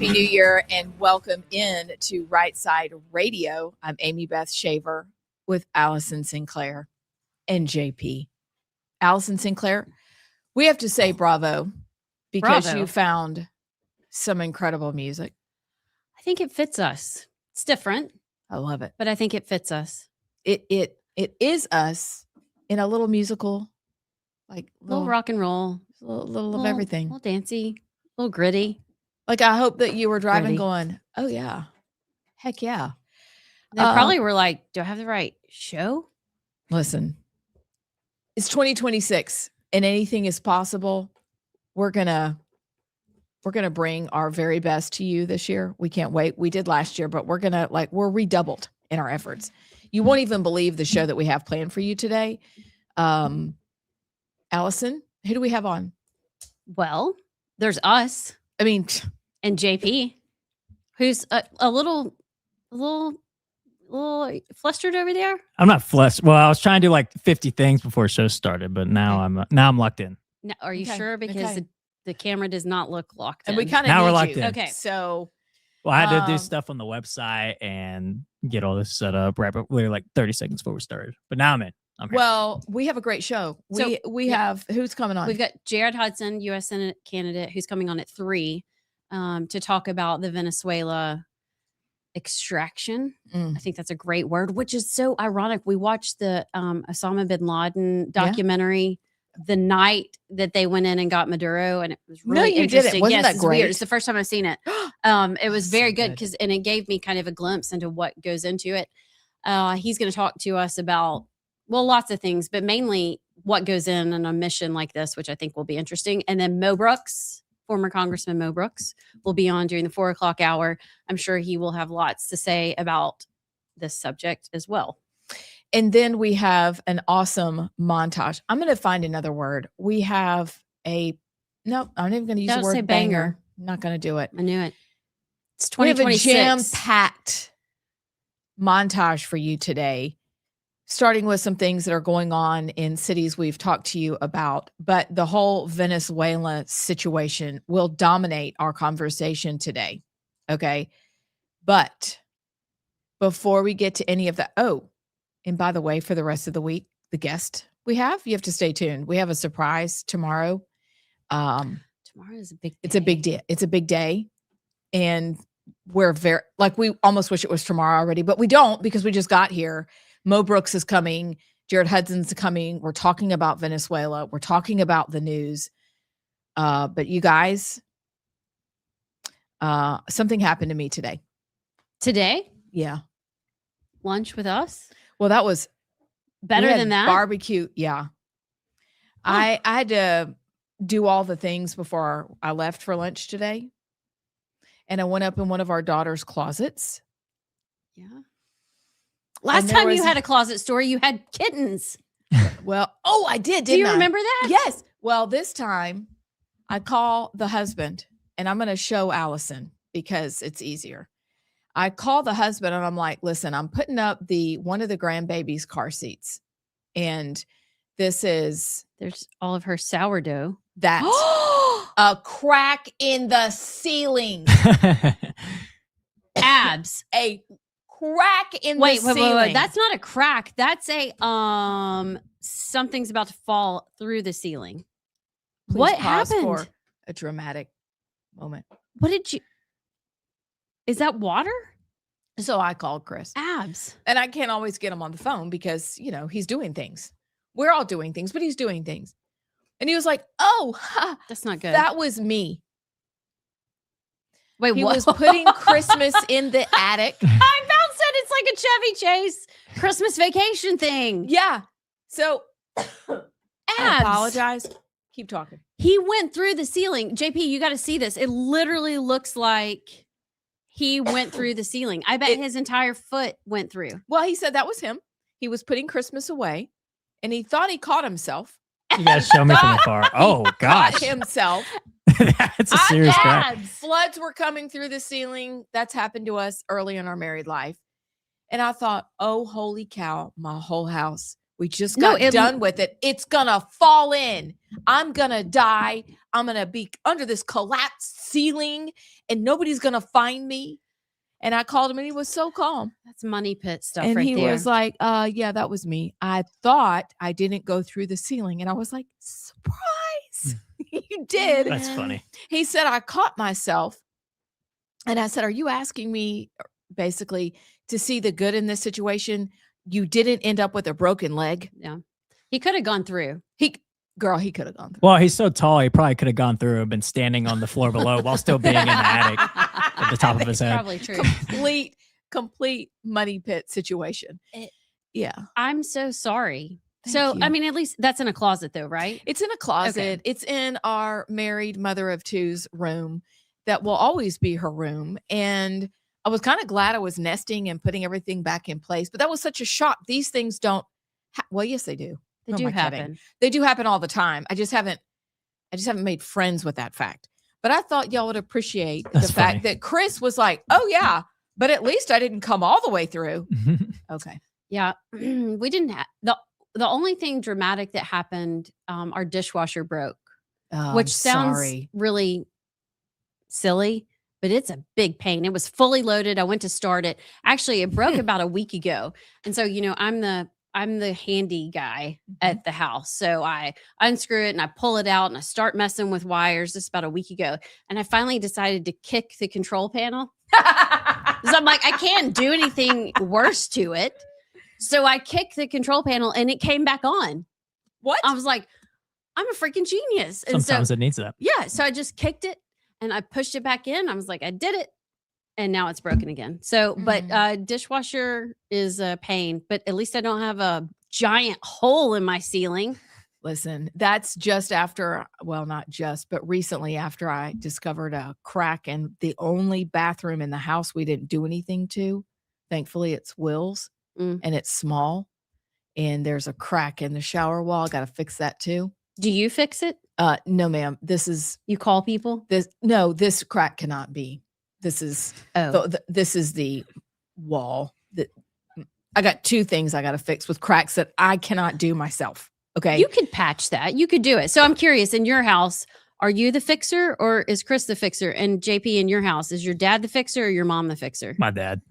Happy New Year and welcome in to Rightside Radio. I'm Amy Beth Shaver with Allison Sinclair and JP. Allison Sinclair, we have to say bravo because you found some incredible music. I think it fits us. It's different. I love it. But I think it fits us. It is us in a little musical, like little rock and roll. Little of everything. A little dancey, a little gritty. Like, I hope that you were driving going, oh, yeah. Heck yeah. They probably were like, do I have the right show? Listen, it's 2026 and anything is possible. We're gonna bring our very best to you this year. We can't wait. We did last year, but we're redoubled in our efforts. You won't even believe the show that we have planned for you today. Allison, who do we have on? Well, there's us. I mean, and JP, who's a little flustered over there. I'm not flustered. Well, I was trying to do like 50 things before the show started, but now I'm locked in. Now, are you sure? Because the camera does not look locked in. And we kind of now we're locked in. Okay, so well, I had to do stuff on the website and get all this set up right before, like 30 seconds before we started. But now I'm in. Well, we have a great show. We have who's coming on? We've got Jared Hudson, U.S. Senate candidate, who's coming on at 3 to talk about the Venezuela extraction. I think that's a great word, which is so ironic. We watched the Osama bin Laden documentary the night that they went in and got Maduro, and it was really interesting. Wasn't that great? Weird. It's the first time I've seen it. It was very good and it gave me kind of a glimpse into what goes into it. He's going to talk to us about lots of things, but mainly what goes in a mission like this, which I think will be interesting. And then Mo Brooks, former Congressman Mo Brooks, will be on during the 4 o'clock hour. I'm sure he will have lots to say about this subject as well. And then we have an awesome montage. I'm going to find another word. We have I'm not even going to use the word banger. I'm not going to do it. I knew it. It's 2026. We have a jam-packed montage for you today, starting with some things that are going on in cities we've talked to you about. But the whole Venezuela situation will dominate our conversation today. Okay. But before we get to any of that, and by the way, for the rest of the week, the guest you have to stay tuned. We have a surprise tomorrow. Tomorrow is a big day. It's a big day. It's a big day. And we're we almost wish it was tomorrow already, but we don't, because we just got here. Mo Brooks is coming. Jared Hudson's coming. We're talking about Venezuela. We're talking about the news. But you guys, something happened to me today. Today? Yeah. Lunch with us? Well, that was better than that. Barbecue. Yeah. I had to do all the things before I left for lunch today. And I went up in one of our daughter's closets. Yeah. Last time you had a closet story, you had kittens. Well, I did, didn't I? Do you remember that? Yes. Well, this time I call the husband, and I'm going to show Allison because it's easier. I call the husband and I'm like, listen, I'm putting up one of the grandbaby's car seats. And there's all of her sourdough. That's a crack in the ceiling. Abs. A crack in the ceiling. Wait. That's not a crack. That's a something's about to fall through the ceiling. Please what pause happened? For a dramatic moment. What did you? Is that water? So I called Chris. Abs. And I can't always get him on the phone because, he's doing things. We're all doing things, but he's doing things. And he was like, that's not good. That was me. Wait, he what? was putting Christmas in the attic. I about said it's like a Chevy Chase Christmas vacation thing. Yeah. So Abs. I apologize. Keep talking. He went through the ceiling. JP, you got to see this. It literally looks like he went through the ceiling. I bet his entire foot went through. Well, he said that was him. He was putting Christmas away and he thought he caught himself. You guys show me from afar. Oh, gosh. Himself. That's a serious crack. Floods were coming through the ceiling. That's happened to us early in our married life. And I thought, oh, holy cow, my whole house We just No, got done with it. It's going to fall in. I'm going to die. I'm going to be under this collapsed ceiling and nobody's going to find me. And I called him and he was so calm. That's money pit stuff And right he there. was like, yeah, that was me. I thought I didn't go through the ceiling. And I was like, surprise. You did. That's funny. He said, I caught myself. And I said, are you asking me basically to see the good in this situation? You didn't end up with a broken leg. Yeah. He could have gone through. He could have gone through. Well, he's so tall, he probably could have gone through and been standing on the floor below while still being in the attic at the top of his head. Probably true. Complete money pit situation. Yeah. I'm so sorry. Thank you. I mean, at least that's in a closet though, right? It's in a closet. Okay. It's in our married mother of two's room that will always be her room. And I was kind of glad I was nesting and putting everything back in place, but that was such a shock. These things don't, well, yes, they do. They Who do am I kidding? happen. They do happen all the time. I just haven't made friends with that fact. But I thought y'all would appreciate That's the fact funny. that Chris was like, oh yeah, but at least I didn't come all the way through. Okay. Yeah. We didn't have the only thing dramatic that happened, our dishwasher broke, Oh, which I'm sounds sorry. really silly, but it's a big pain. It was fully loaded. I went to start it. Actually, it broke about a week ago. And so, I'm the handy guy at the house. So I unscrew it and I pull it out and I start messing with wires just about a week ago. And I finally decided to kick the control panel. So I'm like, I can't do anything worse to it. So I kicked the control panel and it came back on. What? I was like, I'm a freaking genius. And Sometimes so, it needs that. yeah. So I just kicked it and I pushed it back in. I was like, I did it. And now it's broken again. So, but dishwasher is a pain, but at least I don't have a giant hole in my ceiling. Listen, that's just after, well, not just, but recently after I discovered a crack in the only bathroom in the house we didn't do anything to. Thankfully, it's Will's and it's small and there's a crack in the shower wall. Got to fix that too. Do you fix it? No, ma'am. You call people? This crack cannot be. This is this is the wall that I got two things I got to fix with cracks that I cannot do myself. Okay. You could patch that. You could do it. So I'm curious, in your house, are you the fixer or is Chris the fixer? And JP, in your house, is your dad the fixer or your mom the fixer? My dad.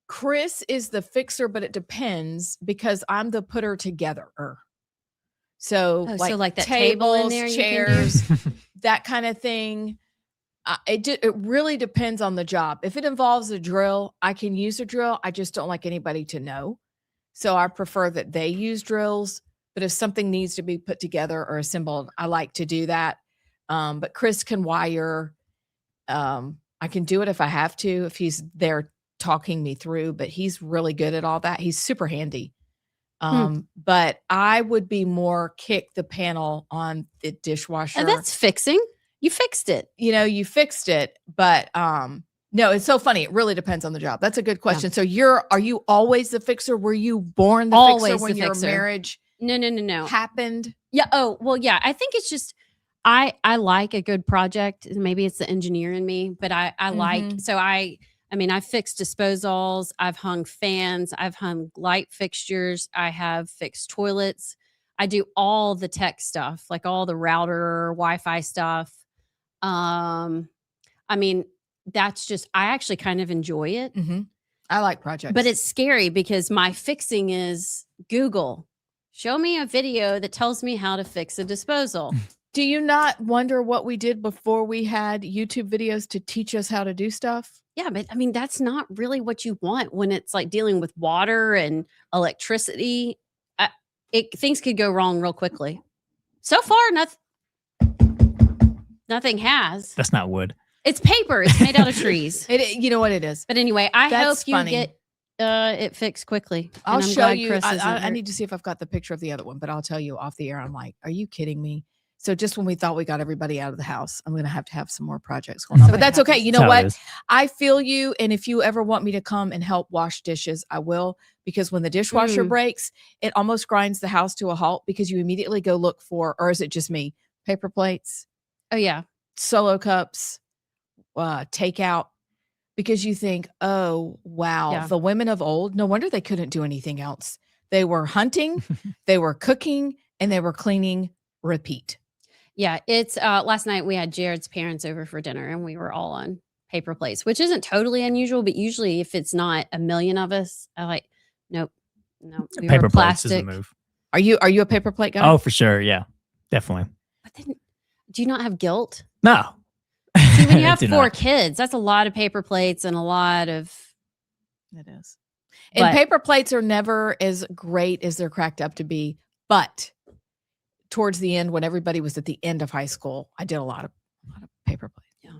Chris is the fixer, but it depends because I'm the putter together. So, like that tables, table in there, chairs, that kind of thing. It really depends on the job. If it involves a drill, I can use a drill. I just don't like anybody to know. So I prefer that they use drills. But if something needs to be put together or assembled, I like to do that. But Chris can wire. I can do it if I have to, if he's there talking me through, but he's really good at all that. He's super handy. But I would be more kick the panel on the dishwasher. Oh, that's fixing. You fixed it. You fixed it, but no, it's so funny. It really depends on the job. That's a good question. Yeah. So are you always the fixer? Were you born the Always fixer when the your fixer. marriage No. happened? Yeah. Oh, well, yeah. I think it's just I like a good project. Maybe it's the engineer in me, but I like so I fixed disposals, I've hung fans, I've hung light fixtures, I have fixed toilets. I do all the tech stuff, like all the router, Wi-Fi stuff. That's just I actually kind of enjoy it. I like projects. But it's scary because my fixing is Google. Show me a video that tells me how to fix a disposal. Do you not wonder what we did before we had YouTube videos to teach us how to do stuff? Yeah, but that's not really what you want when it's like dealing with water and electricity. Things could go wrong real quickly. So far, nothing has. That's not wood. It's paper. It's made out of trees. You know what it is. But anyway, I That's hope you funny. get it fixed quickly. I'll And I'm show glad you. Chris isn't I hurt. need to see if I've got the picture of the other one, but I'll tell you off the air. I'm like, are you kidding me? So just when we thought we got everybody out of the house, I'm going to have some more projects going on. But that's okay. You know what? I feel you. And if you ever want me to come and help wash dishes, I will. Because when the dishwasher breaks, it almost grinds the house to a halt because you immediately go look for, or is it just me? Paper plates. Oh, yeah. Solo cups, takeout. Because you think, oh, wow, the women of old, no wonder they couldn't do anything else. They were hunting, they were cooking, and they were cleaning. Repeat. Yeah, it's last night we had Jared's parents over for dinner and we were all on paper plates, which isn't totally unusual, but usually if it's not a million of us, I like nope. No, we Paper were plates is the plastic. move. Are you a paper plate guy? Oh, for sure. Yeah, definitely. But then, do you not have guilt? No. See, when you I have do 4 not. kids, that's a lot of paper plates and a lot of. It is. And But- paper plates are never as great as they're cracked up to be. But towards the end, when everybody was at the end of high school, I did a lot of paper plates. Yeah.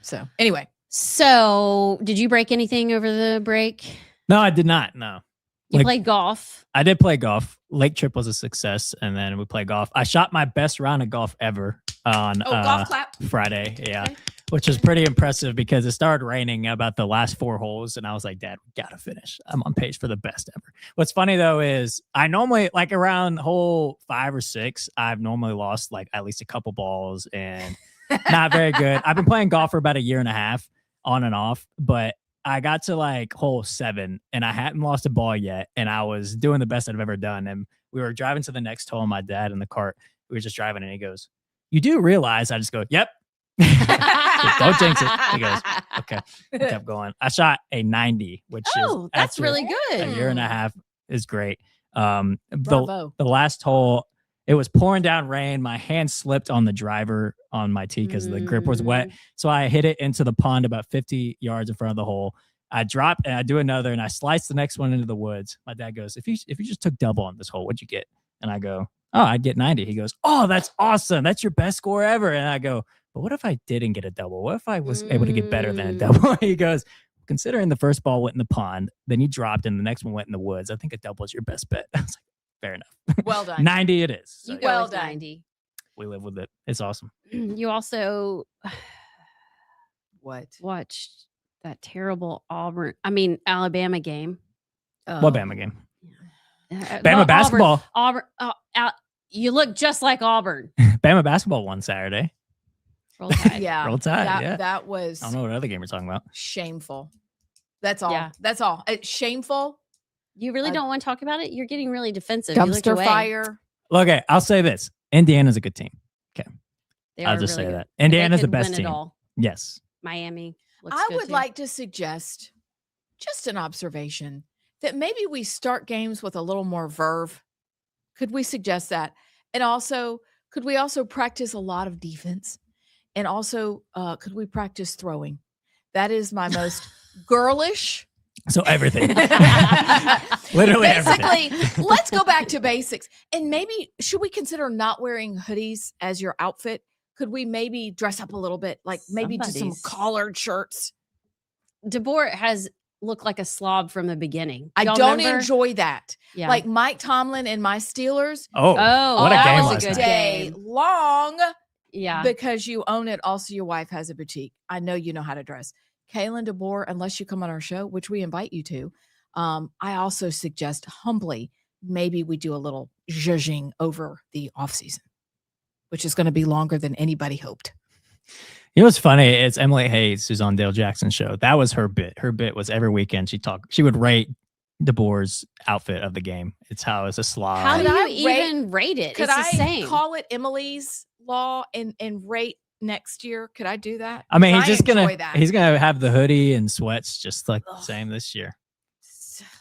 So anyway. So, did you break anything over the break? No, I did not. No. You played golf. I did play golf. Lake trip was a success, and then we played golf. I shot my best round of golf ever on golf clap. Friday. Yeah. Okay. Which was pretty impressive because it started raining about the last 4 holes, and I was like, Dad, we gotta finish. I'm on pace for the best ever. What's funny though is I normally, like, around hole 5 or 6, I've normally lost like at least a couple balls and not very good. I've been playing golf for about a year and a half on and off, but I got to like hole 7 and I hadn't lost a ball yet, and I was doing the best I've ever done. And we were driving to the next hole, and my dad in the cart, we were just driving, and he goes, "You do realize?" I just go, "Yep." Don't jinx it. He goes, "Okay." I kept going. I shot a 90, which is That's after really a good. year and a half is great. Bravo. The last hole, it was pouring down rain. My hand slipped on the driver on my tee because the grip was wet. So I hit it into the pond about 50 yards in front of the hole. I drop and I do another, and I slice the next one into the woods. My dad goes, if you just took double on this hole, what'd you get? And I go, "Oh, I'd get 90. He goes, "Oh, that's awesome. That's your best score ever." And I go, "But what if I didn't get a double? What if I was able to get better than a double?" He goes, "Considering the first ball went in the pond, then you dropped, and the next one went in the woods, I think a double is your best bet." I was like, fair enough. Well done. 90 it is. So You go Well with done. 90. we live with it. It's awesome. You also What? watched that terrible Alabama game. What Bama game? Bama Bama basketball. Auburn. You look just like Auburn. Bama basketball won Saturday. Roll Tide. Yeah. Roll Tide, yeah. That was I don't know what other game you're talking about. shameful. That's all. Yeah. That's all. It's shameful. You really don't want to talk about it? You're getting really defensive. You looked Dumpster away. fire. Okay, I'll say this. Indiana's a good team. They I'll are just really say good. that. They Indiana's the could best win it team. all. Yes. Miami looks I good would too. like to suggest just an observation that maybe we start games with a little more verve. Could we suggest that? And also, could we also practice a lot of defense? And also, could we practice throwing? That is my most girlish. So everything. Literally everything. Basically, let's go back to basics. And maybe should we consider not wearing hoodies as your outfit? Could we maybe dress up a little bit, like maybe do some Somebody's- collared shirts? DeBoer has looked like a slob from the beginning. I Y'all don't remember? enjoy that. Yeah. Like Mike Tomlin and my Steelers. Oh, Oh, what a that game was a last good night. Day game. long Yeah. because you own it. Also, your wife has a boutique. I know you know how to dress. Kaylin DeBoer, unless you come on our show, which we invite you to, I also suggest humbly maybe we do a little zhuzhing over the off season, which is going to be longer than anybody hoped. You know what's funny? It's Emily Hayes, who's on Dale Jackson's show. That was her bit. Her bit was every weekend she would rate DeBoer's outfit of the game. It's how it's a slob. How Could do you I even rate it? Could It's I the same. call it Emily's Law and rate next year? Could I do that? I mean, 'Cause he's just enjoy gonna that. he's gonna have the hoodie and sweats just like the Ugh. same this year.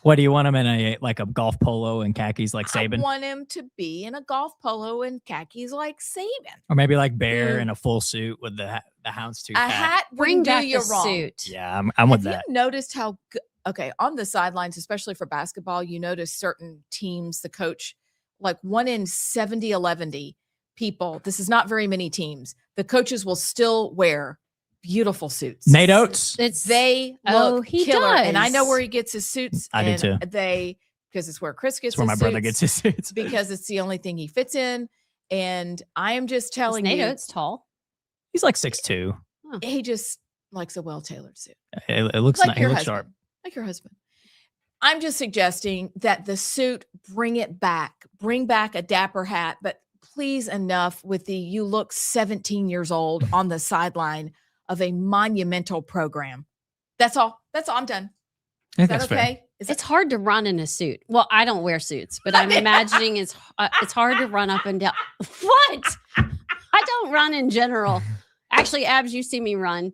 What do you want him in a golf polo and khakis like Saban, I want him to be in a golf polo and khakis like Saban. or maybe like Bear in a full suit with the houndstooth A hat? hat Bring wouldn't do back you the wrong. suit. Yeah, I'm with Have that. you noticed how okay, on the sidelines, especially for basketball, you notice certain teams, the coach, like 1 in 70 people, this is not very many teams, the coaches will still wear beautiful suits. Nate Oates. It's They Oh, look he killer. And I know does. where he gets his suits. I do and too. because it's where Chris gets That's where my his brother suits, gets his suits. because it's the only thing he fits in. And I am just Is telling Nate you, Oates tall. He's like 6'2". he just likes a well-tailored suit. It looks Like nice. He your looks husband. sharp. Like your husband. I'm just suggesting that the suit, bring it back. Bring back a dapper hat, but please enough with the you look 17 years old on the sideline of a monumental program. That's all. That's all. I'm done. I think Is that that's fair. okay? It's hard to run in a suit. Well, I don't wear suits, but I'm imagining it's hard to run up and down. What? I don't run in general. Actually, Abs, you see me run.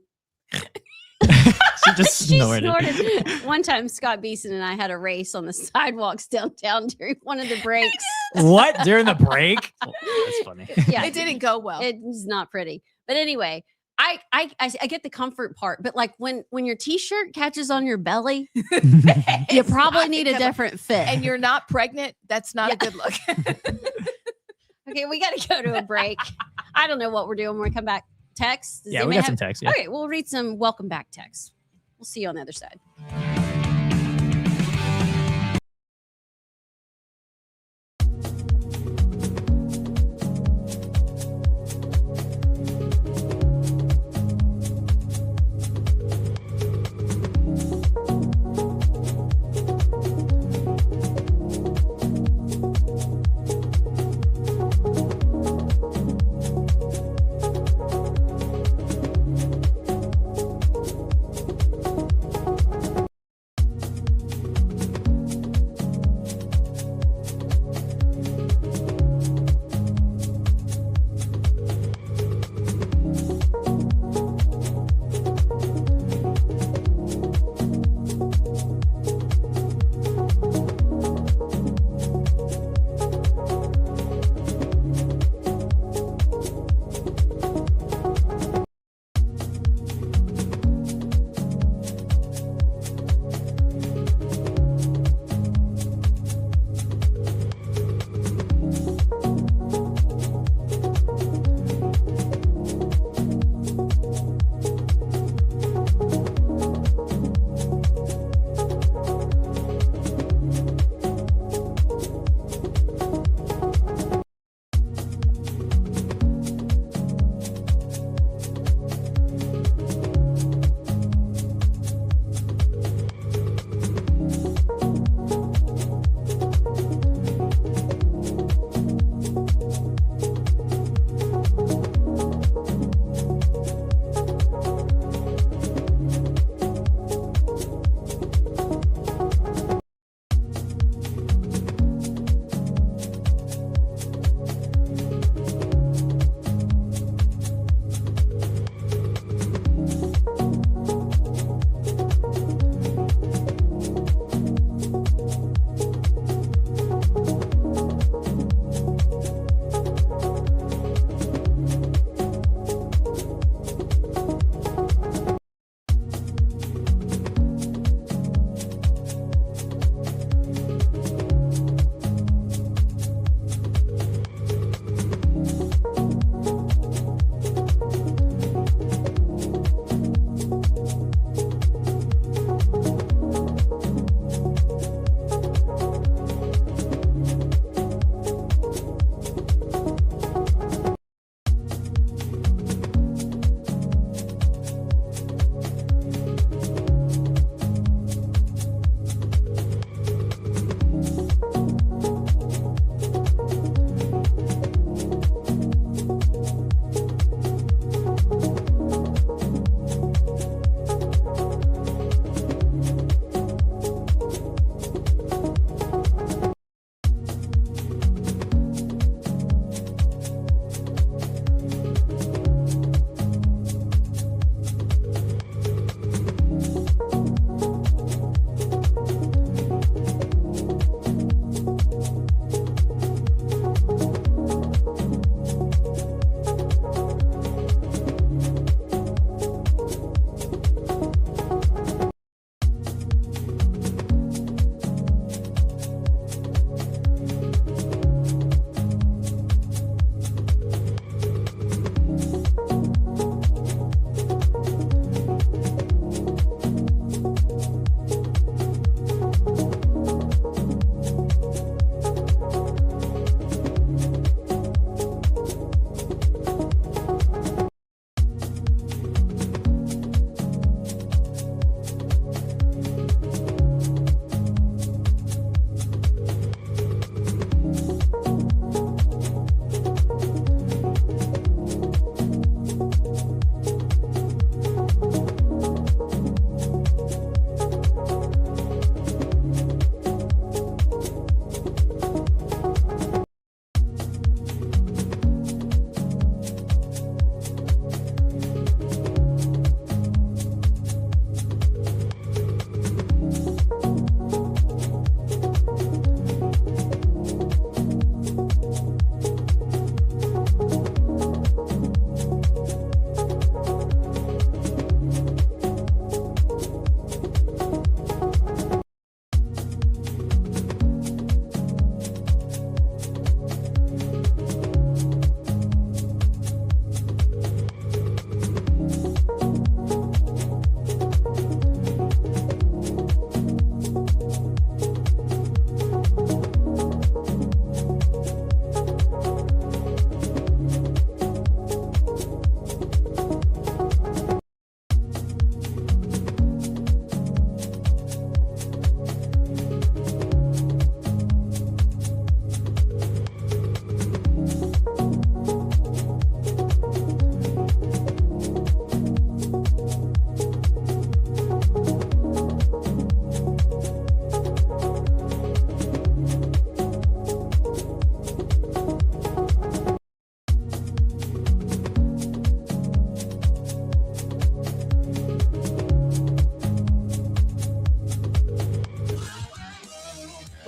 She just snorted. One time, Scott Beeson and I had a race on the sidewalks downtown during one of the breaks. What? During the break? Oh, that's funny. Yeah, It didn't go well. it was not pretty. But anyway, I get the comfort part. But like when your t-shirt catches on your belly, you It's probably not need a gonna- different fit. And you're not pregnant. That's not a good look. Okay, we got to go to a break. I don't know what we're doing when we come back. Text? Does Yeah, we anybody got have- some text. Yeah. Okay, we'll read some welcome back texts. We'll see you on the other side.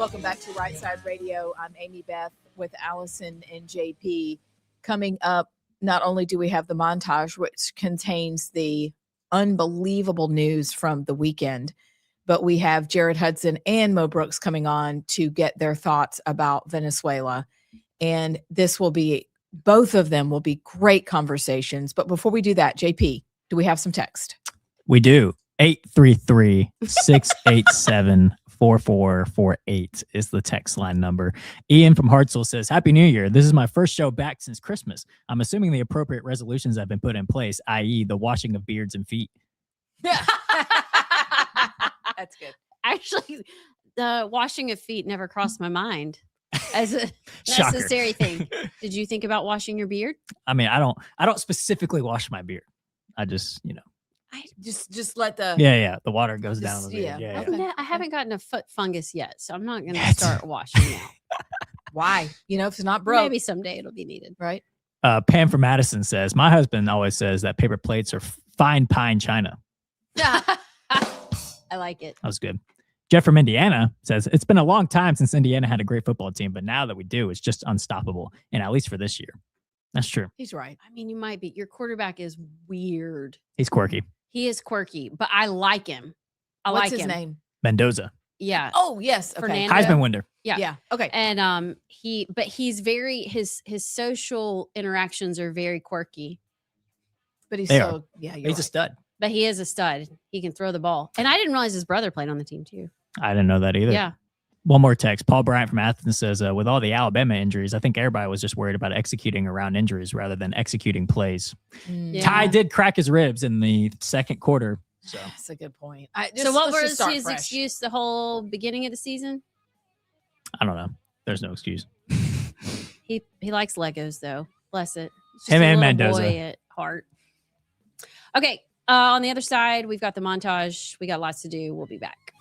Welcome back to Rightside Radio. I'm Amy Beth with Allison and JP. Coming up, not only do we have the montage, which contains the unbelievable news from the weekend, but we have Jared Hudson and Mo Brooks coming on to get their thoughts about Venezuela. And this will be, both of them will be great conversations. But before we do that, JP, do we have some text? We do. 833-687-4448 is the text line number. Ian from Hartselle says, Happy New Year. This is my first show back since Christmas. I'm assuming the appropriate resolutions have been put in place, i.e. the washing of beards and feet. That's good. Actually, the washing of feet never crossed my mind as a Shocker. necessary thing. Did you think about washing your beard? I mean, I don't specifically wash my beard. I just, I just let the yeah, the water goes down the beard. yeah. Yeah. Okay. I haven't gotten a foot fungus yet, so I'm not going to Yes. start washing now. Why? If it's not broke, Maybe someday it'll be needed. right? Pam from Madison says, my husband always says that paper plates are fine pine china. I like it. That was good. Jeff from Indiana says, it's been a long time since Indiana had a great football team, but now that we do, it's just unstoppable. And at least for this year. That's true. He's right. I mean, you might be. Your quarterback is weird. He's quirky. He is quirky, but I like him. What's like his him. name? Mendoza. Yeah. Oh, yes. Okay. Fernando. Heisman winner. Yeah. Yeah. Okay. And he's very his social interactions are very quirky. But he's They so you're He's right. a stud. But he is a stud. He can throw the ball. And I didn't realize his brother played on the team too. I didn't know that either. Yeah. One more text. Paul Bryant from Athens says, with all the Alabama injuries, I think everybody was just worried about executing around injuries rather than executing plays. Mm, Yeah. Ty did crack his ribs in the second quarter. So That's a good point. So what let's just was start his fresh. excuse the whole beginning of the season? I don't know. There's no excuse. He likes Legos though. Bless it. He's just Him a and little Mendoza. boy at heart. Okay. On the other side, we've got the montage. We got lots to do. We'll be back.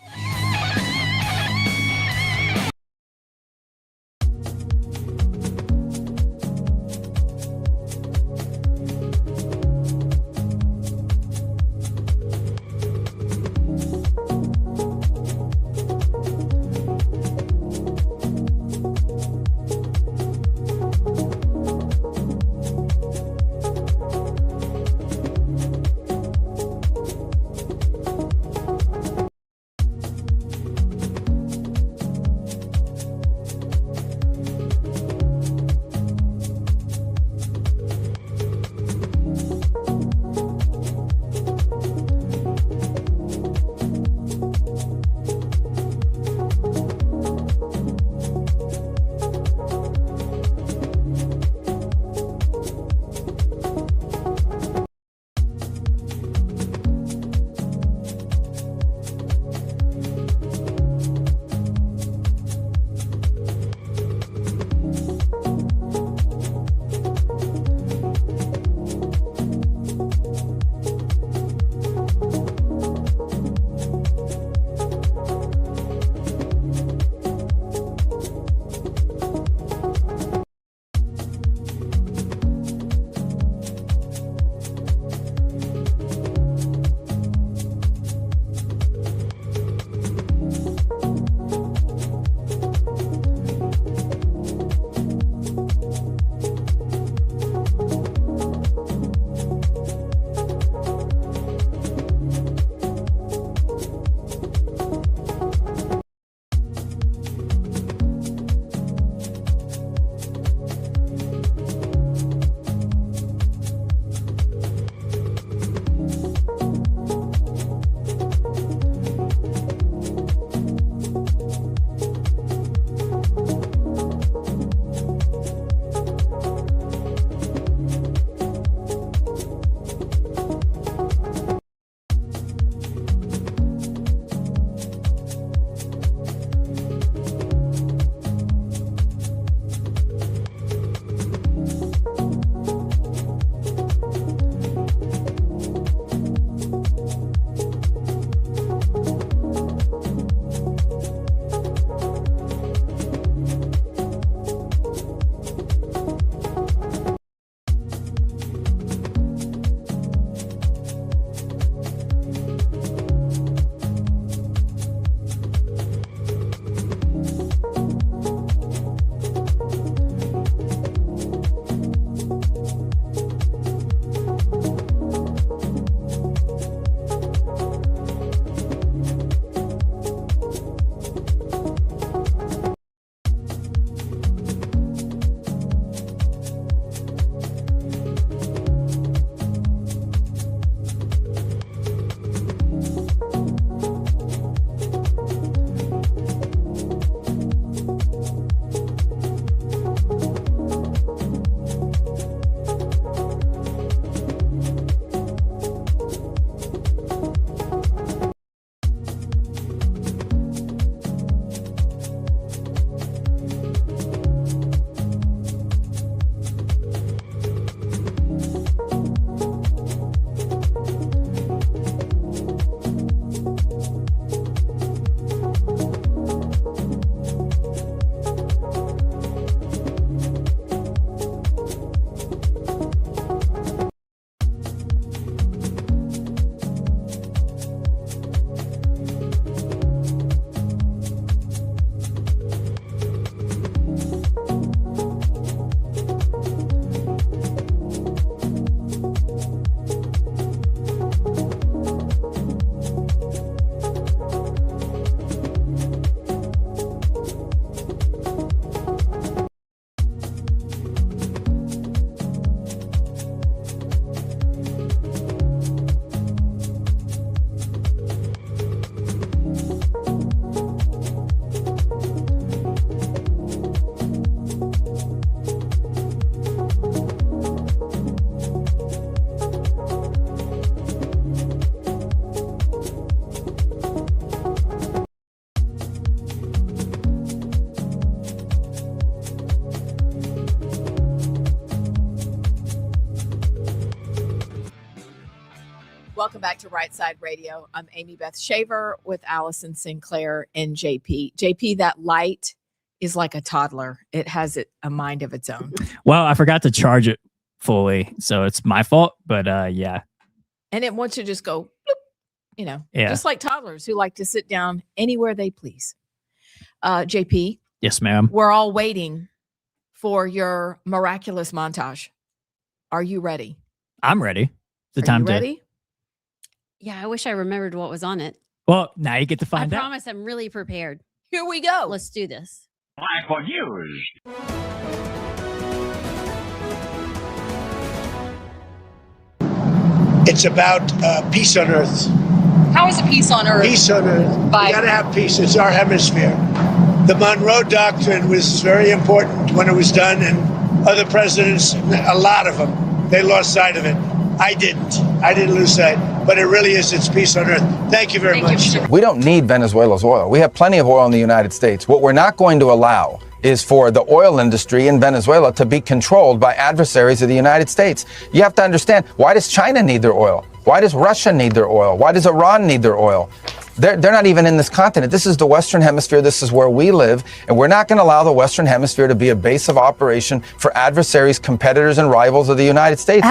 Welcome back to Rightside Radio. I'm Amy Beth Shaver with Allison Sinclair and JP. JP, that light is like a toddler. It has a mind of its own. Well, I forgot to charge it fully, so it's my fault. But yeah. And it wants to just go, bloop, just like toddlers who like to sit down anywhere they please. JP. Yes, ma'am. We're all waiting for your miraculous montage. Are you ready? I'm ready. Are you ready? Yeah, I wish I remembered what was on it. Well, now you get to find out. I promise I'm really prepared. Here we go. Let's do this. Black News. It's about peace on Earth. How is it peace on Earth? Peace on Earth. We got to have peace. It's our hemisphere. The Monroe Doctrine was very important when it was done, and other presidents, a lot of them, they lost sight of it. I didn't lose sight, but it really is. It's peace on Earth. Thank you very much. We don't need Venezuela's oil. We have plenty of oil in the United States. What we're not going to allow is for the oil industry in Venezuela to be controlled by adversaries of the United States. You have to understand, why does China need their oil? Why does Russia need their oil? Why does Iran need their oil? They're not even in this continent. This is the Western Hemisphere. This is where we live. And we're not going to allow the Western Hemisphere to be a base of operation for adversaries, competitors, and rivals of the United States.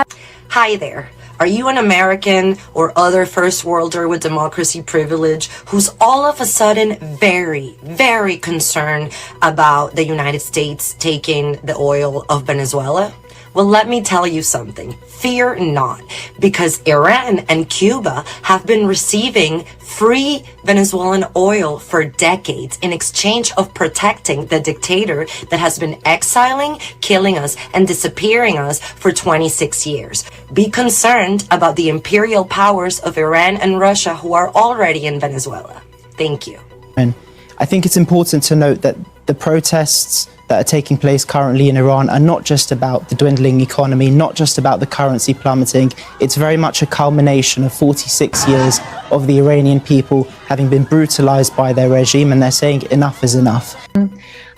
Hi there. Are you an American or other first worlder with democracy privilege who's all of a sudden very, very concerned about the United States taking the oil of Venezuela? Well, let me tell you something. Fear not, because Iran and Cuba have been receiving free Venezuelan oil for decades in exchange of protecting the dictator that has been exiling, killing us, and disappearing us for 26 years. Be concerned about the imperial powers of Iran and Russia who are already in Venezuela. Thank you. And I think it's important to note that the protests that are taking place currently in Iran are not just about the dwindling economy, not just about the currency plummeting. It's very much a culmination of 46 years of the Iranian people having been brutalized by their regime, and they're saying enough is enough.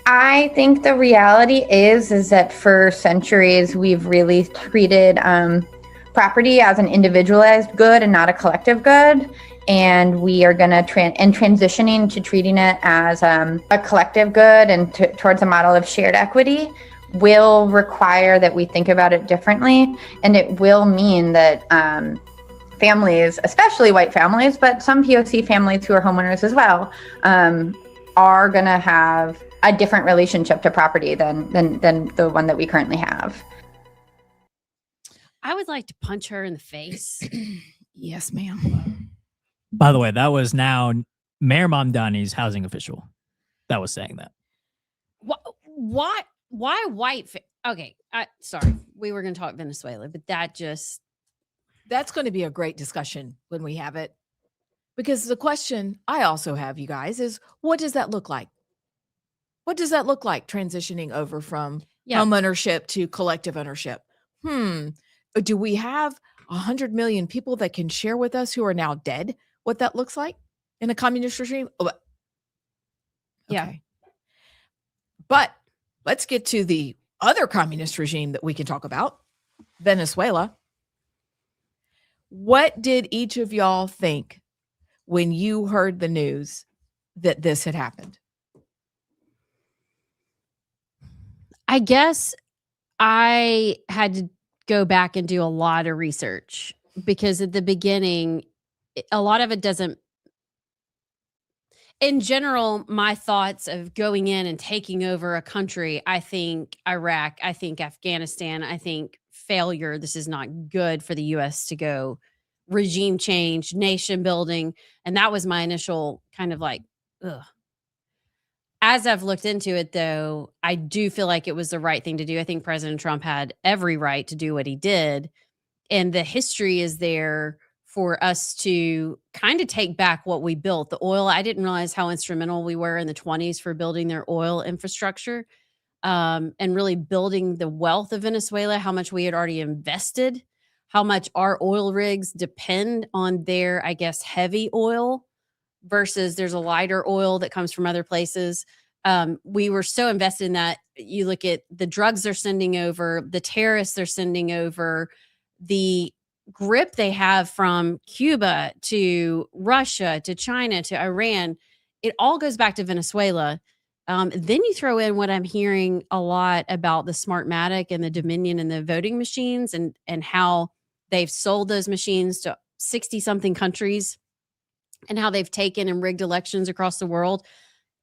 I think the reality is that for centuries we've really treated property as an individualized good and not a collective good. And we are going to transitioning to treating it as a collective good and towards a model of shared equity will require that we think about it differently. And it will mean that families, especially white families, but some POC families who are homeowners as well, are going to have a different relationship to property than the one that we currently have. I would like to punch her in the face. Yes, ma'am. By the way, that was now Mayor Mamdani's housing official that was saying that. Why white? Okay, sorry. We were going to talk Venezuela, but that's going to be a great discussion when we have it. Because the question I also have, you guys, is what does that look like? What does that look like transitioning over from home ownership to collective ownership? Do we have 100 million people that can share with us who are now dead what that looks like in a communist regime? Okay. Yeah. But let's get to the other communist regime that we can talk about, Venezuela. What did each of y'all think when you heard the news that this had happened? I guess I had to go back and do a lot of research because at the beginning, a lot of it doesn't. In general, my thoughts of going in and taking over a country, I think Iraq, I think Afghanistan, I think failure. This is not good for the U.S. to go regime change, nation building. And that was my initial kind of like, ugh. As I've looked into it, though, I do feel like it was the right thing to do. I think President Trump had every right to do what he did. And the history is there for us to kind of take back what we built. The oil, I didn't realize how instrumental we were in the 1920s for building their oil infrastructure and really building the wealth of Venezuela, how much we had already invested, how much our oil rigs depend on their, I guess, heavy oil versus there's a lighter oil that comes from other places. We were so invested in that. You look at the drugs they're sending over, the terrorists they're sending over, the grip they have from Cuba to Russia to China to Iran, it all goes back to Venezuela. Then you throw in what I'm hearing a lot about the Smartmatic and the Dominion and the voting machines and how they've sold those machines to 60 something countries and how they've taken and rigged elections across the world.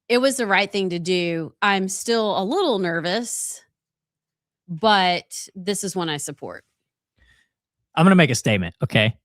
It was the right thing to do. I'm still a little nervous, but this is one I support. I'm going to make a statement, okay?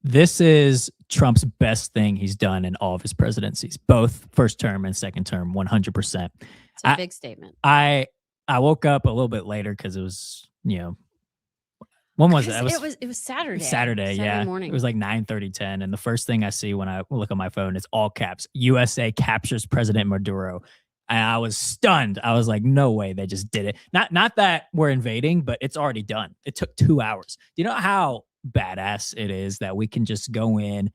This is Trump's best thing he's done in all of his presidencies, both first term and second term, 100%. It's a big statement. I woke up a little bit later because it was, when was it? It was Saturday. Saturday, yeah. Morning. It was like 9:30, 10. And the first thing I see when I look at my phone is all caps, USA captures President Maduro. And I was stunned. I was like, no way, they just did it. Not that we're invading, but it's already done. It took 2 hours. Do you know how badass it is that we can just go in,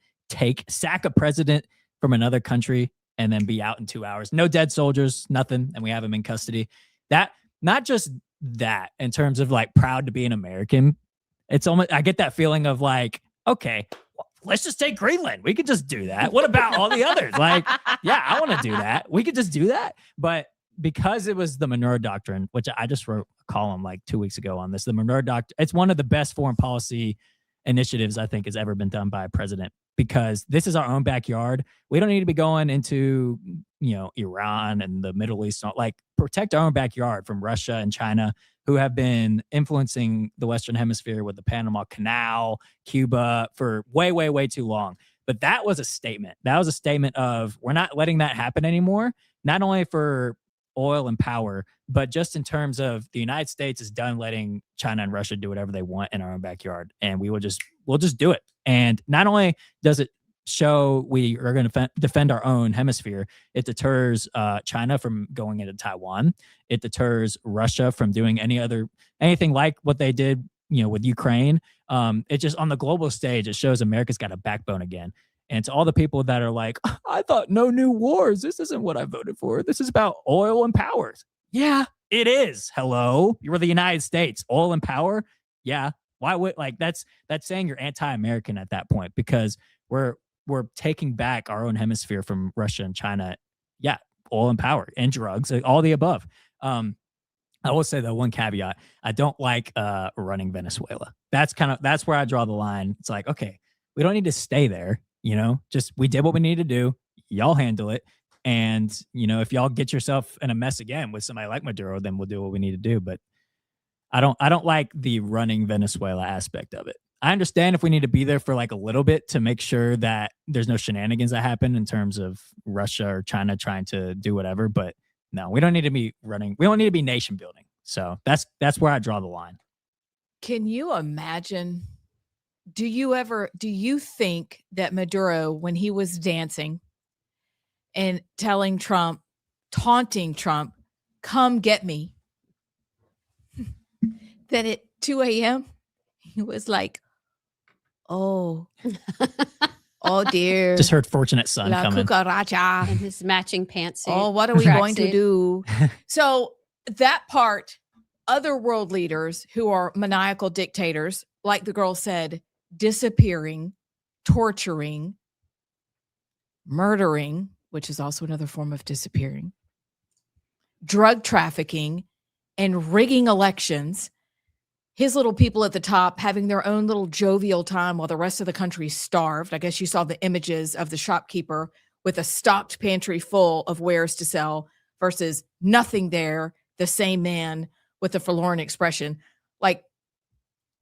sack a president from another country, and then be out in 2 hours? No dead soldiers, nothing, and we have him in custody. That, not just that, in terms of like proud to be an American, it's almost, I get that feeling of like, okay, let's just take Greenland. We could just do that. What about all the others? Like, yeah, I want to do that. We could just do that. But because it was the Monroe Doctrine, which I just wrote a column like 2 weeks ago on this, the Monroe Doctrine, it's one of the best foreign policy initiatives I think has ever been done by a president, because this is our own backyard. We don't need to be going into, Iran and the Middle East. Like, protect our own backyard from Russia and China, who have been influencing the Western Hemisphere with the Panama Canal, Cuba for way, way, way too long. But that was a statement. That was a statement of, we're not letting that happen anymore, not only for oil and power, but just in terms of the United States is done letting China and Russia do whatever they want in our own backyard. And we'll just do it. And not only does it show we are going to defend our own hemisphere, it deters China from going into Taiwan. It deters Russia from doing anything like what they did, with Ukraine. It just, on the global stage, it shows America's got a backbone again. And to all the people that are like, I thought no new wars, this isn't what I voted for. This is about oil and power. Yeah, it is. Hello, you were the United States. Oil and power. Yeah. Why would, like, that's saying you're anti-American at that point, because we're taking back our own hemisphere from Russia and China. Yeah, oil and power and drugs, all the above. I will say though, one caveat: I don't like running Venezuela. That's where I draw the line. It's like, okay, we don't need to stay there. Just, we did what we needed to do. Y'all handle it. And if y'all get yourself in a mess again with somebody like Maduro, then we'll do what we need to do. But I don't like the running Venezuela aspect of it. I understand if we need to be there for like a little bit to make sure that there's no shenanigans that happen in terms of Russia or China trying to do whatever, but no, we don't need to be running. We don't need to be nation building. So that's where I draw the line. Can you imagine? Do you think that Maduro, when he was dancing and taunting Trump, come get me, that at 2 a.m. he was like, oh dear. Just heard Fortunate Son La coming. cucaracha. And his matching pantsuit. Oh, what are we going to do? So that part, other world leaders who are maniacal dictators, like the girl said, disappearing, torturing, murdering, which is also another form of disappearing, drug trafficking, and rigging elections. His little people at the top having their own little jovial time while the rest of the country starved. I guess you saw the images of the shopkeeper with a stocked pantry full of wares to sell versus nothing there, the same man with a forlorn expression. Like,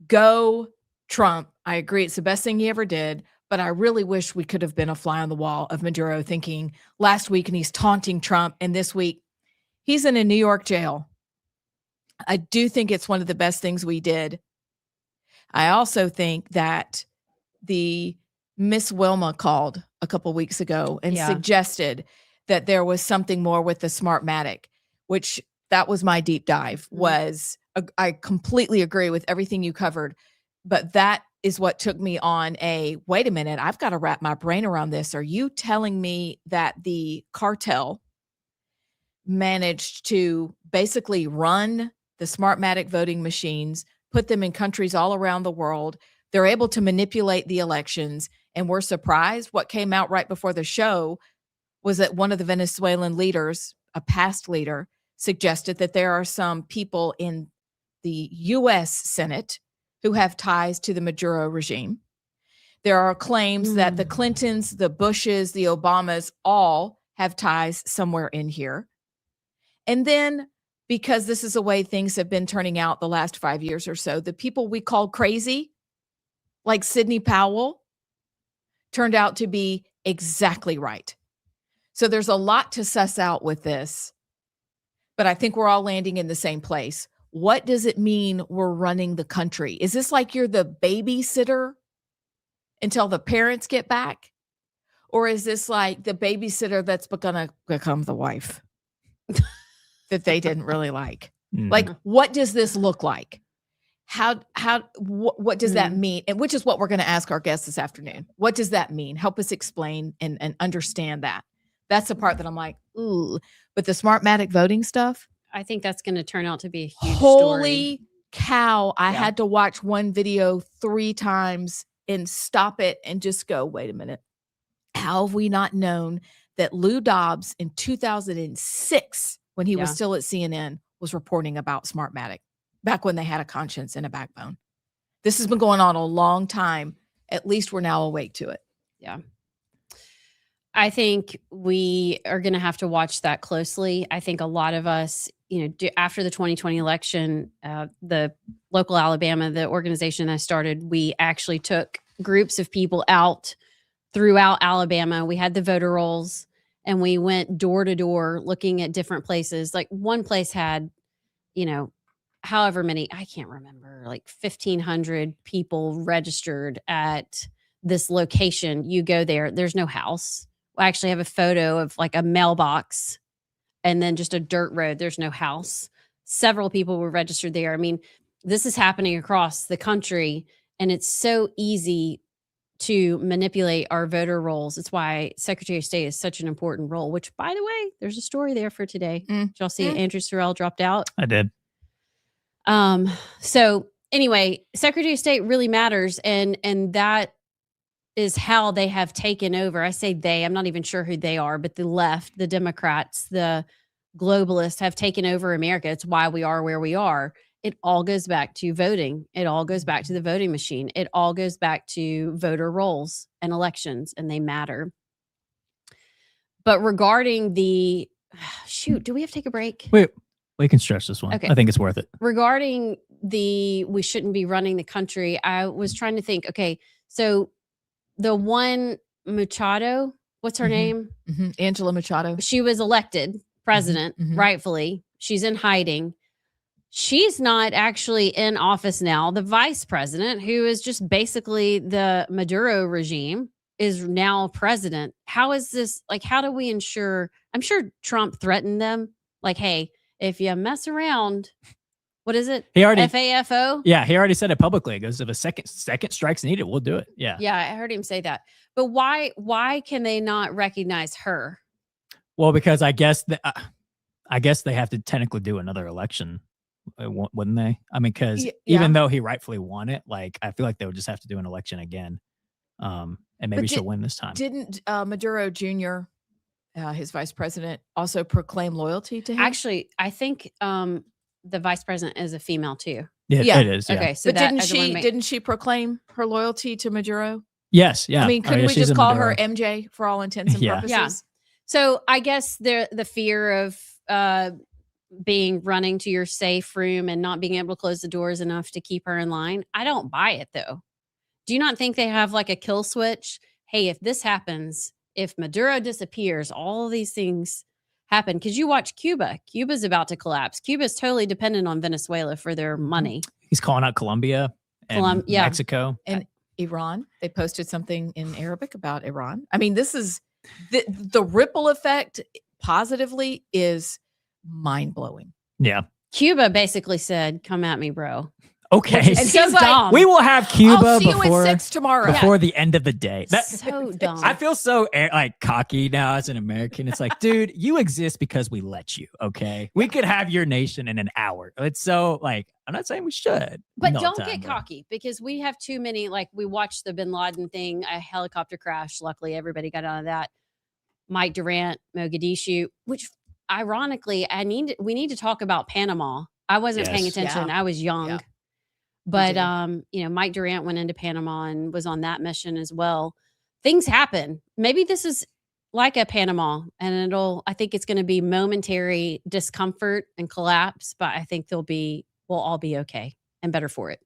go Trump. I agree, it's the best thing he ever did, but I really wish we could have been a fly on the wall of Maduro thinking last week, and he's taunting Trump, and this week he's in a New York jail. I do think it's one of the best things we did. I also think that the Miss Wilma called a couple weeks ago and suggested that there was something more with the Smartmatic, which that was my deep dive. I completely agree with everything you covered, but that is what took me on wait a minute, I've got to wrap my brain around this. Are you telling me that the cartel managed to basically run the Smartmatic voting machines, put them in countries all around the world, They're able to manipulate the elections, and we're surprised. What came out right before the show was that one of the Venezuelan leaders, a past leader, suggested that there are some people in the U.S. Senate who have ties to the Maduro regime. There are claims that the Clintons, the Bushes, the Obamas all have ties somewhere in here. And then, because this is the way things have been turning out the last 5 years or so, the people we call crazy, like Sidney Powell, turned out to be exactly right. So there's a lot to suss out with this, but I think we're all landing in the same place. What does it mean we're running the country? Is this like you're the babysitter until the parents get back? Or is this like the babysitter that's going to become the wife that they didn't really like? Like, what does this look like? What does that mean? And which is what we're going to ask our guests this afternoon. What does that mean? Help us explain and understand that. That's the part that I'm like, ooh. But the Smartmatic voting stuff, I think that's going to turn out to be a huge holy story. cow. I had to watch one video 3 times and stop it and just go, wait a minute. How have we not known that Lou Dobbs in 2006, when he was still at CNN, was reporting about Smartmatic back when they had a conscience and a backbone? This has been going on a long time. At least we're now awake to it. Yeah. I think we are going to have to watch that closely. I think a lot of us, after the 2020 election, the local Alabama, the organization I started, we actually took groups of people out throughout Alabama. We had the voter rolls and we went door to door looking at different places. Like one place had, however many, I can't remember, like 1,500 people registered at this location. You go there, there's no house. I actually have a photo of like a mailbox and then just a dirt road. There's no house. Several people were registered there. I mean, this is happening across the country, and it's so easy to manipulate our voter rolls. It's why Secretary of State is such an important role, which, by the way, there's a story there for today. Did y'all see Andrew Sorrell dropped out? I did. So anyway, Secretary of State really matters. And that is how they have taken over. I say they, I'm not even sure who they are, but the left, the Democrats, the globalists have taken over America. It's why we are where we are. It all goes back to voting. It all goes back to the voting machine. It all goes back to voter rolls and elections, and they matter. But regarding the, do we have to take a break? Wait, we can stretch this one. Okay. I think it's worth it. Regarding we shouldn't be running the country, I was trying to think, okay, so the one Machado, what's her name? Angela Machado. She was elected president, rightfully. She's in hiding. She's not actually in office now. The vice president, who is just basically the Maduro regime, is now president. How is this? Like, how do we ensure? I'm sure Trump threatened them. Like, hey, if you mess around, what is it? He already FAFO? Yeah, he already said it publicly. He goes, if a second strike's needed, we'll do it. Yeah. Yeah, I heard him say that. But why can they not recognize her? Well, because I guess they have to technically do another election, wouldn't they? I mean, because even though he rightfully won it, like I feel like they would just have to do an election again, and maybe she'll win this time. Didn't Maduro Jr., his vice president, also proclaim loyalty to him? Actually, I think the vice president is a female too. Yeah, it is. Yeah. Okay, so but didn't she proclaim her loyalty to Maduro? Yes. Yeah. I mean, couldn't we just call her MJ for all intents and purposes? Yeah. So I guess the fear of running to your safe room and not being able to close the doors enough to keep her in line. I don't buy it though. Do you not think they have like a kill switch? Hey, if this happens, if Maduro disappears, all of these things happen. Because you watch Cuba. Cuba's about to collapse. Cuba's totally dependent on Venezuela for their money. He's calling out Colombia and Mexico. And Iran. They posted something in Arabic about Iran. I mean, this is the ripple effect positively is mind-blowing. Yeah. Cuba basically said, come at me, bro. Okay. And So he's like, dumb. We will have Cuba I'll see you before, at 6 tomorrow. before the end of the day. So dumb. I feel so like cocky now as an American. It's like, dude, you exist because we let you. Okay, we could have your nation in an hour. It's so like, I'm not saying we should, But no don't time, get but- cocky because we have too many. Like we watched the Bin Laden thing, a helicopter crash. Luckily, everybody got out of that. Mike Durant, Mogadishu, which ironically, we need to talk about Panama. I wasn't paying Yes. attention. Yeah. I was young. Yeah. But did. you know, Mike Durant went into Panama and was on that mission as well. Things happen. Maybe this is like a Panama, and I think it's going to be momentary discomfort and collapse, but I think we'll all be okay and better for it.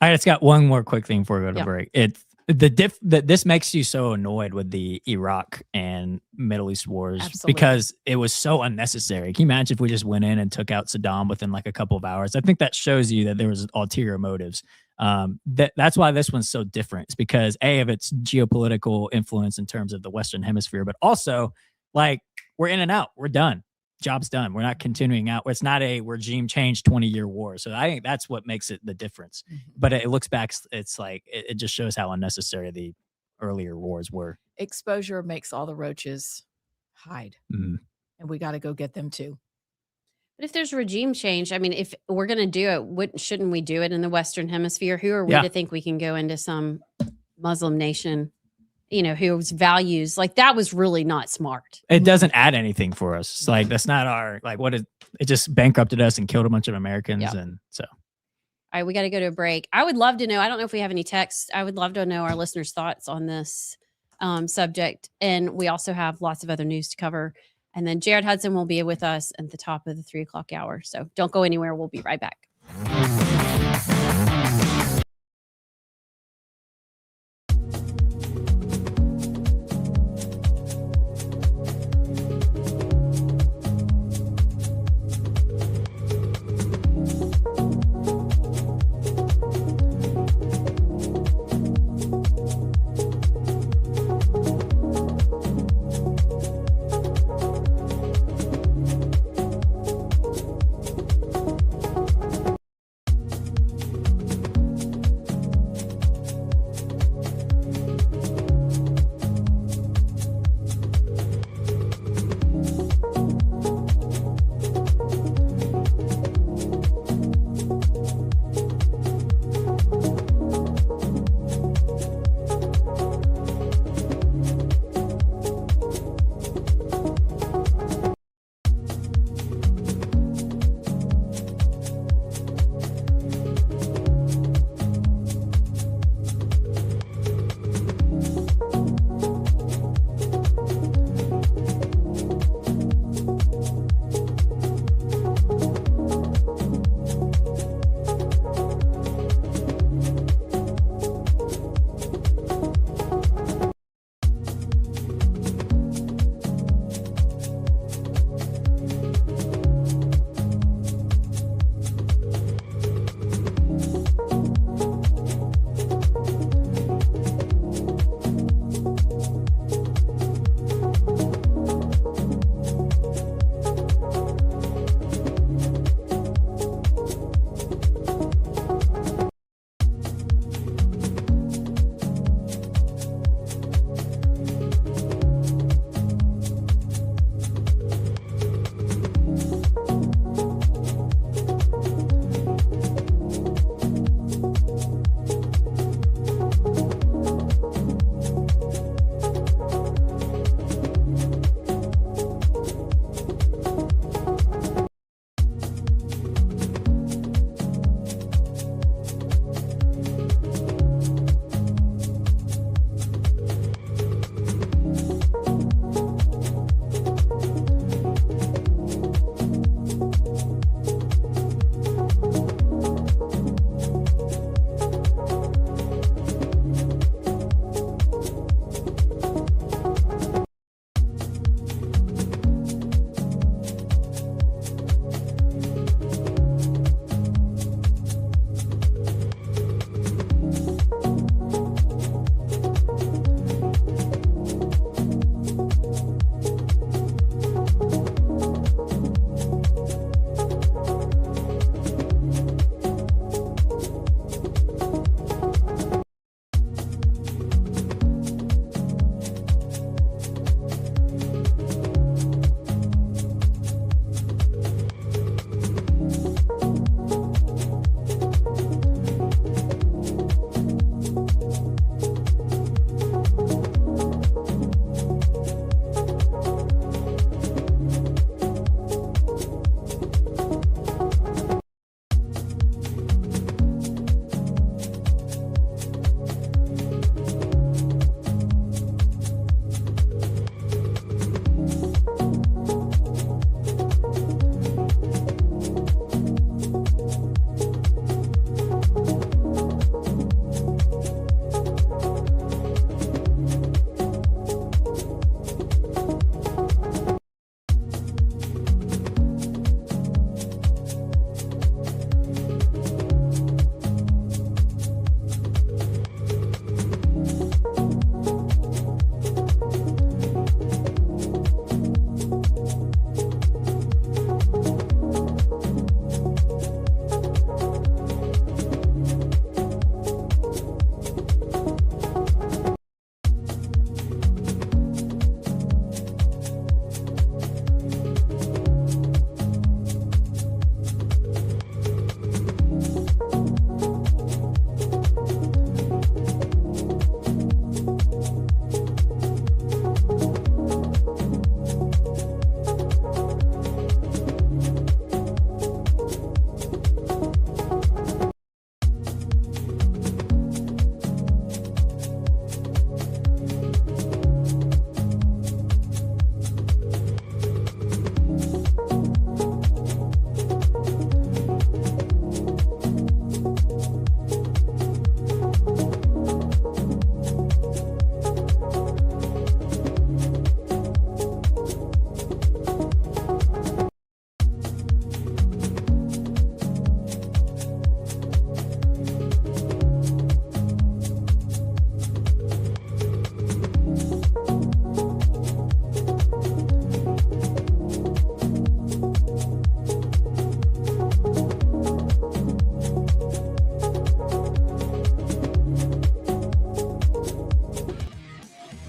I just got one more quick thing before we go to Yeah. break. It's that this makes you so annoyed with the Iraq and Middle East wars Absolutely. because it was so unnecessary. Can you imagine if we just went in and took out Saddam within like a couple of hours? I think that shows you that there was ulterior motives. That's why this one's so different. It's because of its geopolitical influence in terms of the Western Hemisphere, but also like we're in and out. We're done. Job's done. We're not continuing out. It's not a regime change 20-year war. So I think that's what makes it the difference. But it looks back, it's like it just shows how unnecessary the earlier wars were. Exposure makes all the roaches hide. Mhm. And we got to go get them too. But if there's regime change, I mean, if we're going to do it, shouldn't we do it in the Western Hemisphere? Who are we Yeah. to think we can go into some Muslim nation, you know, whose values like that was really not smart. It doesn't add anything for us. It's like that's not our like it just bankrupted us and killed a bunch of Americans. Yeah. And so All right, we got to go to a break. I would love to know. I don't know if we have any texts. I would love to know our listeners' thoughts on this subject. And we also have lots of other news to cover. And then Jared Hudson will be with us at the top of the 3 o'clock hour. So don't go anywhere. We'll be right back.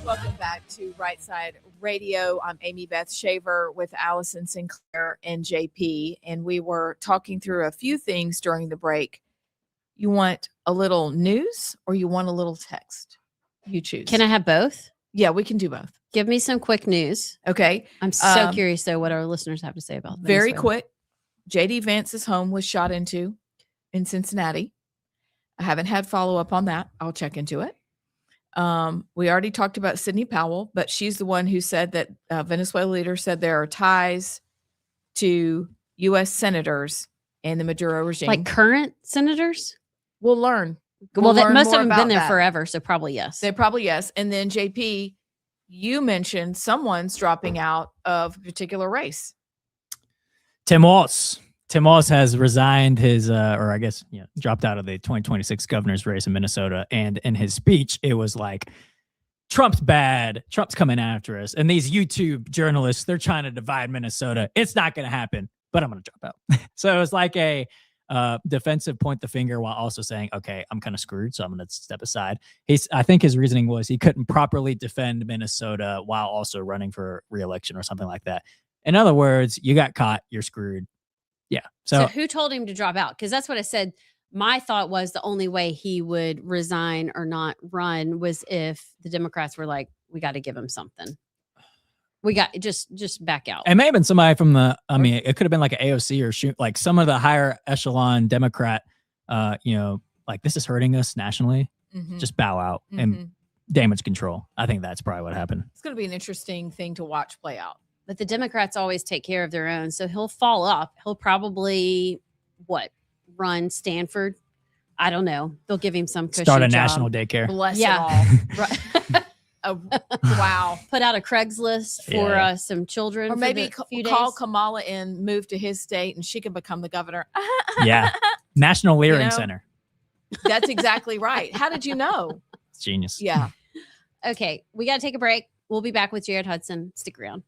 Welcome back to Rightside Radio. I'm Amy Beth Shaver with Allison Sinclair and JP, and we were talking through a few things during the break. You want a little news or you want a little text? You choose. Can I have both? Yeah, we can do both. Give me some quick news. Okay. I'm so curious, though, what our listeners have to say about Very Venezuela. quick. JD Vance's home was shot into in Cincinnati. I haven't had follow-up on that. I'll check into it. We already talked about Sidney Powell, but she's the one who said that Venezuela leaders said there are ties to U.S. senators and the Maduro regime. Like current senators? We'll learn. Well, learn most of more them about been there that. forever, so probably yes. They probably yes. And then JP, you mentioned someone's dropping out of a particular race. Tim Walz. Tim Walz has resigned his, or I guess, dropped out of the 2026 governor's race in Minnesota. And in his speech, it was like, Trump's bad. Trump's coming after us. And these YouTube journalists, they're trying to divide Minnesota. It's not going to happen, but I'm going to drop out. So it was like a defensive point the finger while also saying, okay, I'm kind of screwed, so I'm going to step aside. I think his reasoning was he couldn't properly defend Minnesota while also running for re-election or something like that. In other words, you got caught, you're screwed. Yeah. So who told him to drop out? Because that's what I said. My thought was the only way he would resign or not run was if the Democrats were like, we got to give him something. We got just back out. It may have been somebody from it could have been like an AOC or like some of the higher echelon Democrat, like this is hurting us nationally. Mm-hmm. Just bow out and damage control. I think that's probably what happened. It's going to be an interesting thing to watch play out. But the Democrats always take care of their own. So he'll fall up. He'll probably, run Stanford? I don't know. They'll give him some cushy Start a job. national daycare. Bless Yeah. it all. Wow. Put out a Craigslist for some children. Or maybe call days. Kamala in, move to his state, and she can become the governor. Yeah. National Leering Center. That's exactly right. How did you know? It's genius. Yeah. Okay. We got to take a break. We'll be back with Jared Hudson. Stick around.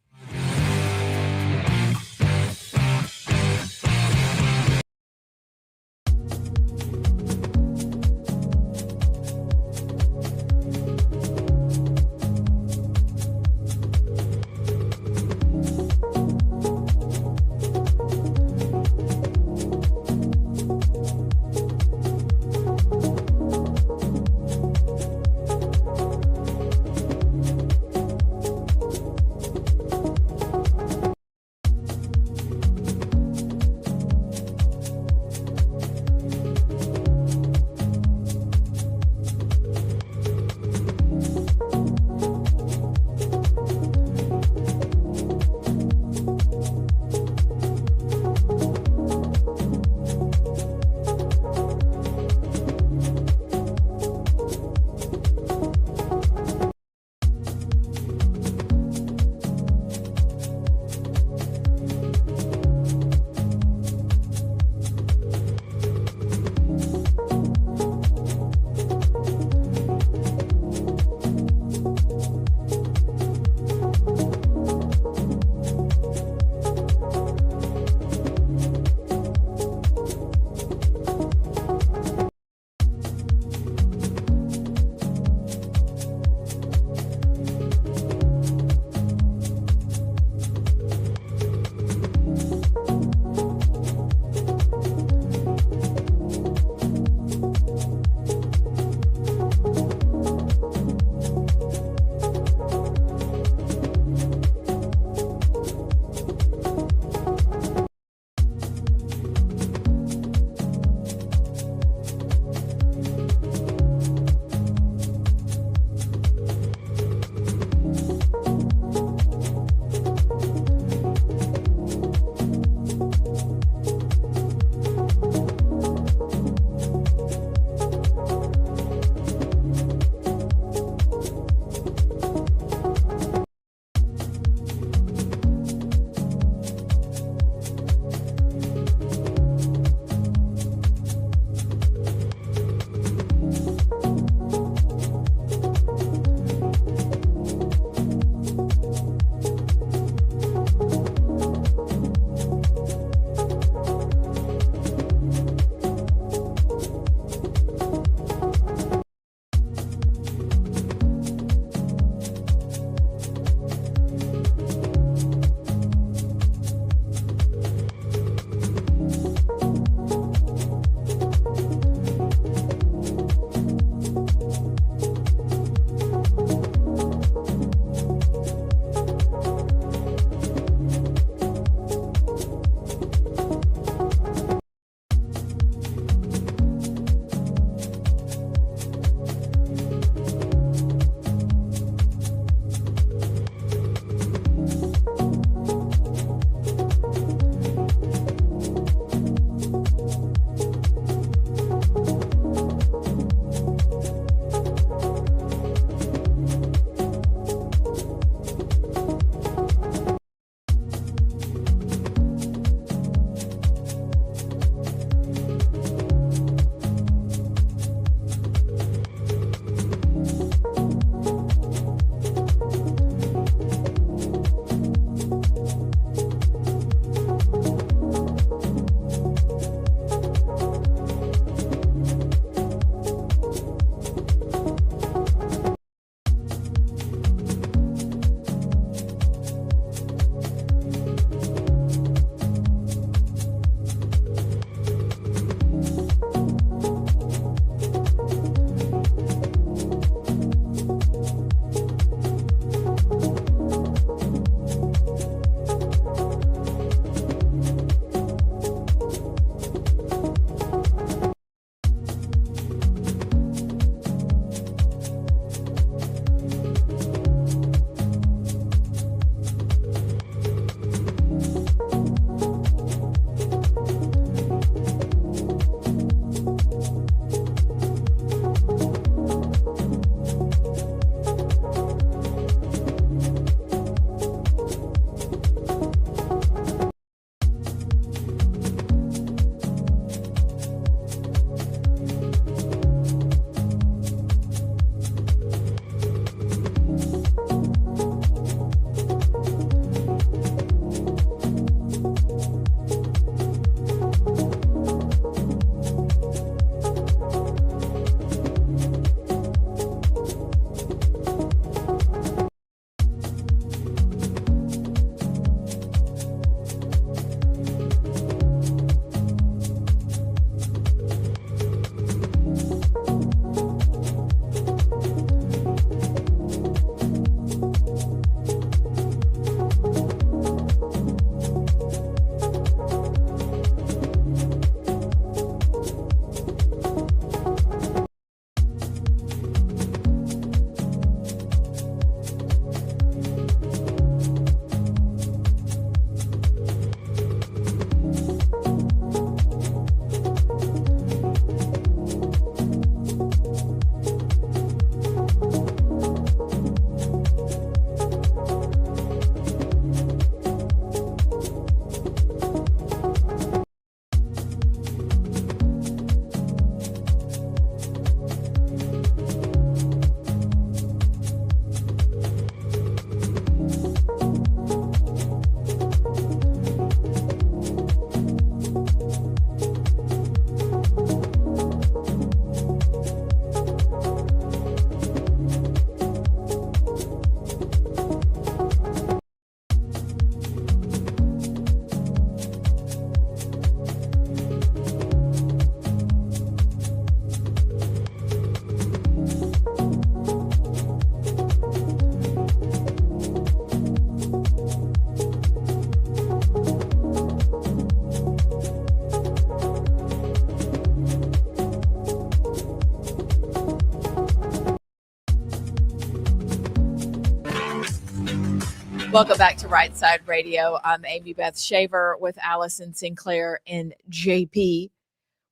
Welcome back to Rightside Radio. I'm Amy Beth Shaver with Allison Sinclair and JP.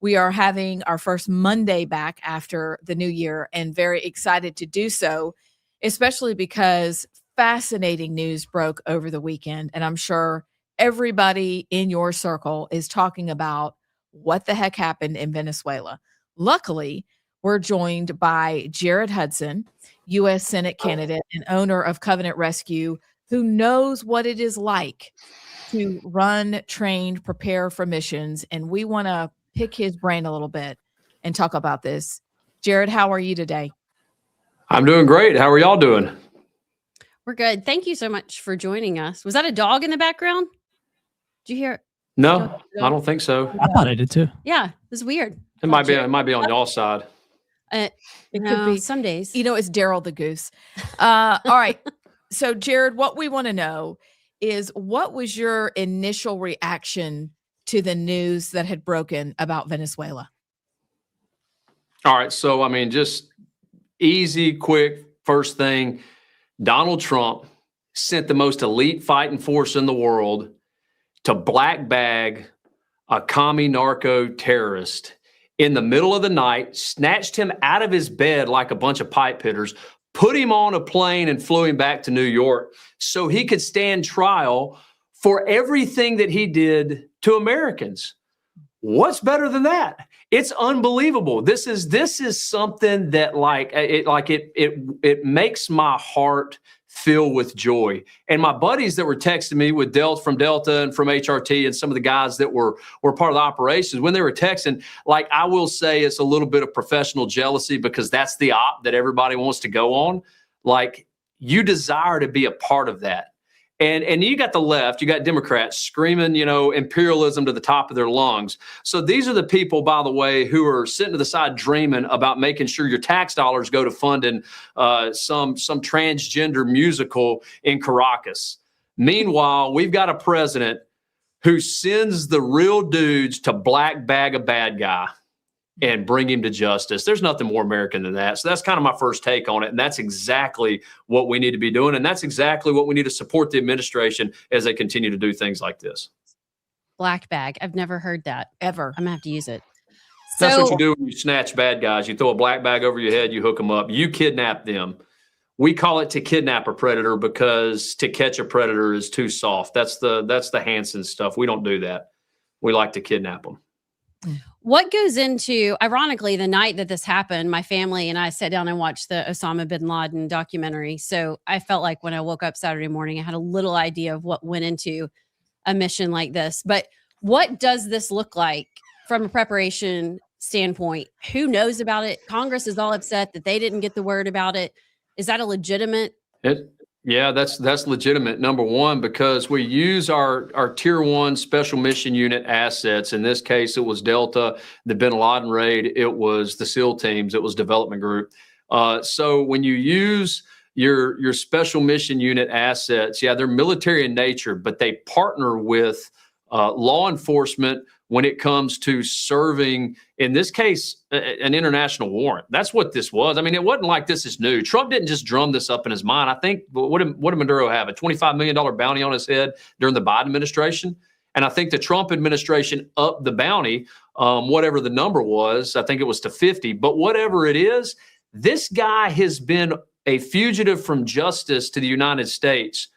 We are having our first Monday back after the new year and very excited to do so, especially because fascinating news broke over the weekend. And I'm sure everybody in your circle is talking about what the heck happened in Venezuela. Luckily, we're joined by Jared Hudson, U.S. Senate candidate and owner of Covenant Rescue, who knows what it is like to run, train, prepare for missions. And we want to pick his brain a little bit and talk about this. Jared, how are you today? I'm doing great. How are y'all doing? We're good. Thank you so much for joining us. Was that a dog in the background? Did you hear it? No, I don't think so. I thought I did too. Yeah, it was weird. It might be on y'all side. It could be some days. You know, it's Daryl the goose. All right. So, Jared, what we want to know is, what was your initial reaction to the news that had broken about Venezuela? All right. So, I mean, just easy, quick, first thing, Donald Trump sent the most elite fighting force in the world to black bag a commie narco terrorist in the middle of the night, snatched him out of his bed like a bunch of pipe hitters, put him on a plane and flew him back to New York so he could stand trial for everything that he did to Americans. What's better than that? It's unbelievable. This is something that it makes my heart fill with joy. And my buddies that were texting me with from Delta and from HRT and some of the guys that were part of the operations, when they were texting, like, I will say it's a little bit of professional jealousy, because that's the op that everybody wants to go on. Like, you desire to be a part of that. And you got the left, you got Democrats screaming, imperialism to the top of their lungs. So these are the people, by the way, who are sitting to the side dreaming about making sure your tax dollars go to funding some transgender musical in Caracas. Meanwhile, we've got a president who sends the real dudes to black bag a bad guy and bring him to justice. There's nothing more American than that. So that's kind of my first take on it. And that's exactly what we need to be doing. And that's exactly what we need to support the administration as they continue to do things like this. Black bag. I've never heard that ever. I'm gonna have to use it. That's what you do when you snatch bad guys. You throw a black bag over your head, you hook them up, you kidnap them. We call it to kidnap a predator because to catch a predator is too soft. That's the Hansen stuff. We don't do that. We like to kidnap them. What goes into, ironically, the night that this happened, my family and I sat down and watched the Osama bin Laden documentary. So I felt like when I woke up Saturday morning, I had a little idea of what went into a mission like this. But what does this look like from a preparation standpoint? Who knows about it? Congress is all upset that they didn't get the word about it. Is that a legitimate? Yeah, that's legitimate. Number one, because we use our tier 1 special mission unit assets. In this case, it was Delta, the bin Laden raid. It was the SEAL teams. It was development group. So when you use your special mission unit assets, yeah, they're military in nature, but they partner with law enforcement when it comes to serving, in this case, an international warrant. That's what this was. I mean, it wasn't like this is new. Trump didn't just drum this up in his mind. I think, what did Maduro have? A $25 million bounty on his head during the Biden administration? And I think the Trump administration upped the bounty, whatever the number was. I think it was to 50. But whatever it is, this guy has been a fugitive from justice to the United States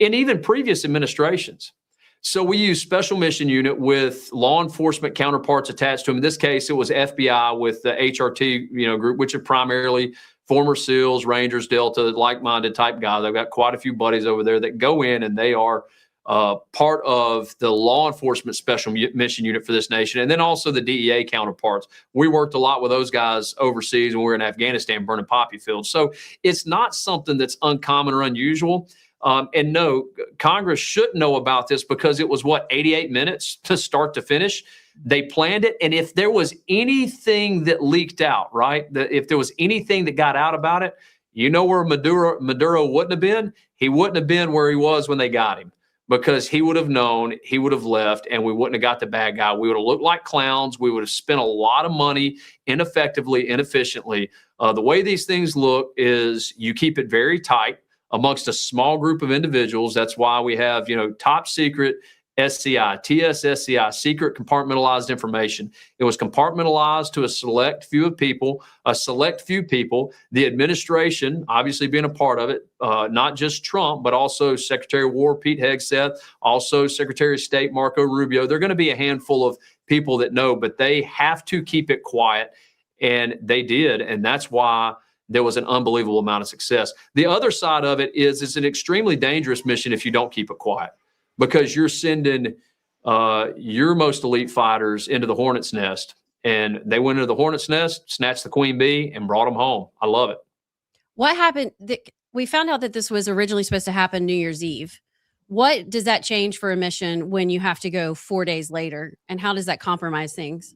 in even previous administrations. So we use special mission unit with law enforcement counterparts attached to them. In this case, it was FBI with the HRT, group, which are primarily former SEALs, Rangers, Delta, like-minded type guys. I've got quite a few buddies over there that go in, and they are part of the law enforcement special mission unit for this nation. And then also the DEA counterparts. We worked a lot with those guys overseas when we were in Afghanistan burning poppy fields. So it's not something that's uncommon or unusual. And no, Congress should know about this because it was 88 minutes to start to finish. They planned it. And if there was anything that leaked out, right, if there was anything that got out about it, where Maduro wouldn't have been? He wouldn't have been where he was when they got him, because he would have known, he would have left, and we wouldn't have got the bad guy. We would have looked like clowns. We would have spent a lot of money ineffectively, inefficiently. The way these things look is you keep it very tight. amongst a small group of individuals. That's why we have, top secret SCI, TSSCI, secret compartmentalized information. It was compartmentalized to a select few people. The administration, obviously being a part of it, not just Trump, but also Secretary of War Pete Hegseth, also Secretary of State Marco Rubio. They're going to be a handful of people that know, but they have to keep it quiet, and they did, and that's why there was an unbelievable amount of success. The other side of it is it's an extremely dangerous mission if you don't keep it quiet, because you're sending your most elite fighters into the hornet's nest, and they went into the hornet's nest, snatched the queen bee, and brought them home. I love it. What happened? We found out that this was originally supposed to happen New Year's Eve. What does that change for a mission when you have to go 4 days later? And how does that compromise things?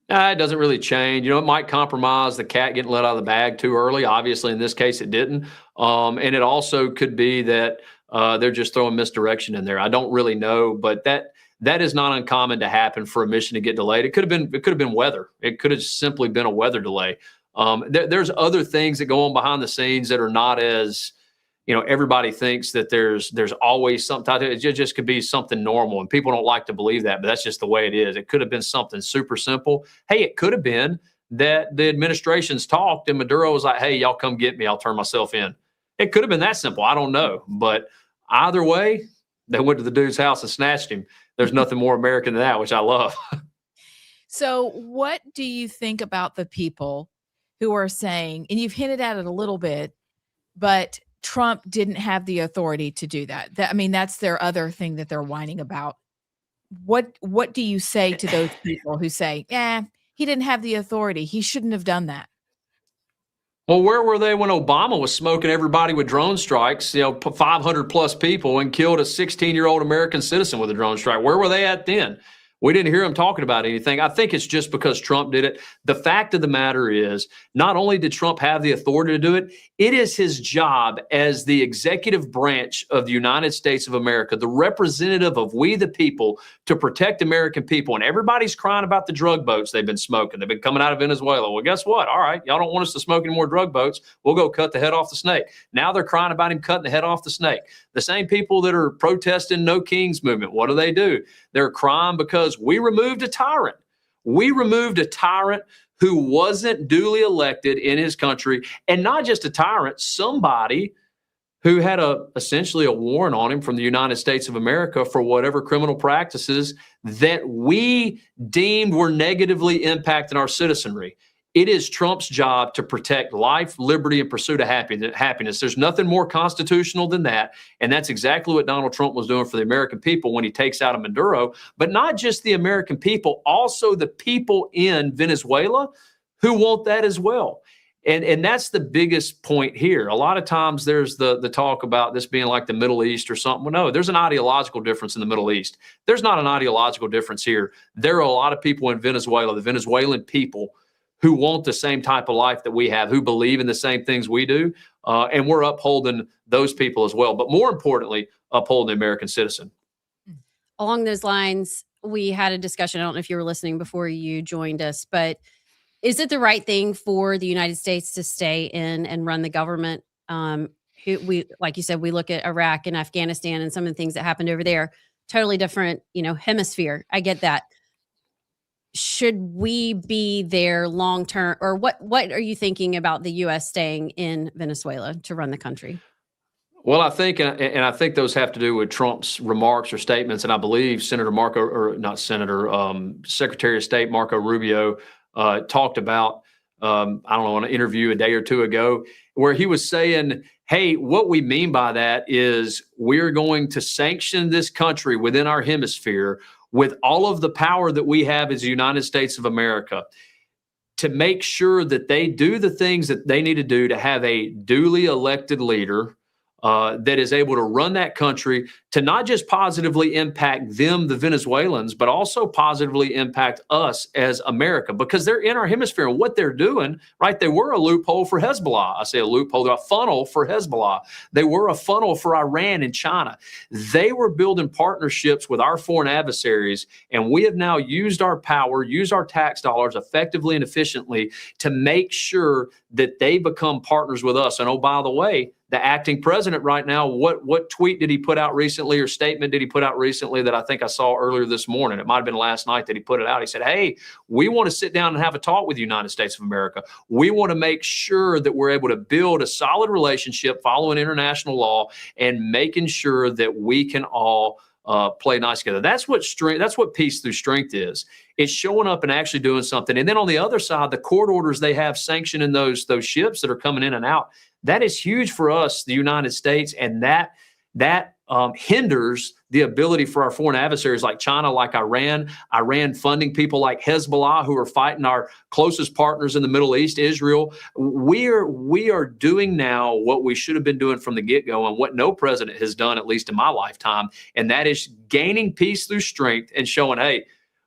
It doesn't really change. It might compromise the cat getting let out of the bag too early. Obviously, in this case, it didn't. And it also could be that they're just throwing misdirection in there. I don't really know, but that is not uncommon to happen for a mission to get delayed. It could have been weather. It could have simply been a weather delay. There's other things that go on behind the scenes that are not as, everybody thinks that there's always something. It just could be something normal, and people don't like to believe that, but that's just the way it is. It could have been something super simple. Hey, it could have been that the administrations talked and Maduro was like, hey, y'all come get me. I'll turn myself in. It could have been that simple. I don't know. But either way, they went to the dude's house and snatched him. There's nothing more American than that, which I love. So what do you think about the people who are saying, and you've hinted at it a little bit, but Trump didn't have the authority to do that? That's their other thing that they're whining about. What do you say to those people who say, he didn't have the authority, he shouldn't have done that? Well, where were they when Obama was smoking everybody with drone strikes, 500 plus people, and killed a 16-year-old American citizen with a drone strike? Where were they at then? We didn't hear him talking about anything. I think it's just because Trump did it. The fact of the matter is, not only did Trump have the authority to do it, it is his job as the executive branch of the United States of America, the representative of we the people, to protect American people. And everybody's crying about the drug boats they've been smoking. They've been coming out of Venezuela. Well, guess what? All right, y'all don't want us to smoke any more drug boats. We'll go cut the head off the snake. Now they're crying about him cutting the head off the snake. The same people that are protesting No Kings movement, what do? They're crying because we removed a tyrant. We removed a tyrant who wasn't duly elected in his country, and not just a tyrant, somebody who had essentially a warrant on him from the United States of America for whatever criminal practices that we deemed were negatively impacting our citizenry. It is Trump's job to protect life, liberty, and pursuit of happiness. There's nothing more constitutional than that. And that's exactly what Donald Trump was doing for the American people when he takes out Maduro. But not just the American people, also the people in Venezuela who want that as well. And that's the biggest point here. A lot of times there's the talk about this being like the Middle East or something. Well, no, there's an ideological difference in the Middle East. There's not an ideological difference here. There are a lot of people in Venezuela, the Venezuelan people, who want the same type of life that we have, who believe in the same things we do. And we're upholding those people as well. But more importantly, upholding the American citizen. Along those lines, we had a discussion. I don't know if you were listening before you joined us, but is it the right thing for the United States to stay in and run the government? We, like you said, we look at Iraq and Afghanistan and some of the things that happened over there, totally different, hemisphere. I get that. Should we be there long term, or what are you thinking about the U.S. staying in Venezuela to run the country? Well, I think, and I think those have to do with Trump's remarks or statements. And I believe Secretary of State Marco Rubio talked about, on an interview a day or two ago, where he was saying, hey, what we mean by that is we're going to sanction this country within our hemisphere with all of the power that we have as the United States of America to make sure that they do the things that they need to do to have a duly elected leader that is able to run that country to not just positively impact them, the Venezuelans, but also positively impact us as America, because they're in our hemisphere. And what they're doing, right, they were a loophole for Hezbollah. I say a loophole, they're a funnel for Hezbollah. They were a funnel for Iran and China. They were building partnerships with our foreign adversaries, and we have now used our power, used our tax dollars effectively and efficiently to make sure that they become partners with us. And oh, by the way, the acting president right now, what tweet did he put out recently or statement did he put out recently that I think I saw earlier this morning? It might have been last night that he put it out. He said, hey, we want to sit down and have a talk with the United States of America. We want to make sure that we're able to build a solid relationship following international law and making sure that we can all play nice together. That's what strength. That's what peace through strength is. It's showing up and actually doing something. And then on the other side, the court orders they have sanctioning those ships that are coming in and out. That is huge for us, the United States, and that hinders the ability for our foreign adversaries like China, like Iran funding people like Hezbollah, who are fighting our closest partners in the Middle East, Israel. We are doing now what we should have been doing from the get-go and what no president has done, at least in my lifetime, and that is gaining peace through strength and showing, hey,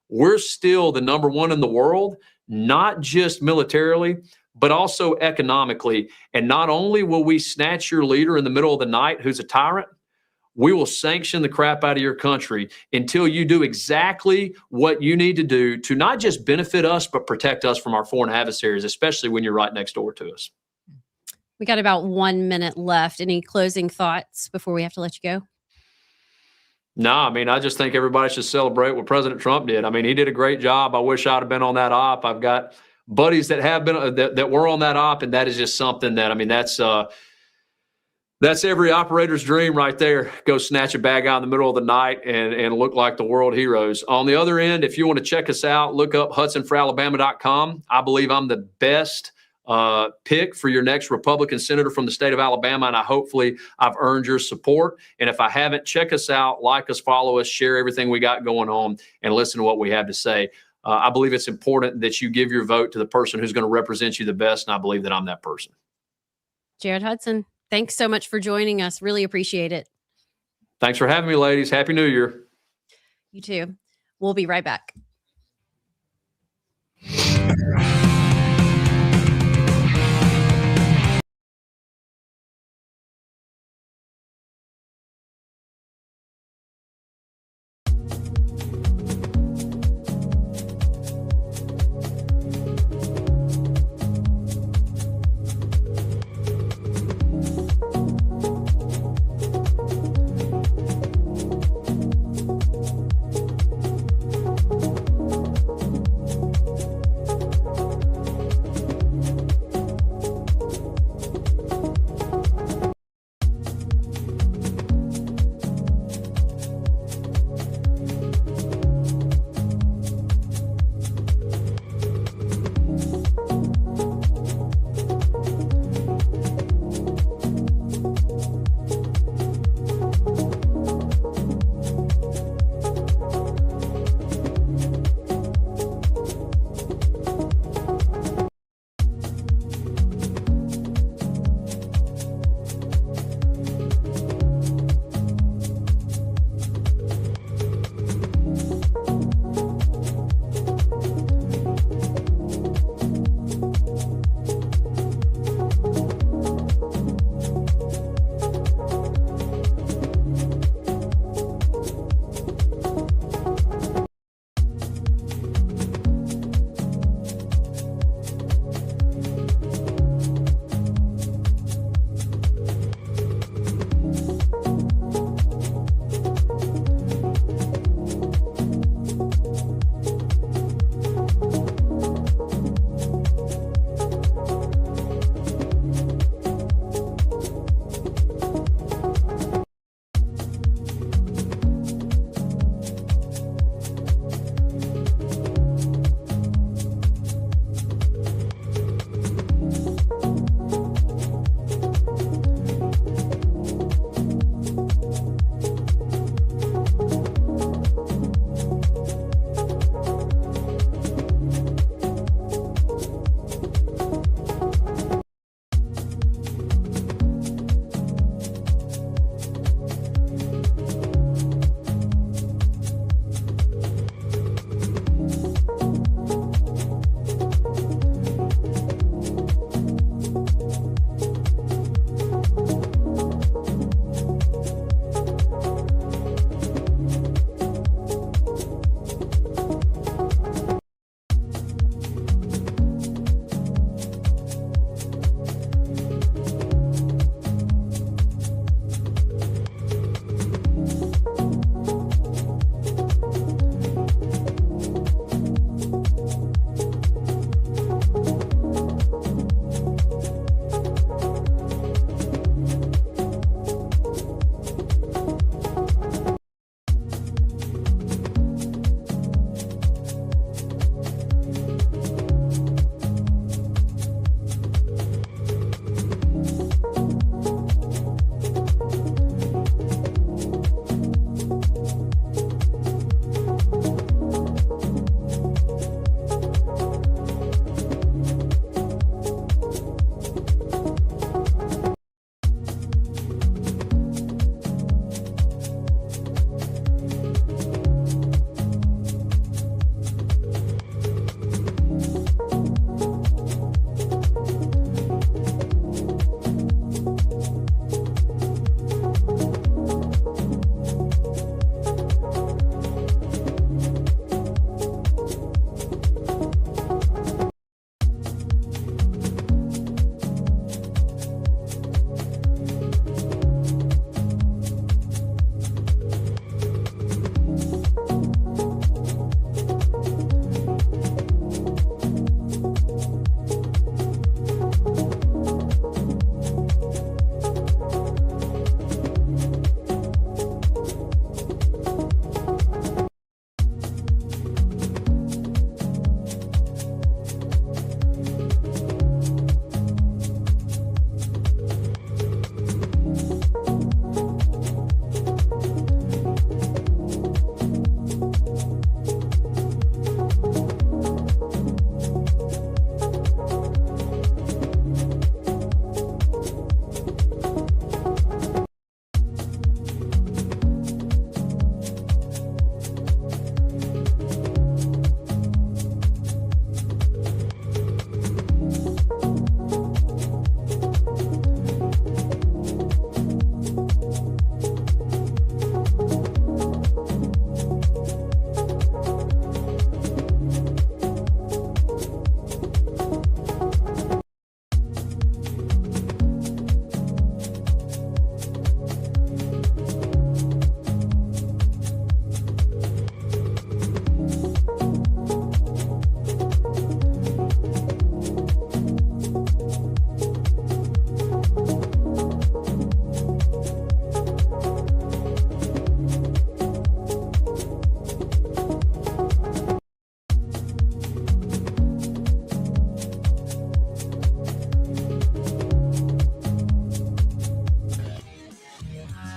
we're still the number one in the world, not just militarily, but also economically. And not only will we snatch your leader in the middle of the night who's a tyrant, we will sanction the crap out of your country until you do exactly what you need to do to not just benefit us, but protect us from our foreign adversaries, especially when you're right next door to us. We got about 1 minute left. Any closing thoughts before we have to let you go? No, I mean, I just think everybody should celebrate what President Trump did. I mean, he did a great job. I wish I'd have been on that op. I've got buddies that have been that were on that op, and that is just something that, I mean, that's every operator's dream right there. Go snatch a bag out in the middle of the night and look like the world heroes. On the other end, if you want to check us out, look up HudsonForAlabama.com. I believe I'm the best pick for your next Republican senator from the state of Alabama, and hopefully I've earned your support. And if I haven't, check us out, like us, follow us, share everything we got going on, and listen to what we have to say. I believe it's important that you give your vote to the person who's going to represent you the best, and I believe that I'm that person. Jared Hudson, thanks so much for joining us. Really appreciate it. Thanks for having me, ladies. Happy New Year. You too. We'll be right back.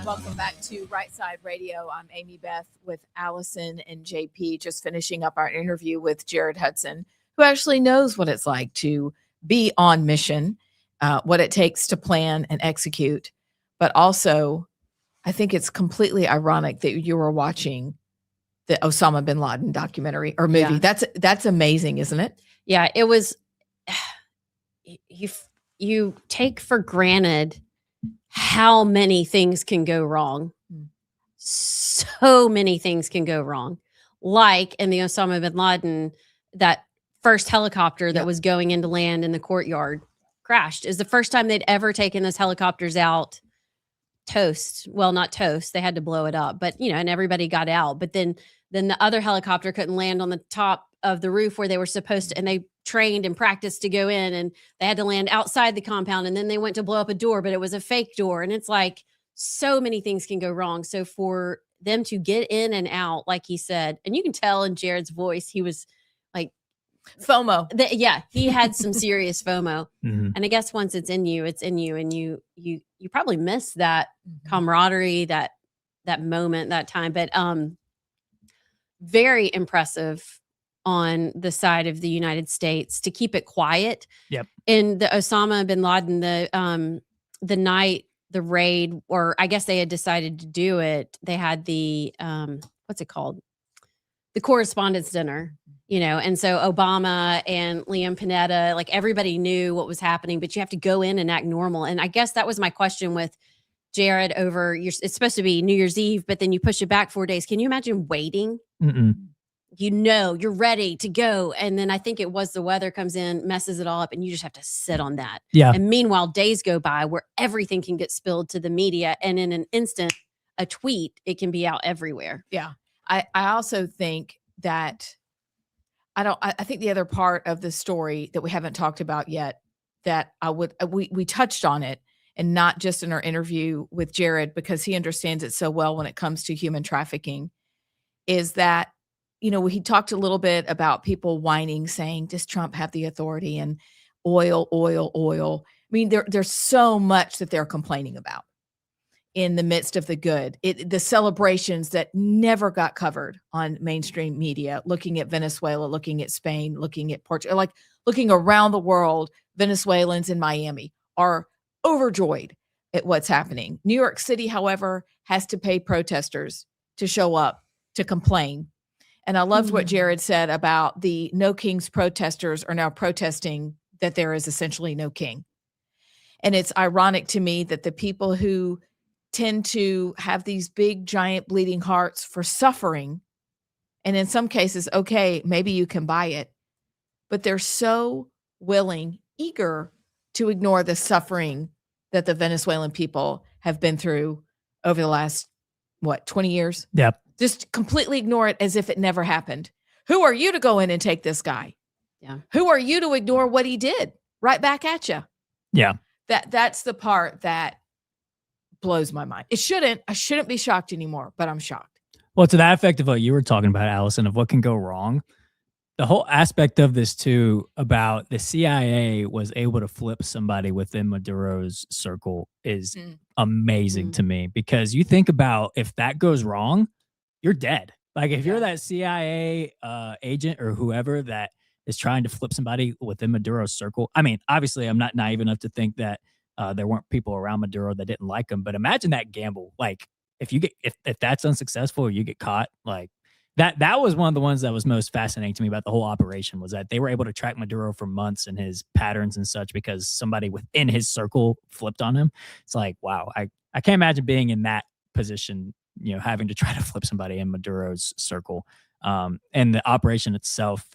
Welcome back to Rightside Radio. I'm Amy Beth with Allison and JP, just finishing up our interview with Jared Hudson, who actually knows what it's like to be on mission, what it takes to plan and execute. But also, I think it's completely ironic that you were watching the Osama bin Laden documentary or movie. Yeah. That's amazing, isn't it? Yeah, it was. You take for granted how many things can go wrong. So many things can go wrong. Like in the Osama bin Laden, that first helicopter that was going into land in the courtyard crashed. Is the first time they'd ever taken those helicopters out toast. Well, not toast. They had to blow it up, but and everybody got out. But then the other helicopter couldn't land on the top of the roof where they were supposed to, and they trained and practiced to go in, and they had to land outside the compound, and then they went to blow up a door, but it was a fake door. And it's like so many things can go wrong. So for them to get in and out, like he said, and you can tell in Jared's voice, he was like FOMO. He had some serious FOMO. Mhm. And I guess once it's in you, and you probably miss that camaraderie, that moment, that time. But very impressive on the side of the United States to keep it quiet. Yep. In the Osama bin Laden, the night the raid, or I guess they had decided to do it, they had the what's it called? The correspondence dinner, and so Obama and Liam Panetta, like everybody knew what was happening, but you have to go in and act normal. And I guess that was my question with Jared over it's supposed to be New Year's Eve, but then you push it back 4 days. Can you imagine waiting? Mm-mm. You're ready to go. And then I think it was the weather comes in, messes it all up, and you just have to sit on that. Yeah. And meanwhile, days go by where everything can get spilled to the media. And in an instant, a tweet, it can be out everywhere. Yeah. I also think that I think the other part of the story that we haven't talked about yet that we touched on it, and not just in our interview with Jared, because he understands it so well when it comes to human trafficking, is that, he talked a little bit about people whining, saying, does Trump have the authority, and oil. I mean, there's so much that they're complaining about in the midst of the good. The celebrations that never got covered on mainstream media, looking at Venezuela, looking at Spain, looking at Portugal, like looking around the world, Venezuelans in Miami are overjoyed at what's happening. New York City, however, has to pay protesters to show up to complain. And I loved what Jared said about the No Kings protesters are now protesting that there is essentially no king. And it's ironic to me that the people who tend to have these big, giant bleeding hearts for suffering, and in some cases, okay, maybe you can buy it, but they're so willing, eager to ignore the suffering that the Venezuelan people have been through over the last, 20 years? Yep. Just completely ignore it as if it never happened. Who are you to go in and take this guy? Yeah. Who are you to ignore what he did? Right back at you. Yeah. That's the part that blows my mind. I shouldn't be shocked anymore, but I'm shocked. Well, to that effect of what you were talking about, Allison, of what can go wrong, the whole aspect of this too, about the CIA was able to flip somebody within Maduro's circle is amazing to me, because you think about if that goes wrong, you're dead. Like if you're that CIA agent or whoever that is trying to flip somebody within Maduro's circle. I mean, obviously I'm not naive enough to think that there weren't people around Maduro that didn't like him, but imagine that gamble. Like if you get, if that's unsuccessful or you get caught, like that was one of the ones that was most fascinating to me about the whole operation, was that they were able to track Maduro for months and his patterns and such because somebody within his circle flipped on him. It's like, wow, I can't imagine being in that position, having to try to flip somebody in Maduro's circle. And the operation itself,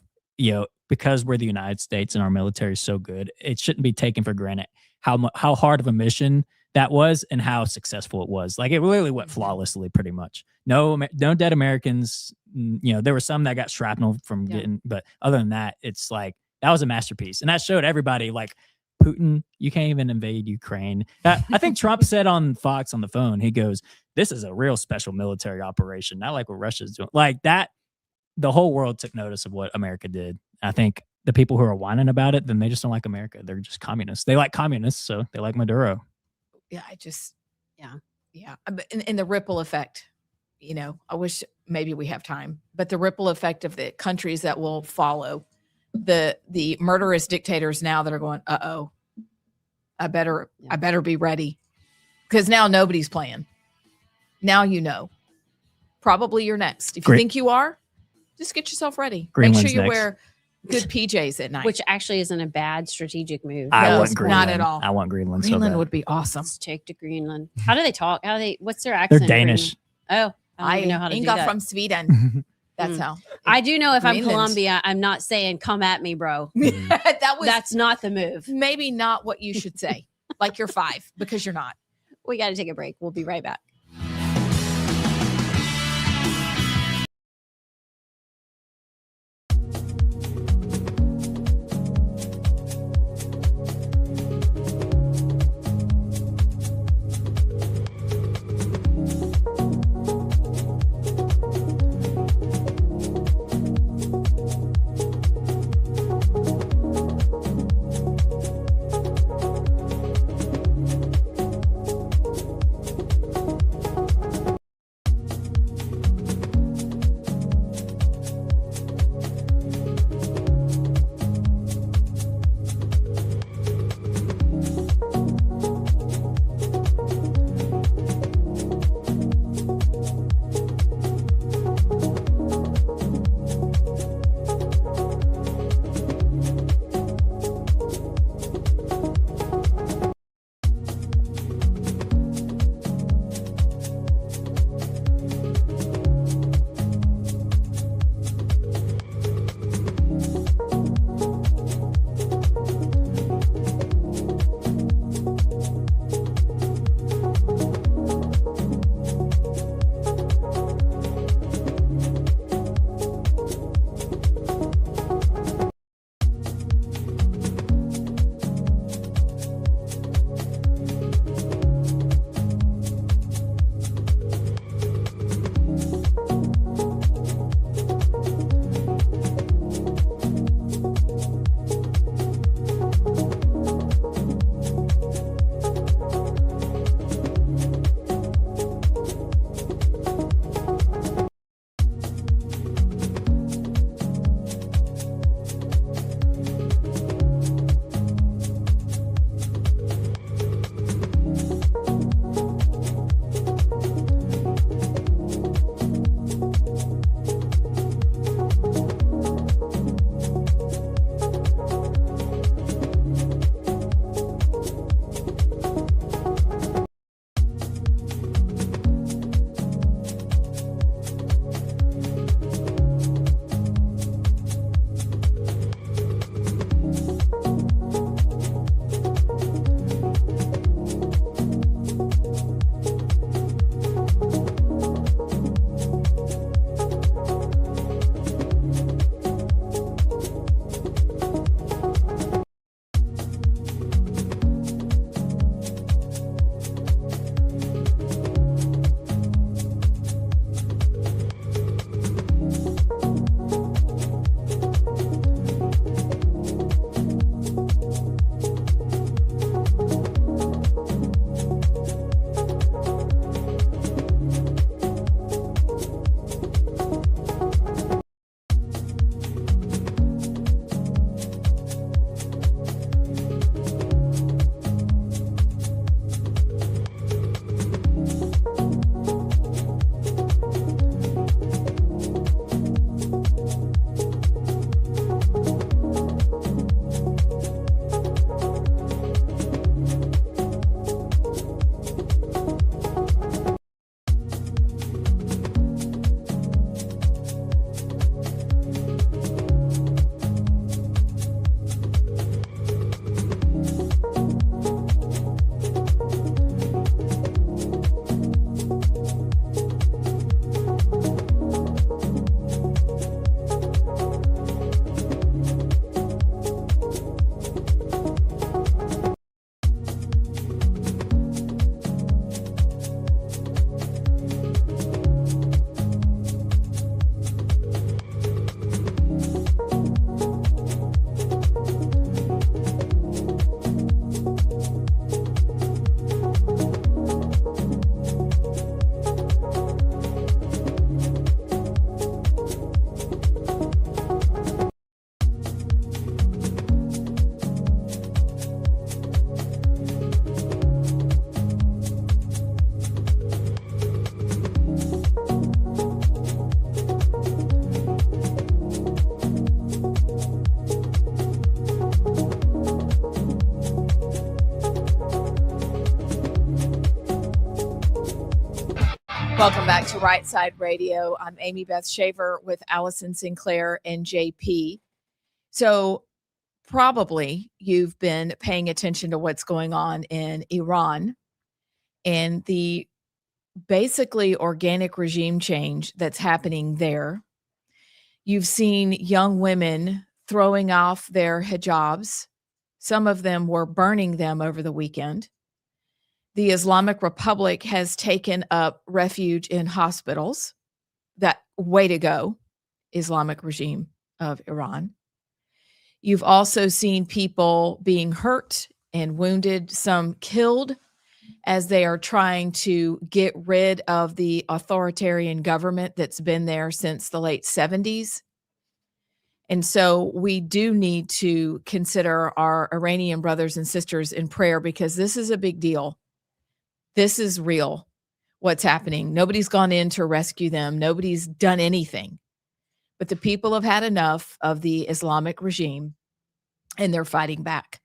because we're the United States and our military is so good, it shouldn't be taken for granted how hard of a mission that was and how successful it was. Like it really went flawlessly, pretty much. No dead Americans. There were some that got shrapnel from getting, but other than that, it's like that was a masterpiece, and that showed everybody like Putin, you can't even invade Ukraine. I think Trump said on Fox on the phone, he goes, "This is a real special military operation, not like what Russia's doing." Like that, the whole world took notice of what America did. I think the people who are whining about it, then they just don't like America. They're just communists. They like communists, so they like Maduro. Yeah, Yeah. In the ripple effect, I wish maybe we have time, but the ripple effect of the countries that will follow the murderous dictators now that are going, uh-oh, I better be ready, because now nobody's playing. Now, probably you're next. If you think you are, just get yourself ready. Greenland's Make sure you next. wear good PJs at night. Which actually isn't a bad strategic move. I want not Greenland. at all. I want Greenland. Greenland so bad. would be awesome. Let's take to Greenland. How do they talk? What's their They're accent? in Danish. Greenland? Oh, I don't even know how to do Inga that. from Sweden. That's how. I do know if I'm Greenland. Colombia, I'm not saying "come at me, bro." That's not the move. maybe not what you should say. Like you're 5, because you're not. We got to take a break. We'll be right back. Welcome back to Rightside Radio. I'm Amy Beth Shaver with Allison Sinclair and JP. So probably you've been paying attention to what's going on in Iran and the basically organic regime change that's happening there. You've seen young women throwing off their hijabs. Some of them were burning them over the weekend. The Islamic Republic has taken up refuge in hospitals. That way to go, Islamic regime of Iran. You've also seen people being hurt and wounded, some killed, as they are trying to get rid of the authoritarian government that's been there since the late 70s. And so we do need to consider our Iranian brothers and sisters in prayer, because this is a big deal. This is real, what's happening. Nobody's gone in to rescue them. Nobody's done anything. But the people have had enough of the Islamic regime, and they're fighting back.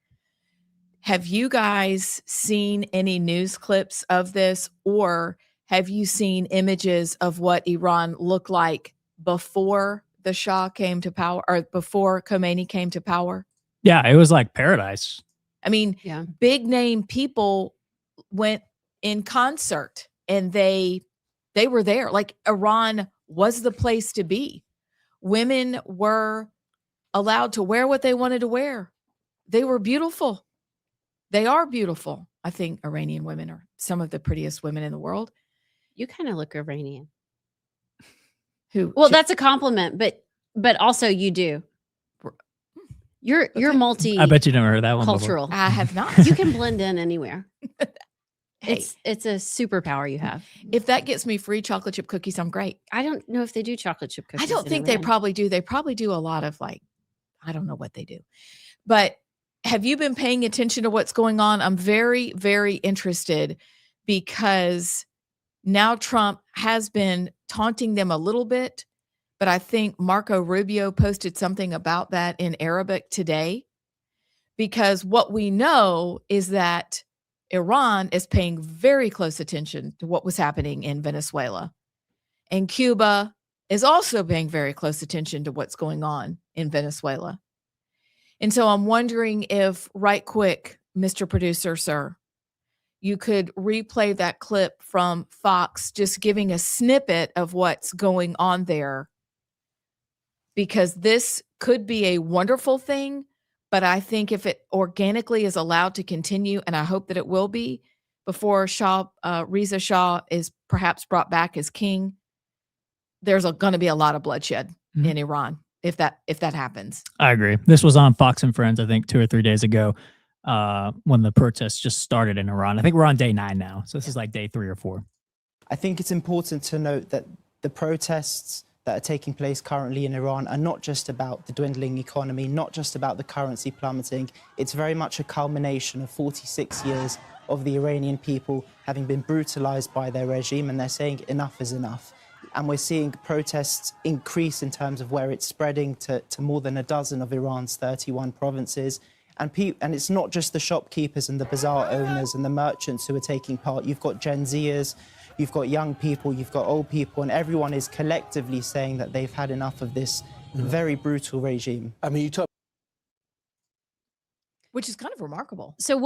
Have you guys seen any news clips of this, or have you seen images of what Iran looked like before the Shah came to power, or before Khomeini came to power? Yeah, it was like paradise. I mean, big name people went in concert, and they were there. Like, Iran was the place to be. Women were allowed to wear what they wanted to wear. They were beautiful. They are beautiful. I think Iranian women are some of the prettiest women in the world. You kind of look Iranian. Who? Well, that's a compliment, but also you do. You're multi. I bet you never heard that one cultural. before. I have not. You can blend in anywhere. Hey, It's a superpower you have. if that gets me free chocolate chip cookies, I'm great. I don't know if they do chocolate chip cookies. I don't in think they Iran. probably do. They probably do a lot of, like, I don't know what they do. But have you been paying attention to what's going on? I'm very, very interested, because now Trump has been taunting them a little bit, but I think Marco Rubio posted something about that in Arabic today, because what we know is that Iran is paying very close attention to what was happening in Venezuela. And Cuba is also paying very close attention to what's going on in Venezuela. And so I'm wondering if, right quick, Mr. Producer, sir, you could replay that clip from Fox, just giving a snippet of what's going on there, because this could be a wonderful thing. But I think if it organically is allowed to continue, and I hope that it will be, before Reza Shah is perhaps brought back as king, there's going to be a lot of bloodshed in Iran if that happens. I agree. This was on Fox and Friends, I think 2 or 3 days ago, when the protests just started in Iran. I think we're on day 9 now. So this is like day 3 or 4. I think it's important to note that the protests that are taking place currently in Iran are not just about the dwindling economy, not just about the currency plummeting. It's very much a culmination of 46 years of the Iranian people having been brutalized by their regime, and they're saying enough is enough. And we're seeing protests increase in terms of where it's spreading to more than a dozen of Iran's 31 provinces. And it's not just the shopkeepers and the bazaar owners and the merchants who are taking part. You've got Gen Zers, you've got young people, you've got old people, and everyone is collectively saying that they've had enough of this very brutal regime. I mean, you talk. Which is kind of remarkable. So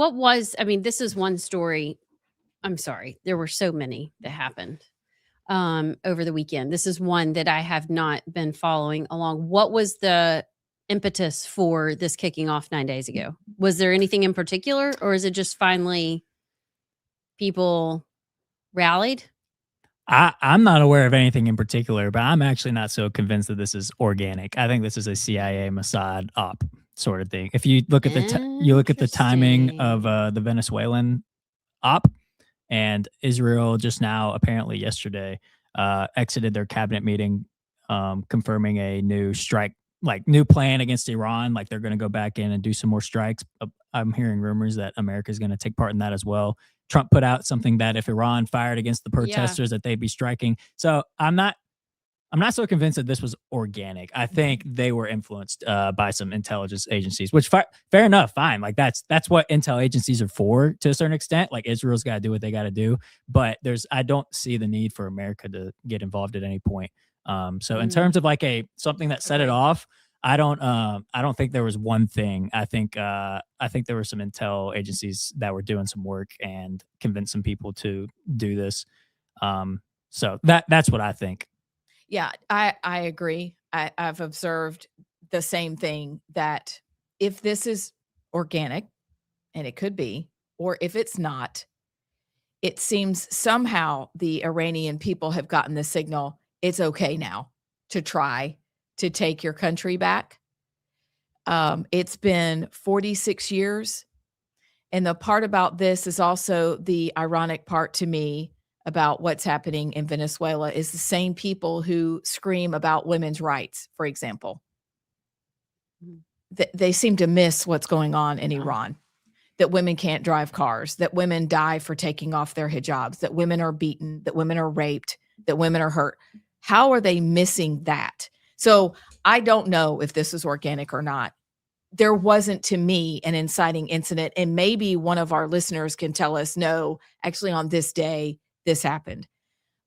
this is one story. I'm sorry. There were so many that happened over the weekend. This is one that I have not been following along. What was the impetus for this kicking off 9 days ago? Was there anything in particular, or is it just finally people rallied? I'm not aware of anything in particular, but I'm actually not so convinced that this is organic. I think this is a CIA Mossad op sort of thing. If you look at the timing of the Venezuelan op, and Israel just now, apparently yesterday, exited their cabinet meeting, confirming a new strike, like new plan against Iran. Like they're going to go back in and do some more strikes. I'm hearing rumors that America is going to take part in that as well. Trump put out something that if Iran fired against the protesters, that they'd be striking. So I'm not I'm not so convinced that this was organic. I think they were influenced by some intelligence agencies, which fair enough, fine. Like that's what intel agencies are for to a certain extent. Like Israel's got to do what they got to do, but I don't see the need for America to get involved at any point. So in terms of like something that set it off, I don't think there was one thing. I think there were some intel agencies that were doing some work and convinced some people to do this. So that's what I think. Yeah, I agree. I've observed the same thing, that if this is organic, and it could be, or if it's not, it seems somehow the Iranian people have gotten the signal it's okay now to try to take your country back. It's been 46 years. And the part about this is also the ironic part to me about what's happening in Venezuela is the same people who scream about women's rights, for example. They seem to miss what's going on in Iran, that women can't drive cars, that women die for taking off their hijabs, that women are beaten, that women are raped, that women are hurt. How are they missing that? So I don't know if this is organic or not. There wasn't, to me, an inciting incident. And maybe one of our listeners can tell us, no, actually on this day, this happened.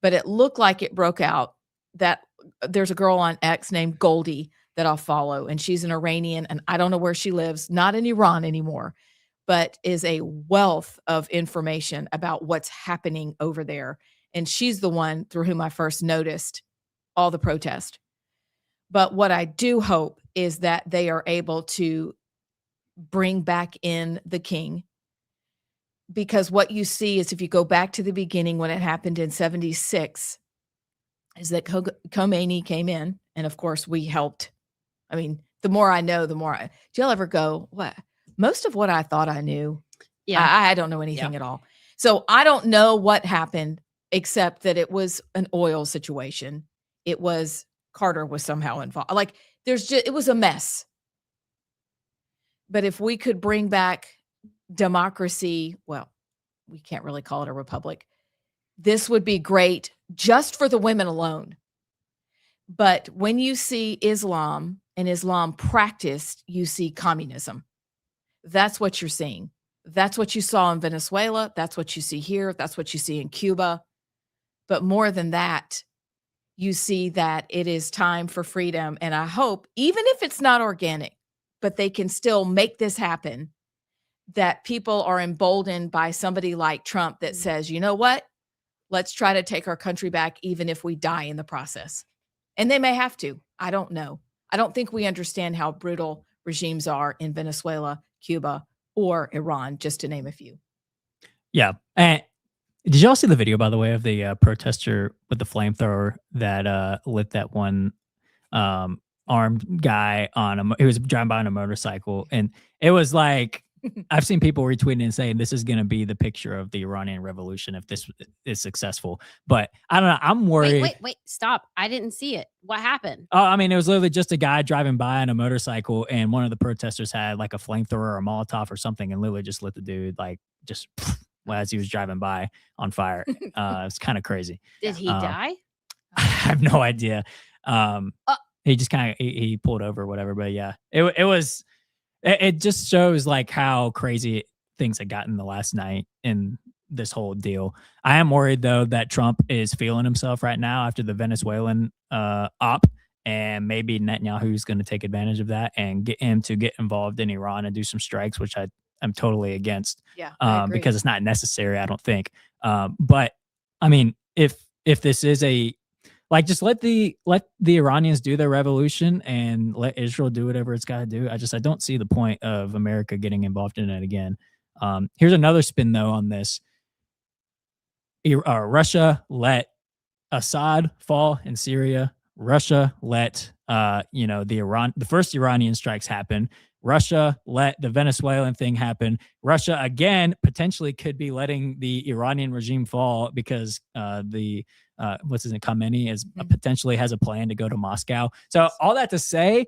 But it looked like it broke out. That there's a girl on X named Goldie that I'll follow, and she's an Iranian, and I don't know where she lives, not in Iran anymore, but is a wealth of information about what's happening over there. And she's the one through whom I first noticed all the protest. But what I do hope is that they are able to bring back in the king, because what you see is, if you go back to the beginning when it happened in 76, is that Khomeini came in, and of course we helped. I mean, the more I know, the more do y'all ever go, what? Most of what I thought I knew, I don't know anything at all. So I don't know what happened, except that it was an oil situation. It was Carter was somehow involved. Like it was a mess. But if we could bring back democracy, well, we can't really call it a republic. This would be great just for the women alone. But when you see Islam and Islam practiced, you see communism. That's what you're seeing. That's what you saw in Venezuela. That's what you see here. That's what you see in Cuba. But more than that, you see that it is time for freedom. And I hope, even if it's not organic, but they can still make this happen, that people are emboldened by somebody like Trump that says, you know what? Let's try to take our country back, even if we die in the process. And they may have to. I don't know. I don't think we understand how brutal regimes are in Venezuela, Cuba, or Iran, just to name a few. Yeah. And did y'all see the video, by the way, of the protester with the flamethrower that lit that one armed guy he was driving by on a motorcycle? And it was like, I've seen people retweeting and saying this is going to be the picture of the Iranian revolution if this is successful. But I don't know. I'm worried. Wait, stop. I didn't see it. What happened? Oh, I mean, it was literally just a guy driving by on a motorcycle, and one of the protesters had like a flamethrower or a Molotov or something, and literally just lit the dude like just as he was driving by on fire. It's kind of crazy. Did he die? I have no idea. He just kind of he pulled over or whatever. But yeah, it just shows like how crazy things had gotten the last night in this whole deal. I am worried though that Trump is feeling himself right now after the Venezuelan op, and maybe Netanyahu's going to take advantage of that and get him to get involved in Iran and do some strikes, which I'm totally against. Yeah, I agree. Because it's not necessary, I don't think. But I mean, if this is just let the Iranians do their revolution and let Israel do whatever it's got to do. I don't see the point of America getting involved in it again. Here's another spin though on this. Russia let Assad fall in Syria. Russia let the first Iranian strikes happen. Russia let the Venezuelan thing happen. Russia again potentially could be letting the Iranian regime fall because Khamenei potentially has a plan to go to Moscow. So all that to say,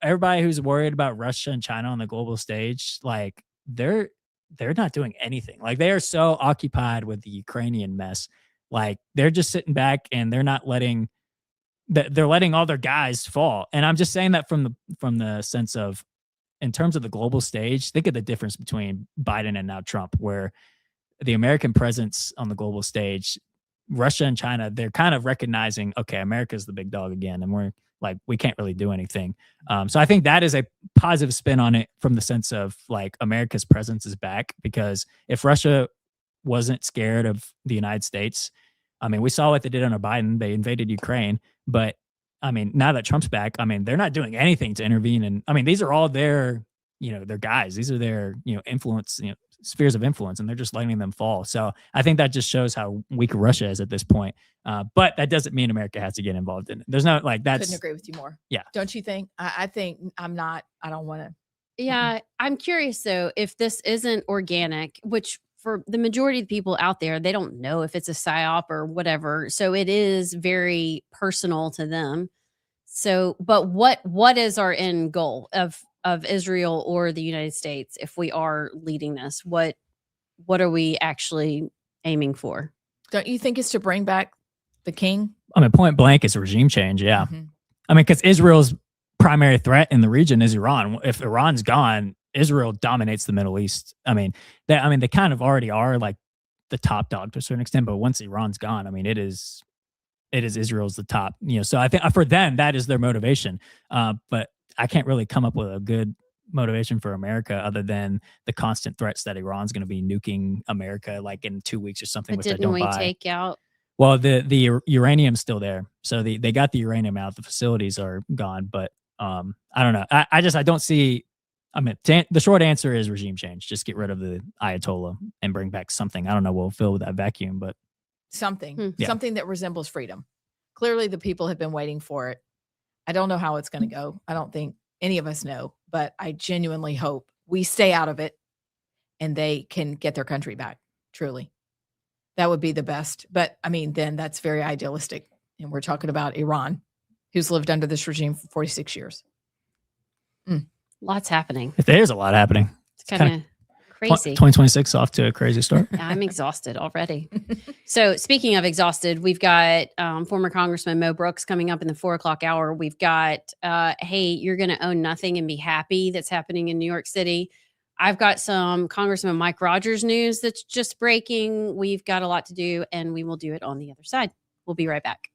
everybody who's worried about Russia and China on the global stage, like they're not doing anything. Like they are so occupied with the Ukrainian mess. Like they're just sitting back and they're not letting they're letting all their guys fall. And I'm just saying that from the sense of, in terms of the global stage, think of the difference between Biden and now Trump, where the American presence on the global stage, Russia and China, they're kind of recognizing, okay, America's the big dog again, and we're like, we can't really do anything. So I think that is a positive spin on it from the sense of like America's presence is back, because if Russia wasn't scared of the United States, I mean, we saw what they did under Biden. They invaded Ukraine, but I mean, now that Trump's back, I mean, they're not doing anything to intervene. And I mean, these are all their, their guys. These are their, influence, spheres of influence, and they're just letting them fall. So I think that just shows how weak Russia is at this point. But that doesn't mean America has to get involved in it. There's no like that's. Couldn't agree with you more. Yeah. Don't you think? I think I'm not. I don't want to. Yeah, I'm curious though if this isn't organic, which for the majority of the people out there, they don't know if it's a psyop or whatever. So it is very personal to them. So, but what is our end goal of Israel or the United States if we are leading this? What are we actually aiming for? Don't you think it's to bring back the king? I mean, point blank, it's a regime change. Yeah. Mm-hmm. I mean, because Israel's primary threat in the region is Iran. If Iran's gone, Israel dominates the Middle East. I mean, they kind of already are like the top dog to a certain extent, but once Iran's gone, I mean, it is Israel's the top, so I think for them, that is their motivation. But I can't really come up with a good motivation for America other than the constant threats that Iran's going to be nuking America like in 2 weeks or something, But which I don't buy. take out? Well, the uranium's still there. So they got the uranium out. The facilities are gone, but I don't know. I don't see. I mean, the short answer is regime change. Just get rid of the Ayatollah and bring back something. I don't know what will fill that vacuum, but something that resembles freedom. Clearly, the people have been waiting for it. I don't know how it's going to go. I don't think any of us know, but I genuinely hope we stay out of it and they can get their country back. Truly, that would be the best. But I mean, then that's very idealistic. And we're talking about Iran, who's lived under this regime for 46 years. Lots happening. There's a lot happening. It's kind of crazy. 2026 off to a crazy start. Yeah, I'm exhausted already. So speaking of exhausted, we've got former Congressman Mo Brooks coming up in the 4:00 hour. We've got, hey, you're going to own nothing and be happy. That's happening in New York City. I've got some Congressman Mike Rogers news that's just breaking. We've got a lot to do, and we will do it on the other side. We'll be right back.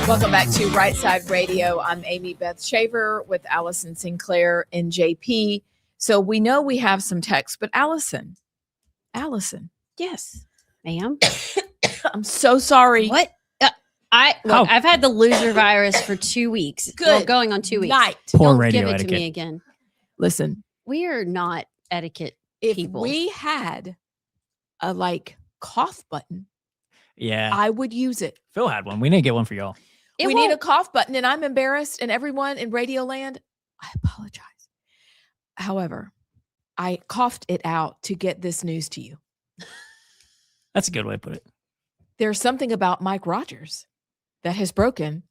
Welcome back to Rightside Radio. I'm Amy Beth Shaver with Allison Sinclair and JP. So we know we have some texts, but Allison. Yes, ma'am. I'm so sorry. What? I've had the loser virus for 2 weeks. Good Well, going on 2 weeks. night. Poor Don't radio give it etiquette. to me again. Listen, We are not etiquette if people. we had a cough button, Yeah. I would use it. Phil had one. We need to get one for y'all. It we need a won't- cough button, and I'm embarrassed, and everyone in Radio Land, I apologize. However, I coughed it out to get this news to you. That's a good way to put it. There's something about Mike Rogers that has broken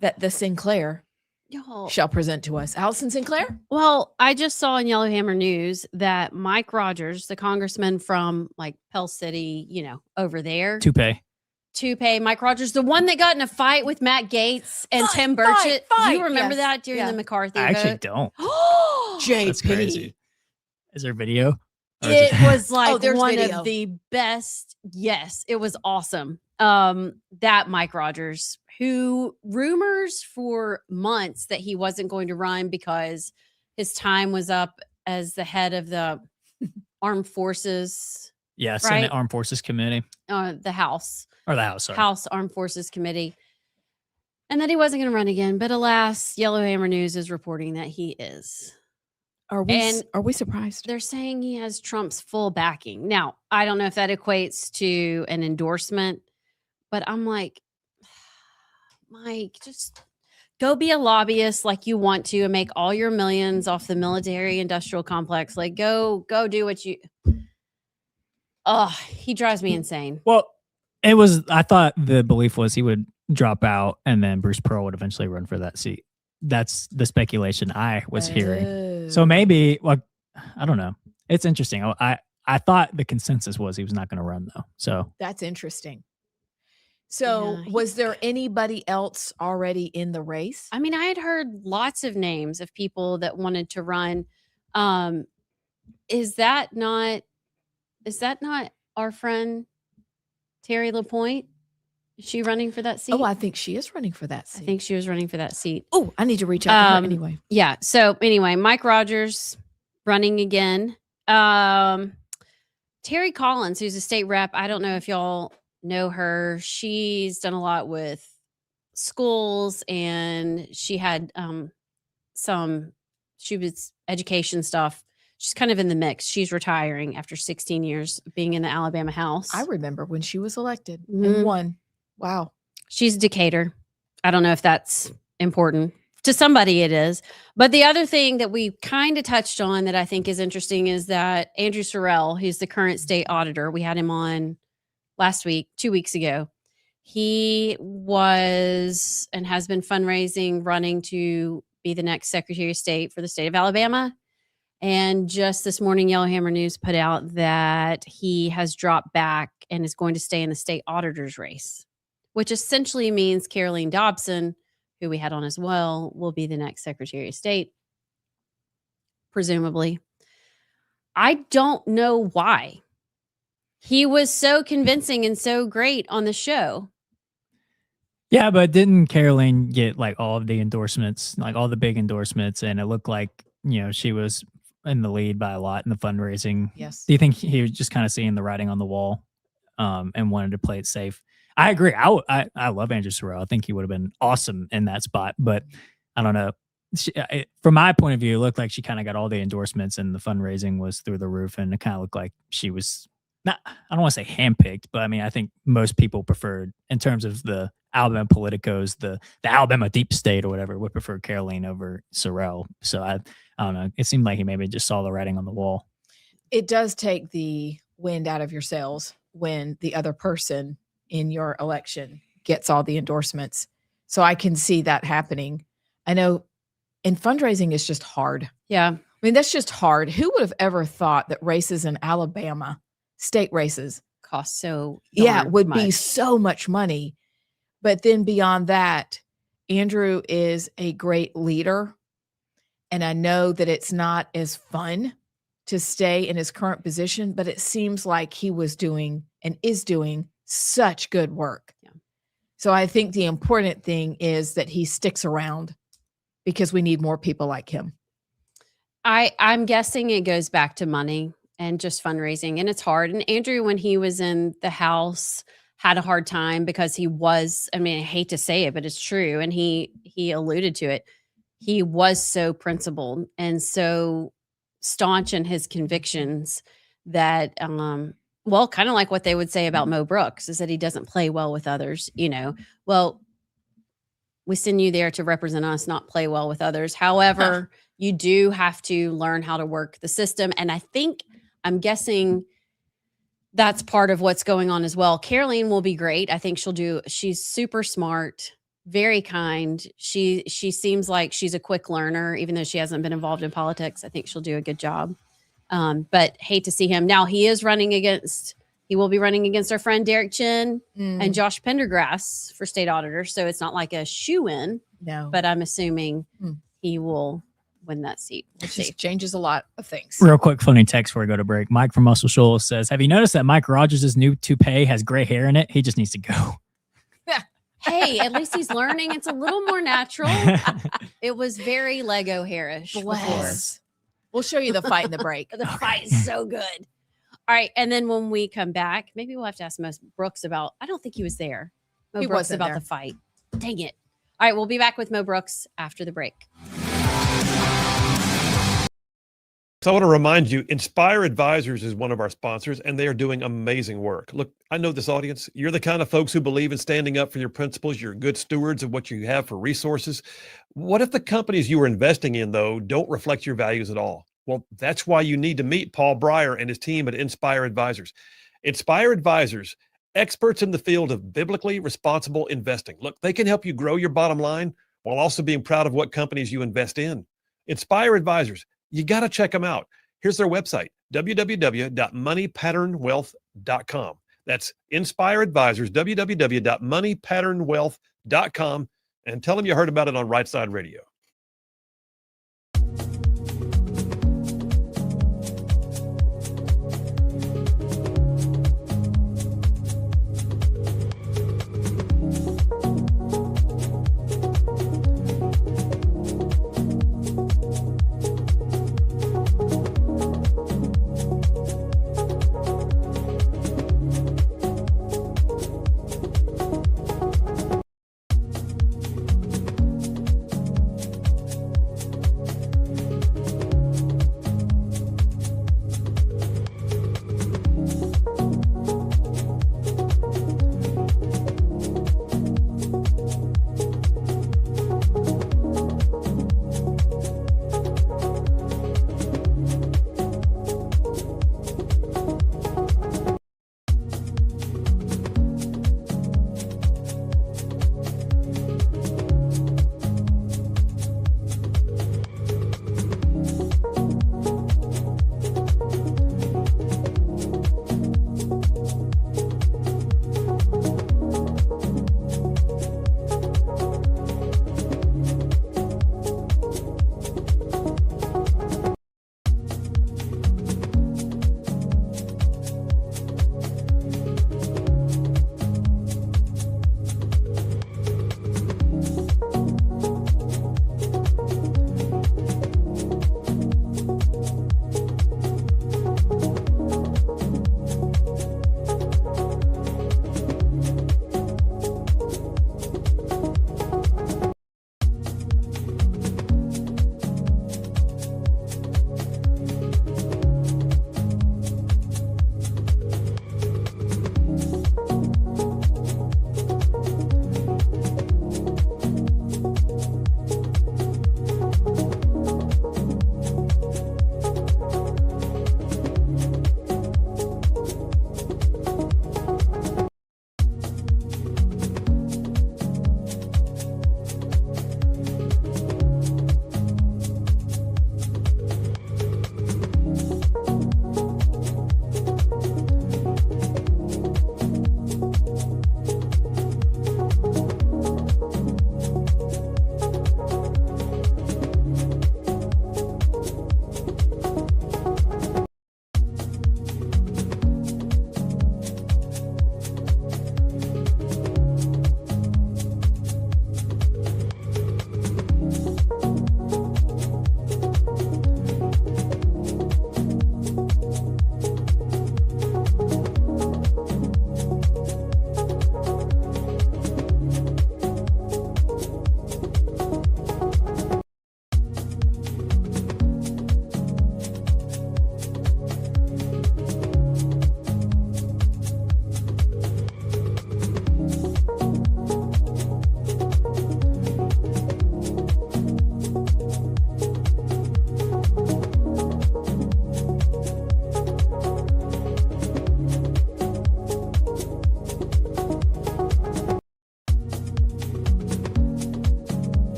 that the Sinclair Y'all. shall present to us. Allison Sinclair? Well, I just saw in Yellowhammer News that Mike Rogers, the congressman from Pell City, over there, Toupee, Mike Rogers, the one that got in a fight with Matt Gaetz and Tim Burchett. Do you remember Yes. that during the McCarthy I actually vote? don't. JP. That's crazy. Is there video? Or is It was there's one video. of the best. Yes, it was awesome. That Mike Rogers, who rumors for months that he wasn't going to run because his time was up as the head of the armed forces, Yeah, right? Senate Armed Forces Committee. The House. Or the House, sorry. House Armed Forces Committee, and that he wasn't going to run again. But alas, Yellowhammer News is reporting that he is. Are we surprised? They're saying he has Trump's full backing. Now, I don't know if that equates to an endorsement, but I'm like, Mike, just go be a lobbyist like you want to and make all your millions off the military industrial complex. Go do what you. Oh, he drives me insane. Well, I thought the belief was he would drop out and then Bruce Pearl would eventually run for that seat. That's the speculation I was hearing. So maybe, I don't know. It's interesting. I thought the consensus was he was not going to run though. So That's interesting. So Yeah, was there anybody else already in the race? I mean, I had heard lots of names of people that wanted to run. Is that not our friend Terry LaPointe? Is she running for that seat? Oh, I think she is running for that I seat. think she was running for that seat. Oh, I need to reach out to her anyway. Yeah. So anyway, Mike Rogers running again. Terry Collins, who's a state rep. I don't know if y'all know her. She's done a lot with schools, and she had she was education stuff. She's kind of in the mix. She's retiring after 16 years of being in the Alabama House. I remember when she was elected Mhm. and won. Wow. She's a Decatur. I don't know if that's important. To somebody it is. But the other thing that we kind of touched on that I think is interesting is that Andrew Sorrell, who's the current state auditor, we had him on last week, 2 weeks ago. He was and has been fundraising, running to be the next Secretary of State for the state of Alabama. And just this morning, Yellowhammer News put out that he has dropped back and is going to stay in the state auditor's race, which essentially means Caroline Dobson, who we had on as well, will be the next Secretary of State, presumably. I don't know why. He was so convincing and so great on the show. yeah, but didn't Caroline get all of the endorsements, all the big endorsements, and it looked like she was in the lead by a lot in the fundraising. Yes. Do you think he was just kind of seeing the writing on the wall, and wanted to play it safe? I agree. I love Andrew Sorrell. I think he would have been awesome in that spot, but I don't know. From my point of view, it looked like she kind of got all the endorsements and the fundraising was through the roof, and it kind of looked like she was not, I don't want to say handpicked, but I mean, I think most people preferred, in terms of the Alabama politicos, the Alabama deep state or whatever, would prefer Caroline over Sorrell. So I don't know. It seemed like he maybe just saw the writing on the wall. It does take the wind out of your sails when the other person in your election gets all the endorsements. So I can see that happening. I know, and fundraising is just hard. Yeah. I mean, that's just hard. Who would have ever thought that races in Alabama, state races, Cost so would be much. so much money. But then beyond that, Andrew is a great leader. And I know that it's not as fun to stay in his current position, but it seems like he was doing and is doing such good work. Yeah. So I think the important thing is that he sticks around because we need more people like him. I'm guessing it goes back to money and just fundraising, and it's hard. And Andrew, when he was in the House, had a hard time because he was, I mean, I hate to say it, but it's true. And he alluded to it. He was so principled and so staunch in his convictions that, well, kind of like what they would say about Mo Brooks is that he doesn't play well with others, you know. Well, we send you there to represent us, not play well with others. However, you do have to learn how to work the system. And I'm guessing that's part of what's going on as well. Caroline will be great. I think she's super smart, very kind. She seems like she's a quick learner, even though she hasn't been involved in politics. I think she'll do a good job. But hate to see him. Now he will be running against our friend Derek Chin and Josh Pendergrass for state auditor. So it's not like a shoo-in. No. But I'm assuming he will win that seat. It just changes a lot of things. Real quick, funny text before we go to break. Mike from Muscle Shoals says, have you noticed that Mike Rogers' new toupee has gray hair in it? He just needs to go. Hey, at least he's learning. It's a little more natural. It was very Lego hairish before. We'll show you the fight in the break. The fight is so good. All right. And then when we come back, maybe we'll have to ask Mo Brooks about, I don't think he was there. Mo Brooks wasn't about there. the fight. Dang it. All right. We'll be back with Mo Brooks after the break. So I want to remind you, Inspire Advisors is one of our sponsors, and they are doing amazing work. Look, I know this audience. You're the kind of folks who believe in standing up for your principles. You're good stewards of what you have for resources. What if the companies you are investing in, though, don't reflect your values at all? Well, that's why you need to meet Paul Breyer and his team at Inspire Advisors. Inspire Advisors, experts in the field of biblically responsible investing. Look, they can help you grow your bottom line while also being proud of what companies you invest in. Inspire Advisors. You got to check them out. Here's their website, www.moneypatternwealth.com. That's Inspire Advisors, www.moneypatternwealth.com, and tell them you heard about it on Rightside Radio.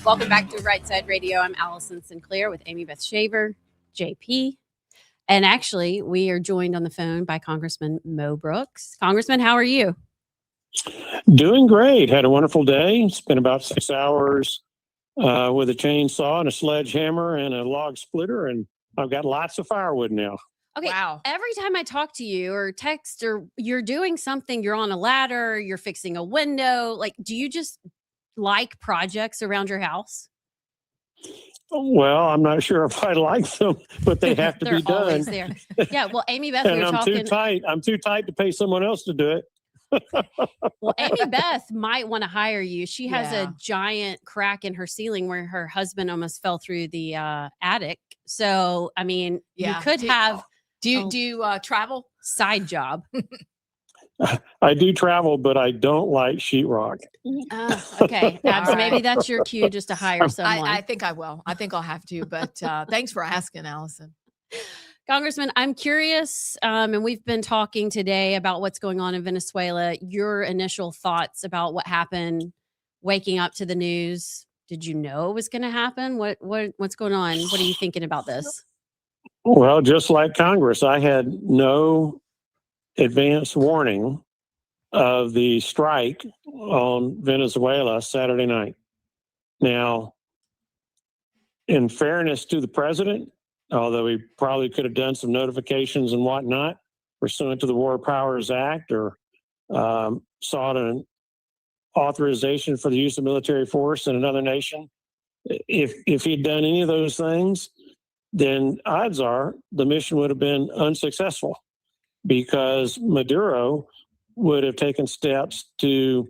Welcome back to Rightside Radio. I'm Allison Sinclair with Amy Beth Shaver, JP. And actually, we are joined on the phone by Congressman Mo Brooks. Congressman, how are you? Doing great. Had a wonderful day. Spent about 6 hours with a chainsaw and a sledgehammer and a log splitter, and I've got lots of firewood now. Okay. Wow. Every time I talk to you or text or you're doing something, you're on a ladder, you're fixing a window. Like, do you just like projects around your house? Well, I'm not sure if I like them, but they have to They're be done. always there. Yeah. Well, Amy Beth, we And were I'm talking. too tight. I'm too tight to pay someone else to do it. Well, Amy Beth might want to hire you. She has Yeah. a giant crack in her ceiling where her husband almost fell through the attic. So, I mean, Yeah. you could have Do you travel? side job. I do travel, but I don't like sheetrock. Okay. Abs, All maybe right. that's your cue just to hire someone. I think I will. I think I'll have to. But thanks for asking, Allison. Congressman, I'm curious, and we've been talking today about what's going on in Venezuela. Your initial thoughts about what happened, waking up to the news. Did you know it was going to happen? What's going on? What are you thinking about this? Well, just like Congress, I had no advance warning of the strike on Venezuela Saturday night. Now, in fairness to the president, although he probably could have done some notifications and whatnot pursuant to the War Powers Act or sought an authorization for the use of military force in another nation, if he'd done any of those things, then odds are the mission would have been unsuccessful, because Maduro would have taken steps to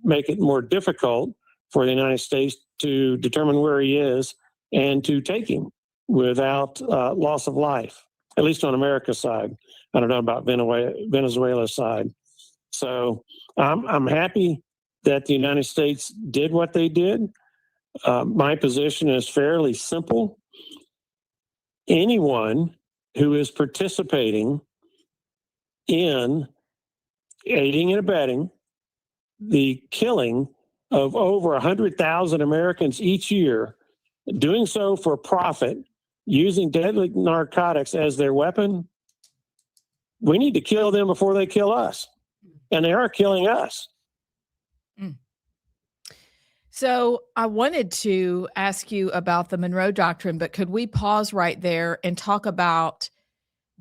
make it more difficult for the United States to determine where he is and to take him without loss of life, at least on America's side. I don't know about Venezuela's side. So I'm happy that the United States did what they did. My position is fairly simple. Anyone who is participating in aiding and abetting the killing of over 100,000 Americans each year, doing so for profit, using deadly narcotics as their weapon, we need to kill them before they kill us. And they are killing us. So I wanted to ask you about the Monroe Doctrine, but could we pause right there and talk about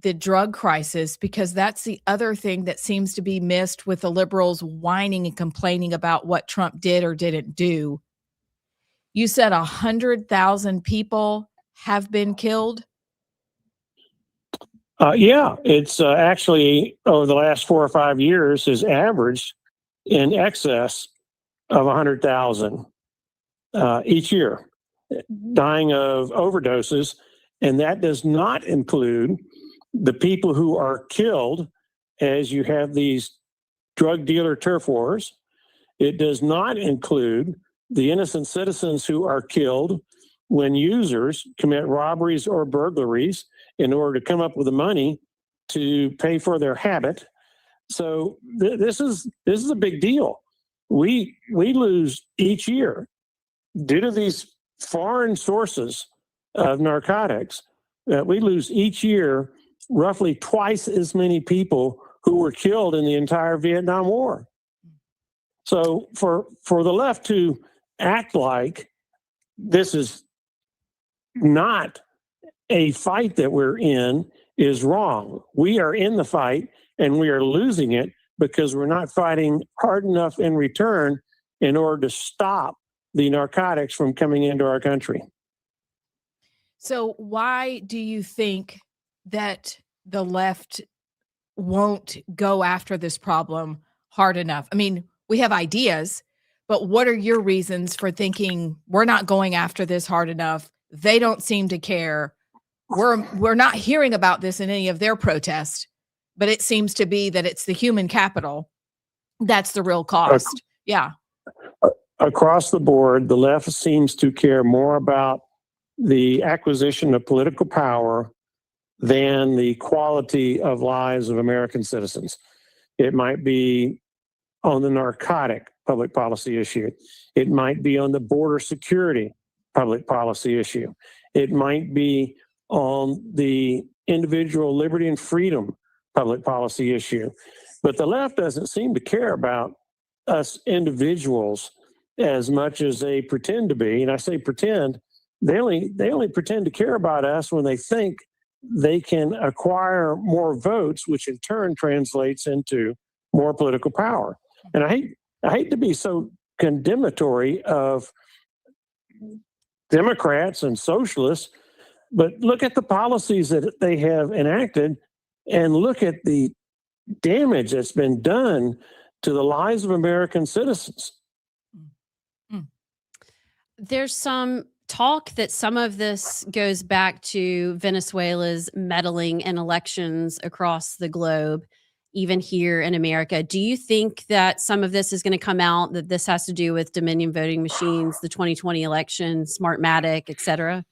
the drug crisis? Because that's the other thing that seems to be missed with the liberals whining and complaining about what Trump did or didn't do. You said 100,000 people have been killed? Yeah, it's actually over the last 4 or 5 years has averaged in excess of 100,000 each year dying of overdoses. And that does not include the people who are killed as you have these drug dealer turf wars. It does not include the innocent citizens who are killed when users commit robberies or burglaries in order to come up with the money to pay for their habit. So this is a big deal. We lose each year due to these foreign sources of narcotics. We lose each year roughly twice as many people who were killed in the entire Vietnam War. So for the left to act like this is not a fight that we're in is wrong. We are in the fight and we are losing it because we're not fighting hard enough in return in order to stop the narcotics from coming into our country. So why do you think that the left won't go after this problem hard enough? I mean, we have ideas, but what are your reasons for thinking we're not going after this hard enough? They don't seem to care. We're not hearing about this in any of their protests, but it seems to be that it's the human capital that's the real cost. Yeah. Across the board, the left seems to care more about the acquisition of political power than the quality of lives of American citizens. It might be on the narcotic public policy issue. It might be on the border security public policy issue. It might be on the individual liberty and freedom public policy issue. But the left doesn't seem to care about us individuals as much as they pretend to be. And I say pretend, they only pretend to care about us when they think they can acquire more votes, which in turn translates into more political power. And I hate to be so condemnatory of Democrats and socialists, but look at the policies that they have enacted and look at the damage that's been done to the lives of American citizens. There's some talk that some of this goes back to Venezuela's meddling in elections across the globe, even here in America. Do you think that some of this is going to come out, that this has to do with Dominion voting machines, the 2020 election, Smartmatic, et cetera?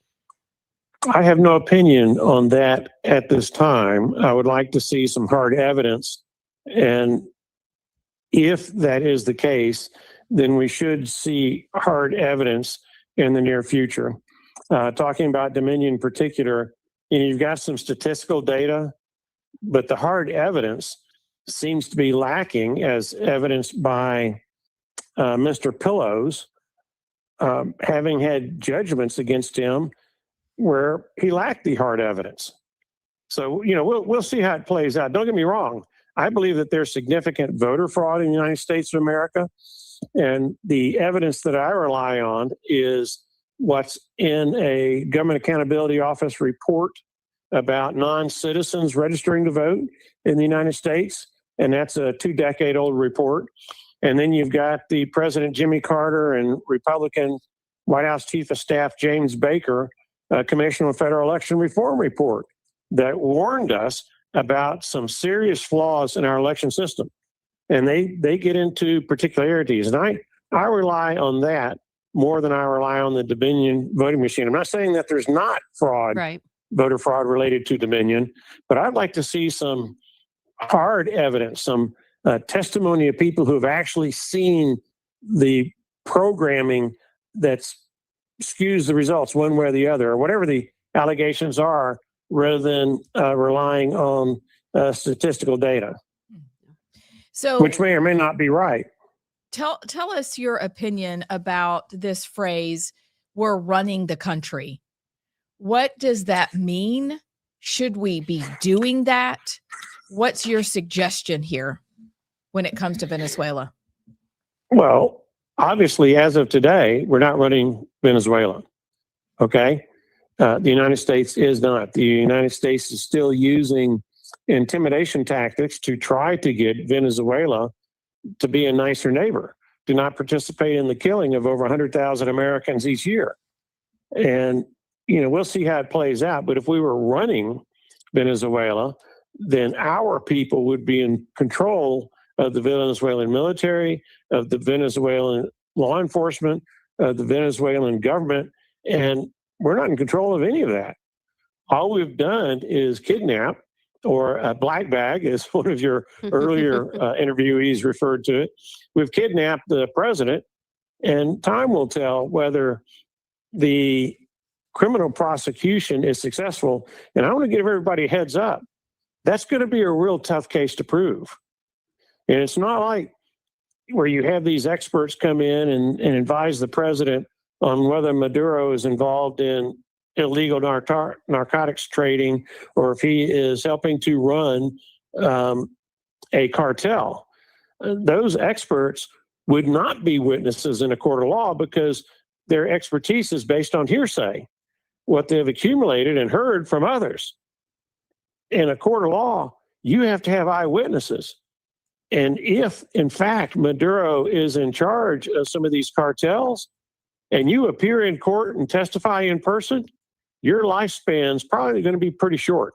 I have no opinion on that at this time. I would like to see some hard evidence. And if that is the case, then we should see hard evidence in the near future. Talking about Dominion in particular, you've got some statistical data, but the hard evidence seems to be lacking, as evidenced by Mr. Pillows having had judgments against him where he lacked the hard evidence. So, we'll see how it plays out. Don't get me wrong. I believe that there's significant voter fraud in the United States of America. And the evidence that I rely on is what's in a Government Accountability Office report about non-citizens registering to vote in the United States. And that's a 2-decade-old report. And then you've got the President Jimmy Carter and Republican White House Chief of Staff James Baker Commission on Federal Election Reform report that warned us about some serious flaws in our election system. And they get into particularities. And I rely on that more than I rely on the Dominion voting machine. I'm not saying that there's not fraud, Right. voter fraud related to Dominion, but I'd like to see some hard evidence, some testimony of people who have actually seen the programming that's skews the results one way or the other, or whatever the allegations are, rather than relying on statistical data, So which may or may not be right. tell us your opinion about this phrase, "we're running the country." What does that mean? Should we be doing that? What's your suggestion here when it comes to Venezuela? Well, obviously, as of today, we're not running Venezuela. Okay. The United States is not. The United States is still using intimidation tactics to try to get Venezuela to be a nicer neighbor, to not participate in the killing of over 100,000 Americans each year. And, we'll see how it plays out. But if we were running Venezuela, then our people would be in control of the Venezuelan military, of the Venezuelan law enforcement, of the Venezuelan government, and we're not in control of any of that. All we've done is kidnap, or a black bag, as one of your earlier interviewees referred to it. We've kidnapped the president, and time will tell whether the criminal prosecution is successful. And I want to give everybody a heads up. That's going to be a real tough case to prove. And it's not like where you have these experts come in and advise the president on whether Maduro is involved in illegal narcotics trading or if he is helping to run a cartel. Those experts would not be witnesses in a court of law because their expertise is based on hearsay, what they've accumulated and heard from others. In a court of law, you have to have eyewitnesses. And if, in fact, Maduro is in charge of some of these cartels and you appear in court and testify in person, your lifespan's probably going to be pretty short.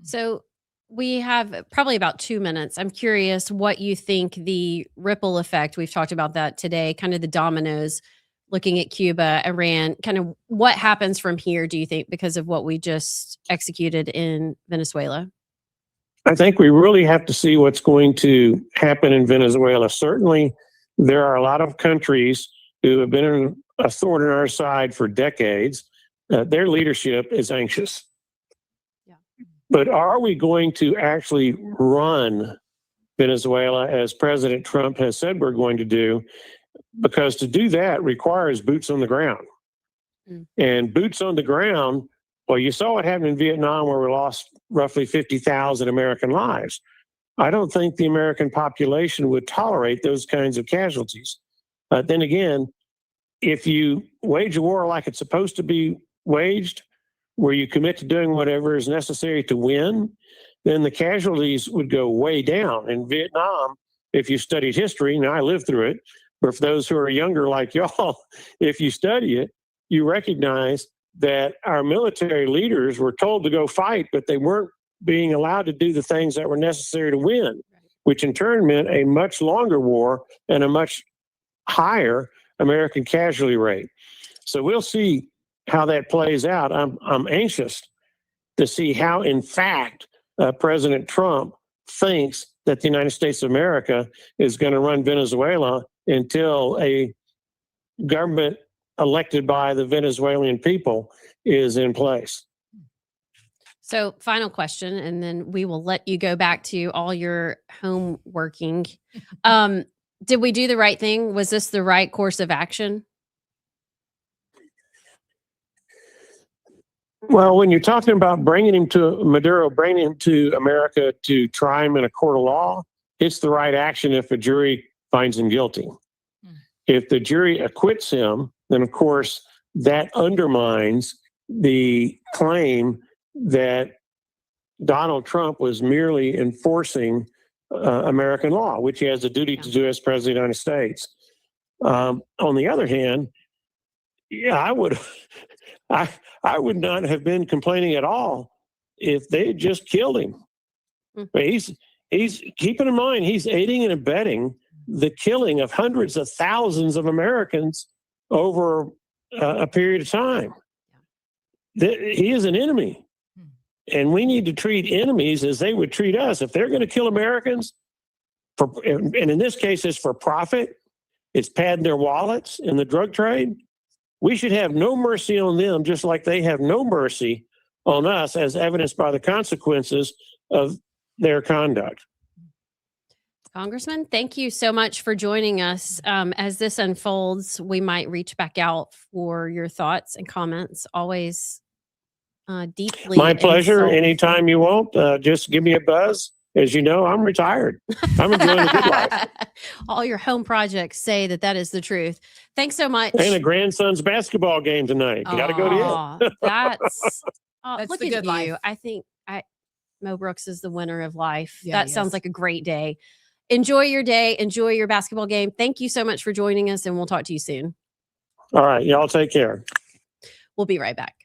So we have probably about 2 minutes. I'm curious what you think the ripple effect, we've talked about that today, kind of the dominoes, looking at Cuba, Iran, kind of what happens from here, do you think, because of what we just executed in Venezuela? I think we really have to see what's going to happen in Venezuela. Certainly, there are a lot of countries who have been a thorn in our side for decades. Their leadership is anxious. Yeah. But are we going to actually run Venezuela as President Trump has said we're going to do? Because to do that requires boots on the ground. And boots on the ground, well, you saw what happened in Vietnam where we lost roughly 50,000 American lives. I don't think the American population would tolerate those kinds of casualties. Then again, if you wage a war like it's supposed to be waged, where you commit to doing whatever is necessary to win, then the casualties would go way down. In Vietnam, if you studied history, now I lived through it, but for those who are younger like y'all, if you study it, you recognize that our military leaders were told to go fight, but they weren't being allowed to do the things that were necessary to win, which in turn meant a much longer war and a much higher American casualty rate. So we'll see how that plays out. I'm anxious to see how, in fact, President Trump thinks that the United States of America is going to run Venezuela until a government elected by the Venezuelan people is in place. So, final question, and then we will let you go back to all your home working. Did we do the right thing? Was this the right course of action? Well, when you're talking about bringing him to Maduro, bringing him to America to try him in a court of law, it's the right action if a jury finds him guilty. If the jury acquits him, then of course that undermines the claim that Donald Trump was merely enforcing American law, which he has a duty to do as president of the United States. On the other hand, yeah, I would not have been complaining at all if they had just killed him. He's keeping in mind, he's aiding and abetting the killing of hundreds of thousands of Americans over a period of time. He is an enemy. And we need to treat enemies as they would treat us. If they're going to kill Americans, and in this case, it's for profit, it's padding their wallets in the drug trade, we should have no mercy on them, just like they have no mercy on us, as evidenced by the consequences of their conduct. Congressman, thank you so much for joining us. As this unfolds, we might reach back out for your thoughts and comments. Always deeply. My pleasure. Anytime you want, just give me a buzz. As you know, I'm retired. I'm enjoying a good life. All your home projects say that is the truth. Thanks so much. And a grandson's basketball game tonight. You got to go to it. That's look the at good you. life. I think Mo Brooks is the winner of life. Yeah, that he sounds is. like a great day. Enjoy your day. Enjoy your basketball game. Thank you so much for joining us, and we'll talk to you soon. All right. Y'all take care. We'll be right back.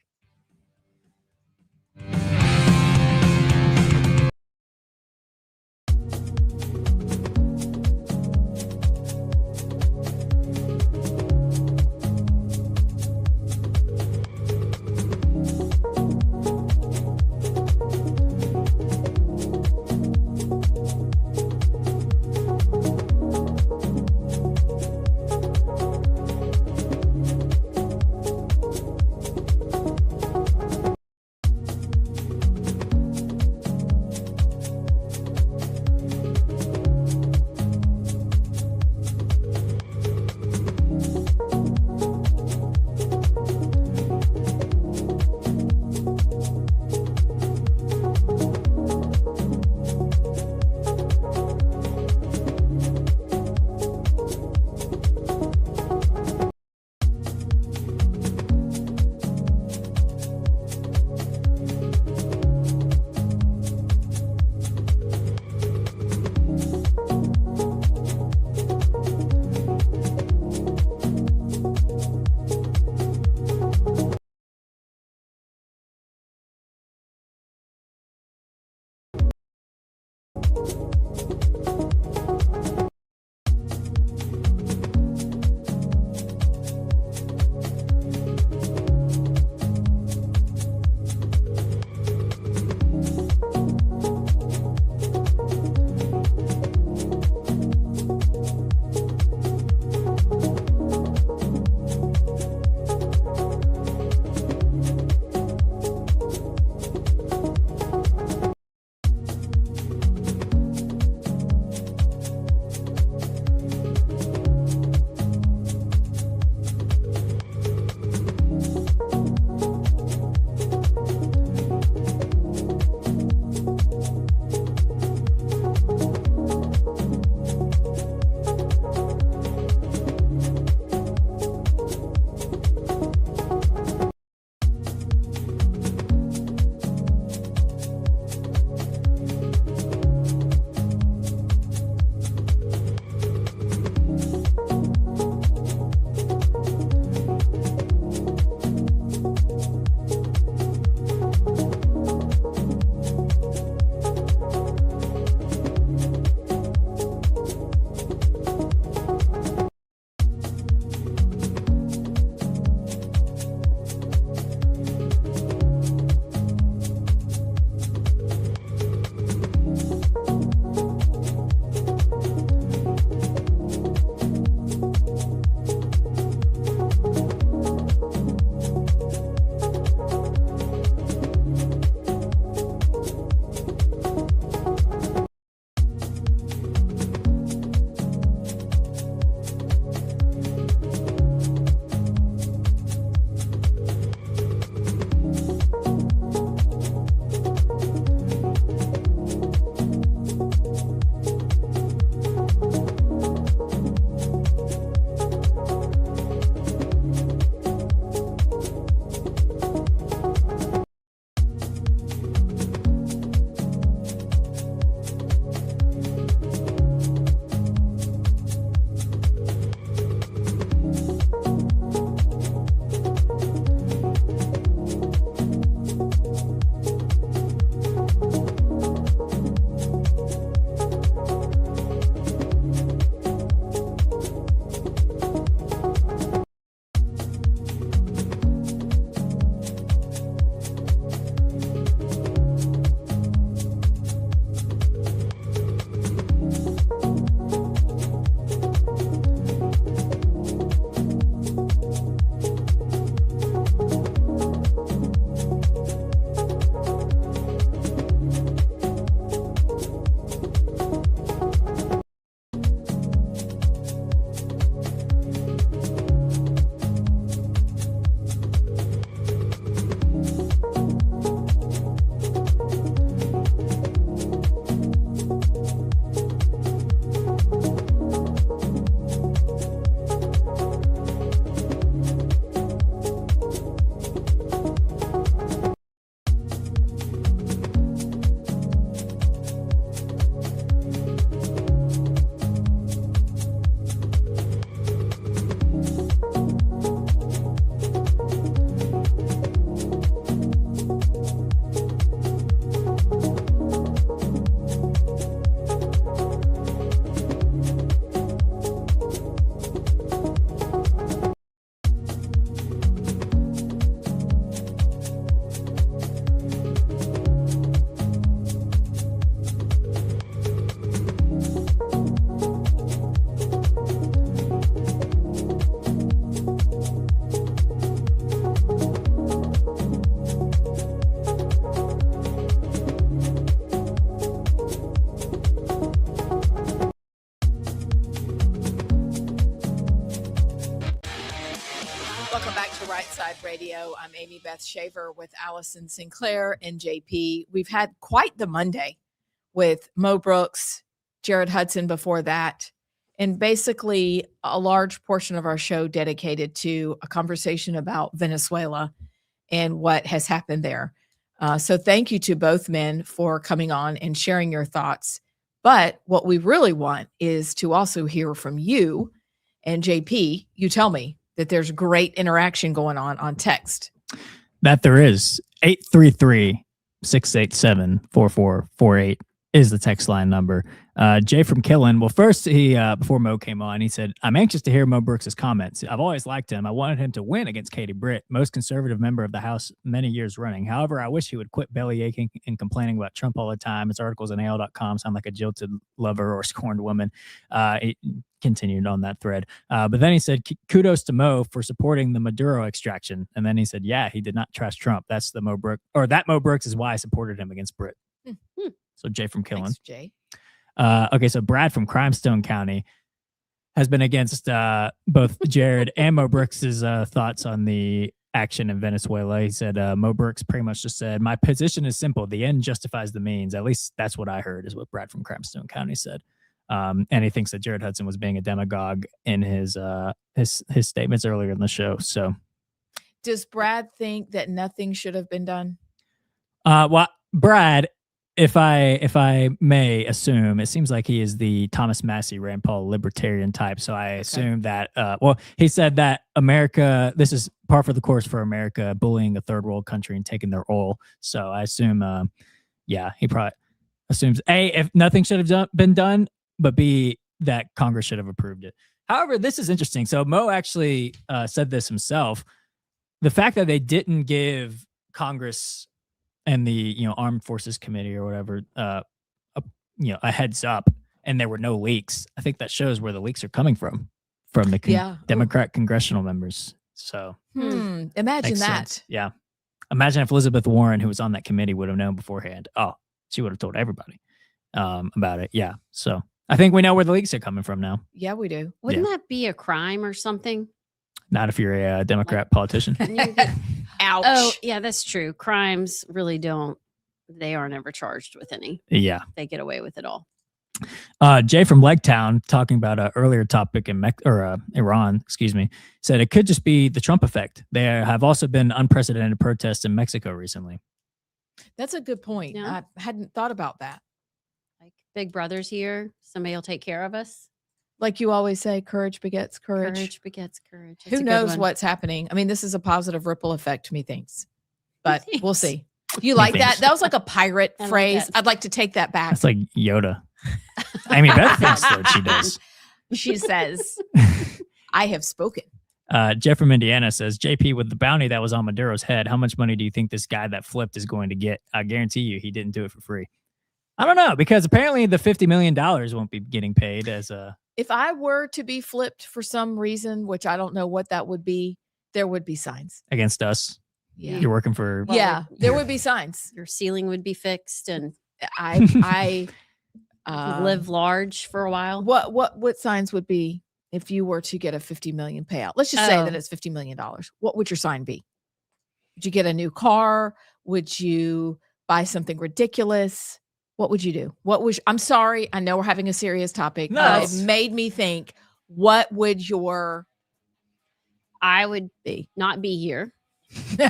Welcome back to Rightside Radio. I'm Amy Beth Shaver with Allison Sinclair and JP. We've had quite the Monday with Mo Brooks, Jared Hudson before that, and basically a large portion of our show dedicated to a conversation about Venezuela and what has happened there. So thank you to both men for coming on and sharing your thoughts. But what we really want is to also hear from you. And JP, you tell me that there's great interaction going on text. That there is. 833-687-4448 is the text line number. Jay from Killen. Well, first, he before Mo came on, he said, I'm anxious to hear Mo Brooks' comments. I've always liked him. I wanted him to win against Katie Britt, most conservative member of the House many years running. However, I wish he would quit belly aching and complaining about Trump all the time. His articles on AL.com sound like a jilted lover or scorned woman. He continued on that thread. But then he said, kudos to Mo for supporting the Maduro extraction. And then he said, yeah, he did not trust Trump. That's the Mo Brooks, or that Mo Brooks is why I supported him against Britt. So Jay from Killen. Thanks, Jay. Okay, so Brad from Crimestone County has been against both Jared and Mo Brooks' thoughts on the action in Venezuela. He said, Mo Brooks pretty much just said, my position is simple. The end justifies the means. At least that's what I heard, is what Brad from Crimestone County said. And he thinks that Jared Hudson was being a demagogue in his statements earlier in the show. So does Brad think that nothing should have been done? Well, Brad, if I may assume, it seems like he is the Thomas Massey, Rand Paul libertarian type. So I assume that, well, he said that America, this is par for the course for America, bullying a third world country and taking their oil. So I assume, yeah, he probably assumes A, if nothing should have been done, but B, that Congress should have approved it. However, this is interesting. So Mo actually said this himself. The fact that they didn't give Congress and the Armed Forces Committee or whatever a heads up, and there were no leaks. I think that shows where the leaks are coming from the Democrat congressional members. So imagine that. Sense. Yeah, imagine if Elizabeth Warren, who was on that committee, would have known beforehand. Oh, she would have told everybody about it. Yeah, so I think we know where the leaks are coming from now. Yeah, we do. Wouldn't that be a crime or something? Not if you're a Democrat politician. Ouch. Oh, yeah, that's true. Crimes really they are never charged with any. Yeah. They get away with it all. Jay from Legtown, talking about an earlier topic in Iran, said it could just be the Trump effect. There have also been unprecedented protests in Mexico recently. That's a good point. Yeah. I hadn't thought about that. Like Big Brother's here. Somebody will take care of us. Like you always say, courage begets courage. Courage begets courage. That's Who a good knows one. what's happening? I mean, this is a positive ripple effect, methinks. But we'll see. You like that? That was like a pirate phrase. I'd like to take that back. That's like Yoda. I mean, Beth thinks that she does. She says, I have spoken. Jeff from Indiana says, JP, with the bounty that was on Maduro's head, how much money do you think this guy that flipped is going to get? I guarantee you he didn't do it for free. I don't know, because apparently the $50 million won't be getting paid as a... If I were to be flipped for some reason, which I don't know what that would be, there would be signs. Against us? Yeah. You're working for... Well, there would be signs. Your ceiling would be fixed and I live large for a while. What signs would be if you were to get a $50 million payout? Let's just say that it's $50 million. What would your sign be? Would you get a new car? Would you buy something ridiculous? What would you do? I'm sorry, I know we're having a serious topic. No. It made me think, what would your... I would not be here. No.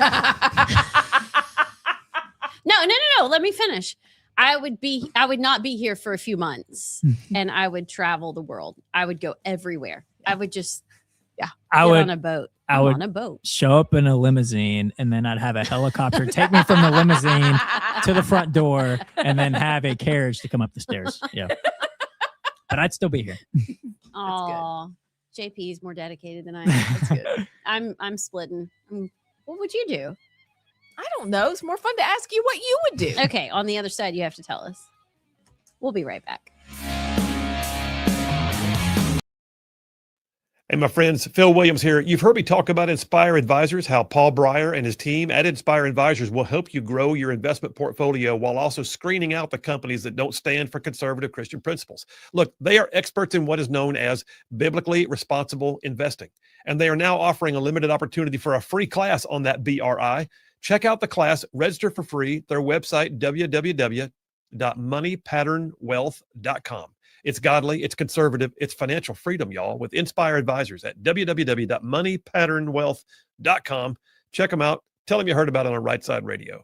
Let me finish. I would not be here for a few months and I would travel the world. I would go everywhere. I would just get on a boat. I would on a boat. Show up in a limousine, and then I'd have a helicopter take me from the limousine to the front door, and then have a carriage to come up the stairs. Yeah, but I'd still be here. Oh, JP is more dedicated than I am. That's good. I'm splitting. What would you do? I don't know. It's more fun to ask you what you would do. Okay, on the other side, you have to tell us. We'll be right back. Hey, my friends, Phil Williams here. You've heard me talk about Inspire Advisors, how Paul Breyer and his team at Inspire Advisors will help you grow your investment portfolio while also screening out the companies that don't stand for conservative Christian principles. Look, they are experts in what is known as biblically responsible investing, and they are now offering a limited opportunity for a free class on that BRI. Check out the class, register for free, their website, www.moneypatternwealth.com. It's godly, it's conservative, it's financial freedom, y'all, with Inspire Advisors at www.moneypatternwealth.com. Check them out. Tell them you heard about it on Rightside Radio.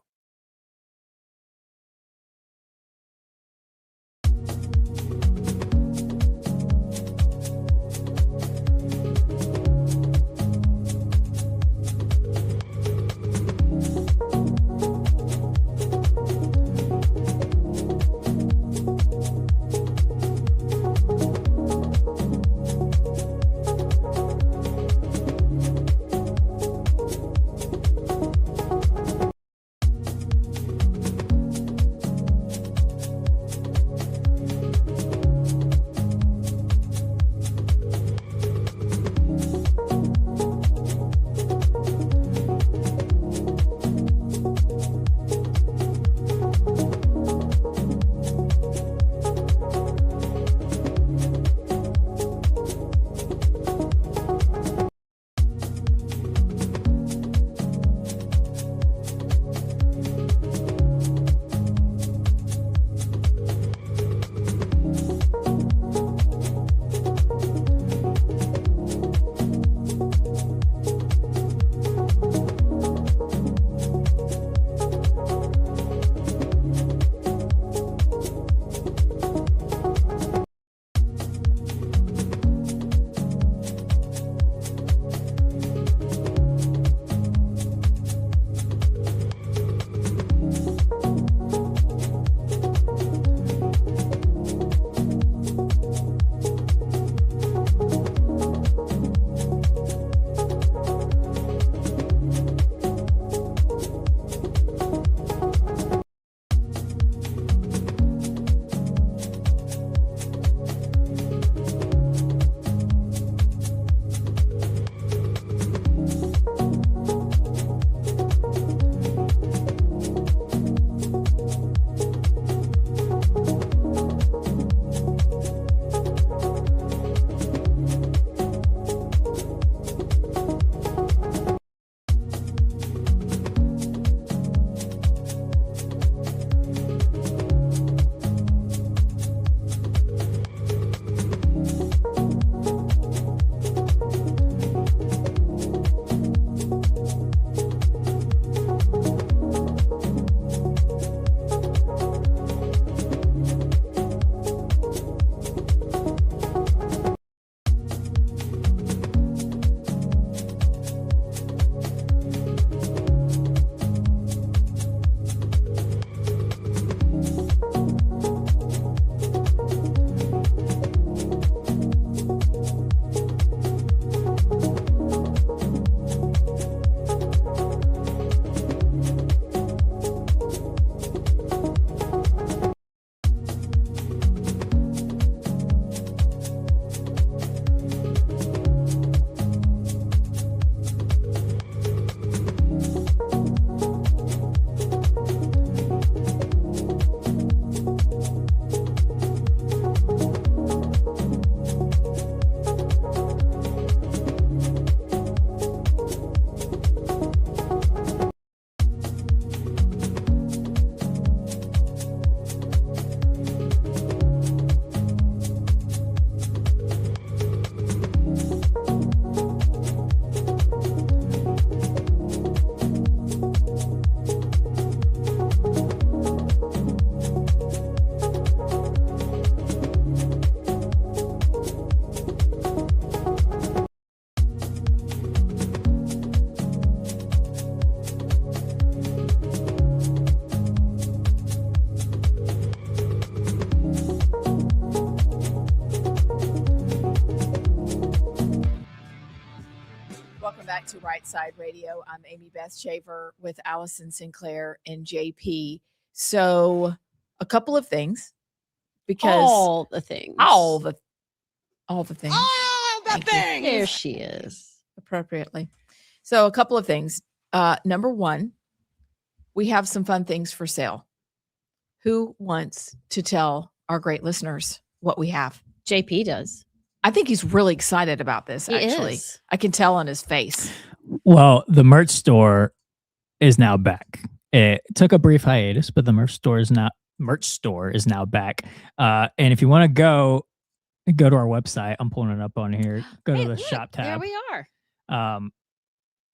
back to Rightside Radio. I'm Amy Beth Shaver with Allison Sinclair and JP. So a couple of things, because all the things. All the things. All the There she is. Appropriately. So a couple of things. Number one, we have some fun things for sale. Who wants to tell our great listeners what we have? JP does. I think he's really excited about this, He actually. is. I can tell on his face. Well, the merch store is now back. It took a brief hiatus, but the merch store is now back. And if you want to go to our website, I'm pulling it up on here. Go to the Look, shop tab. There we are.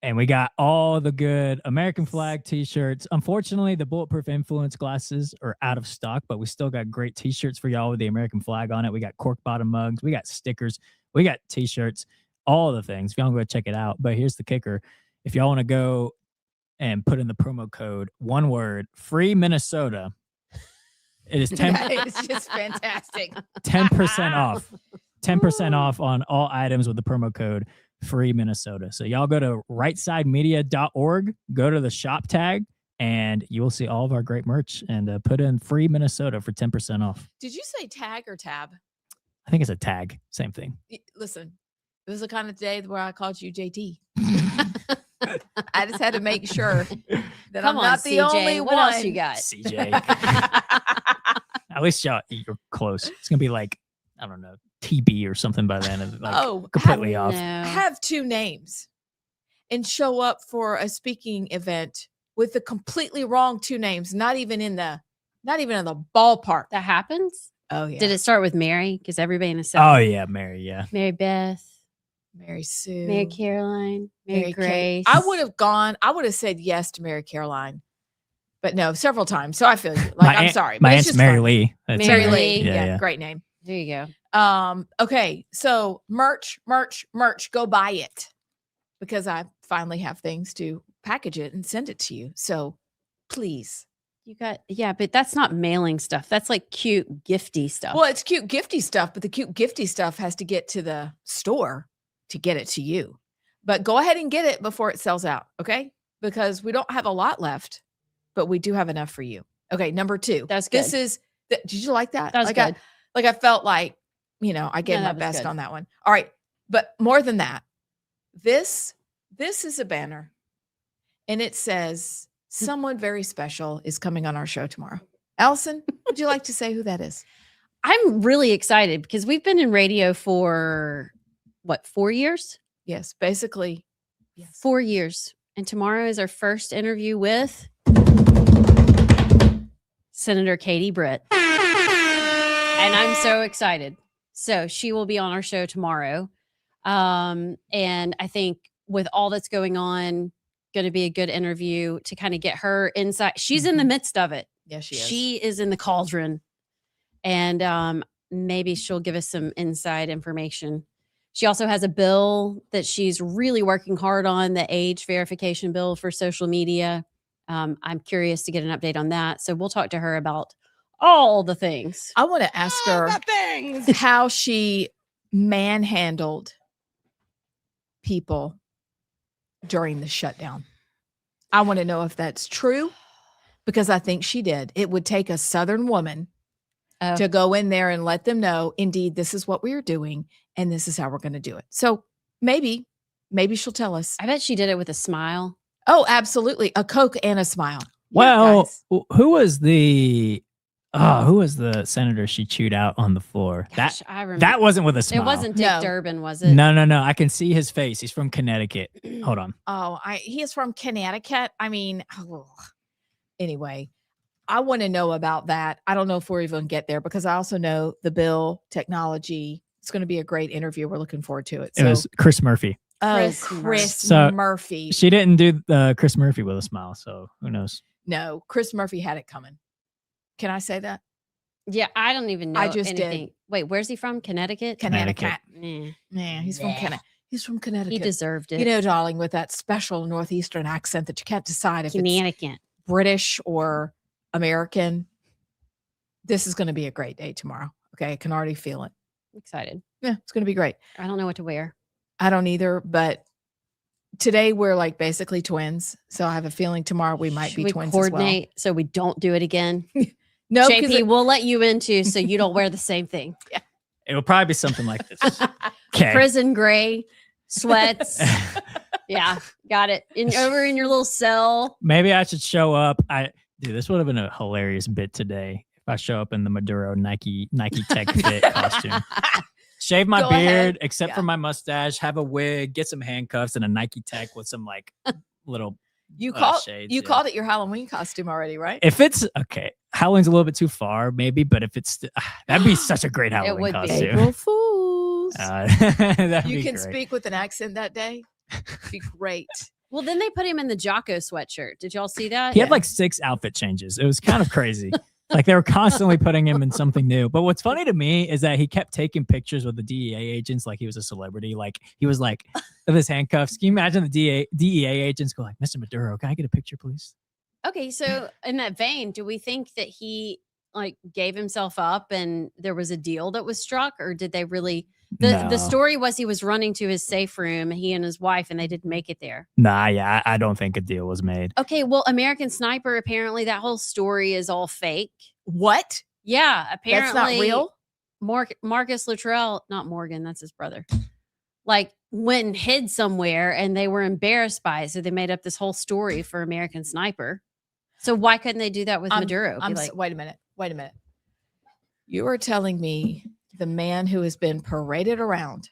And we got all the good American flag t-shirts. Unfortunately, the Bulletproof Influence glasses are out of stock, but we still got great t-shirts for y'all with the American flag on it. We got cork bottom mugs. We got stickers. We got t-shirts, all the things. If y'all want to go check it out. But here's the kicker. If y'all want to go and put in the promo code, one word, free Minnesota, it is 10. It's just fantastic. 10% off. 10% off on all items with the promo code free Minnesota. So y'all go to rightsidemedia.org, go to the shop tag, and you will see all of our great merch and put in free Minnesota for 10% off. Did you say tag or tab? I think it's a tag. Same thing. Listen, it was the kind of day where I called you JT. I just had to make sure that Come I'm on, not the CJ. only What one. else you got? CJ. At least you're close. It's going to be like, I don't know, TB or something by then. Like completely off. No. Have two names and show up for a speaking event with the completely wrong two names, not even in the ballpark. That happens? Oh yeah. Did it start with Mary? Because everybody in the Oh, South. yeah, Mary, yeah. Mary Beth, Mary Sue, Mary Caroline, Mary Kate. Grace. I would have said yes to Mary Caroline, but no, several times. So I feel you. Like, I'm sorry. My but it's aunt's just Mary fun. Lee. That's Mary her. Lee. Yeah, Yeah, yeah. great name. There you go. Okay, so merch, go buy it because I finally have things to package it and send it to you. So please. You got, yeah, but that's not mailing stuff. That's like cute, gifty stuff. Well, it's cute, gifty stuff, but the cute, gifty stuff has to get to the store to get it to you. But go ahead and get it before it sells out, okay? Because we don't have a lot left, but we do have enough for you. Okay, number 2. That's good. Did you like that? That was good. I felt like, I gave No, my that was best good. on that one. All right. But more than that, this is a banner and it says someone very special is coming on our show tomorrow. Allison, would you like to say who that is? I'm really excited because we've been in radio for 4 years? Yes, basically. Yes. 4 years. And tomorrow is our first interview with Senator Katie Britt. And I'm so excited. So she will be on our show tomorrow. And I think with all that's going on, going to be a good interview to kind of get her insight. She's in the midst of it. Yeah, she is. She is in the cauldron. And maybe she'll give us some inside information. She also has a bill that she's really working hard on, the age verification bill for social media. I'm curious to get an update on that. So we'll talk to her about all the things. I want to ask her how she manhandled people during the shutdown. I want to know if that's true because I think she did. It would take a Southern woman to go in there and let them know, indeed, this is what we are doing and this is how we're going to do it. So maybe she'll tell us. I bet she did it with a smile. Oh, absolutely. A Coke and a smile. Well, Yeah, who was the senator she chewed out on the floor? Gosh, I remember. That wasn't with a smile. It wasn't Dick No. Durbin, was it? No. I can see his face. He's from Connecticut. Hold on. Oh, he is from Connecticut. Anyway, I want to know about that. I don't know if we're even get there because I also know the bill technology. It's going to be a great interview. We're looking forward to it. It was Chris Murphy. Chris So, Murphy. She didn't do Chris Murphy with a smile, so who knows? No, Chris Murphy had it coming. Can I say that? Yeah, I don't even know I just anything. did. Wait, where's he from? Connecticut? Connecticut. Mm. Yeah, he's from Connecticut. He's from Connecticut. He deserved it. You know, darling, with that special Northeastern accent that you can't decide if it's Connecticut. British or American. This is going to be a great day tomorrow. Okay, I can already feel it. Excited. Yeah, it's going to be great. I don't know what to wear. I don't either, but today we're like basically twins. So I have a feeling tomorrow we might Should be we twins coordinate so we don't do it again? as well. No, JP, we'll let you in too so you don't wear the same thing. Yeah. It will probably be something like this. Okay. Prison gray, sweats. Yeah, got it. Over in your little cell. Maybe I should show up. Dude, this would have been a hilarious bit today if I show up in the Maduro Nike Tech Fit costume. Shave my beard, except for my mustache, have a wig, get some handcuffs and a Nike Tech with some like little shades. You called it your Halloween costume already, right? If it's okay, Halloween's a little bit too far, maybe, but if it's that'd be such a great Halloween It would costume. be. April Fools. That'd You be can great. speak with an accent that day. Be great. Well, then they put him in the Jocko sweatshirt. Did y'all see that? He had like 6 outfit changes. It was kind of crazy. Like they were constantly putting him in something new. But what's funny to me is that he kept taking pictures with the DEA agents like he was a celebrity. Like he was like with his handcuffs. Can you imagine the DEA agents go like, Mr. Maduro, can I get a picture, please? Okay, so in that vein, do we think that he like gave himself up and there was a deal that was struck, or did they really? The story was he was running to his safe room, he and his wife, and they didn't make it there. Nah, yeah, I don't think a deal was made. Okay, well, American Sniper, apparently that whole story is all fake. What? Yeah, apparently That's not real? Marcus Luttrell, not Morgan, that's his brother, like went and hid somewhere and they were embarrassed by it. So they made up this whole story for American Sniper. So why couldn't they do that with Maduro? Wait a minute. You are telling me the man who has been paraded around.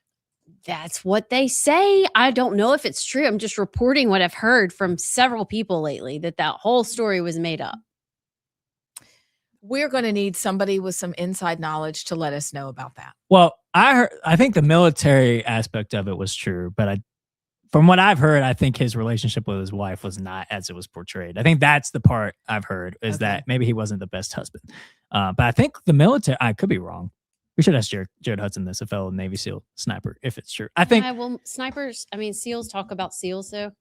That's what they say. I don't know if it's true. I'm just reporting what I've heard from several people lately, that whole story was made up. We're going to need somebody with some inside knowledge to let us know about that. Well, I think the military aspect of it was true, but from what I've heard, I think his relationship with his wife was not as it was portrayed. I think that's the part I've heard is that maybe he wasn't the best husband. But I think the military, I could be wrong. We should ask Jared Hudson this, a fellow Navy SEAL sniper, if it's true. I think SEALs talk about SEALs though.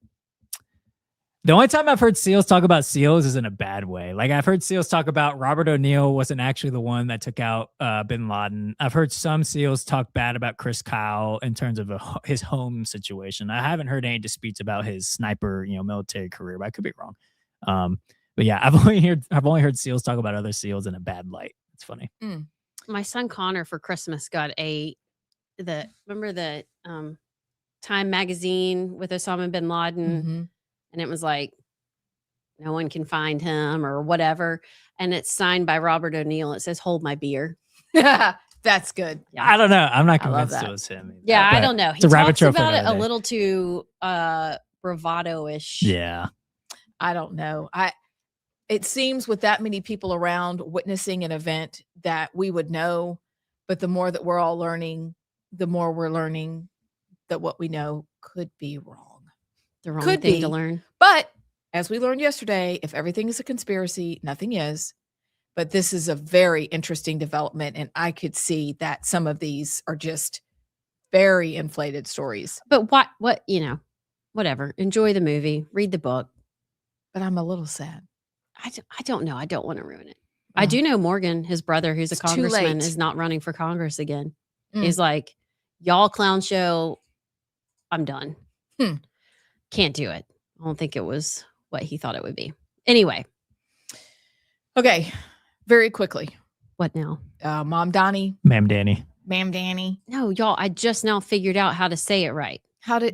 the only time I've heard SEALs talk about SEALs is in a bad way. Like I've heard SEALs talk about Robert O'Neill wasn't actually the one that took out bin Laden. I've heard some SEALs talk bad about Chris Kyle in terms of his home situation. I haven't heard any disputes about his sniper, military career, but I could be wrong. But yeah, I've only heard SEALs talk about other SEALs in a bad light. It's funny. My son Connor for Christmas got remember the Time magazine with Osama bin Laden. Mm-hmm. And it was like, no one can find him or whatever. And it's signed by Robert O'Neill. It says, "Hold my beer." That's good. Yeah. I don't know. I'm not convinced it was him. Either. Yeah, I don't know. He it's a rabbit talks trail about it for a little too bravado-ish. Yeah. I don't know. It seems with that many people around witnessing an event that we would know, but the more that we're all learning, the more we're learning that what we know could be wrong. The wrong thing to learn. But as we learned yesterday, if everything is a conspiracy, nothing is. But this is a very interesting development. And I could see that some of these are just very inflated stories. But whatever. Enjoy the movie, read the book. But I'm a little sad. I don't know. I don't want to ruin it. I do know Morgan, his brother, who's a congressman, is not running for Congress again. He's like, y'all clown show, I'm done. Can't do it. I don't think it was what he thought it would be. Anyway. Okay. Very quickly. What now? Mom Donnie. Ma'am Danny. Ma'am Danny. No, y'all, I just now figured out how to say it right.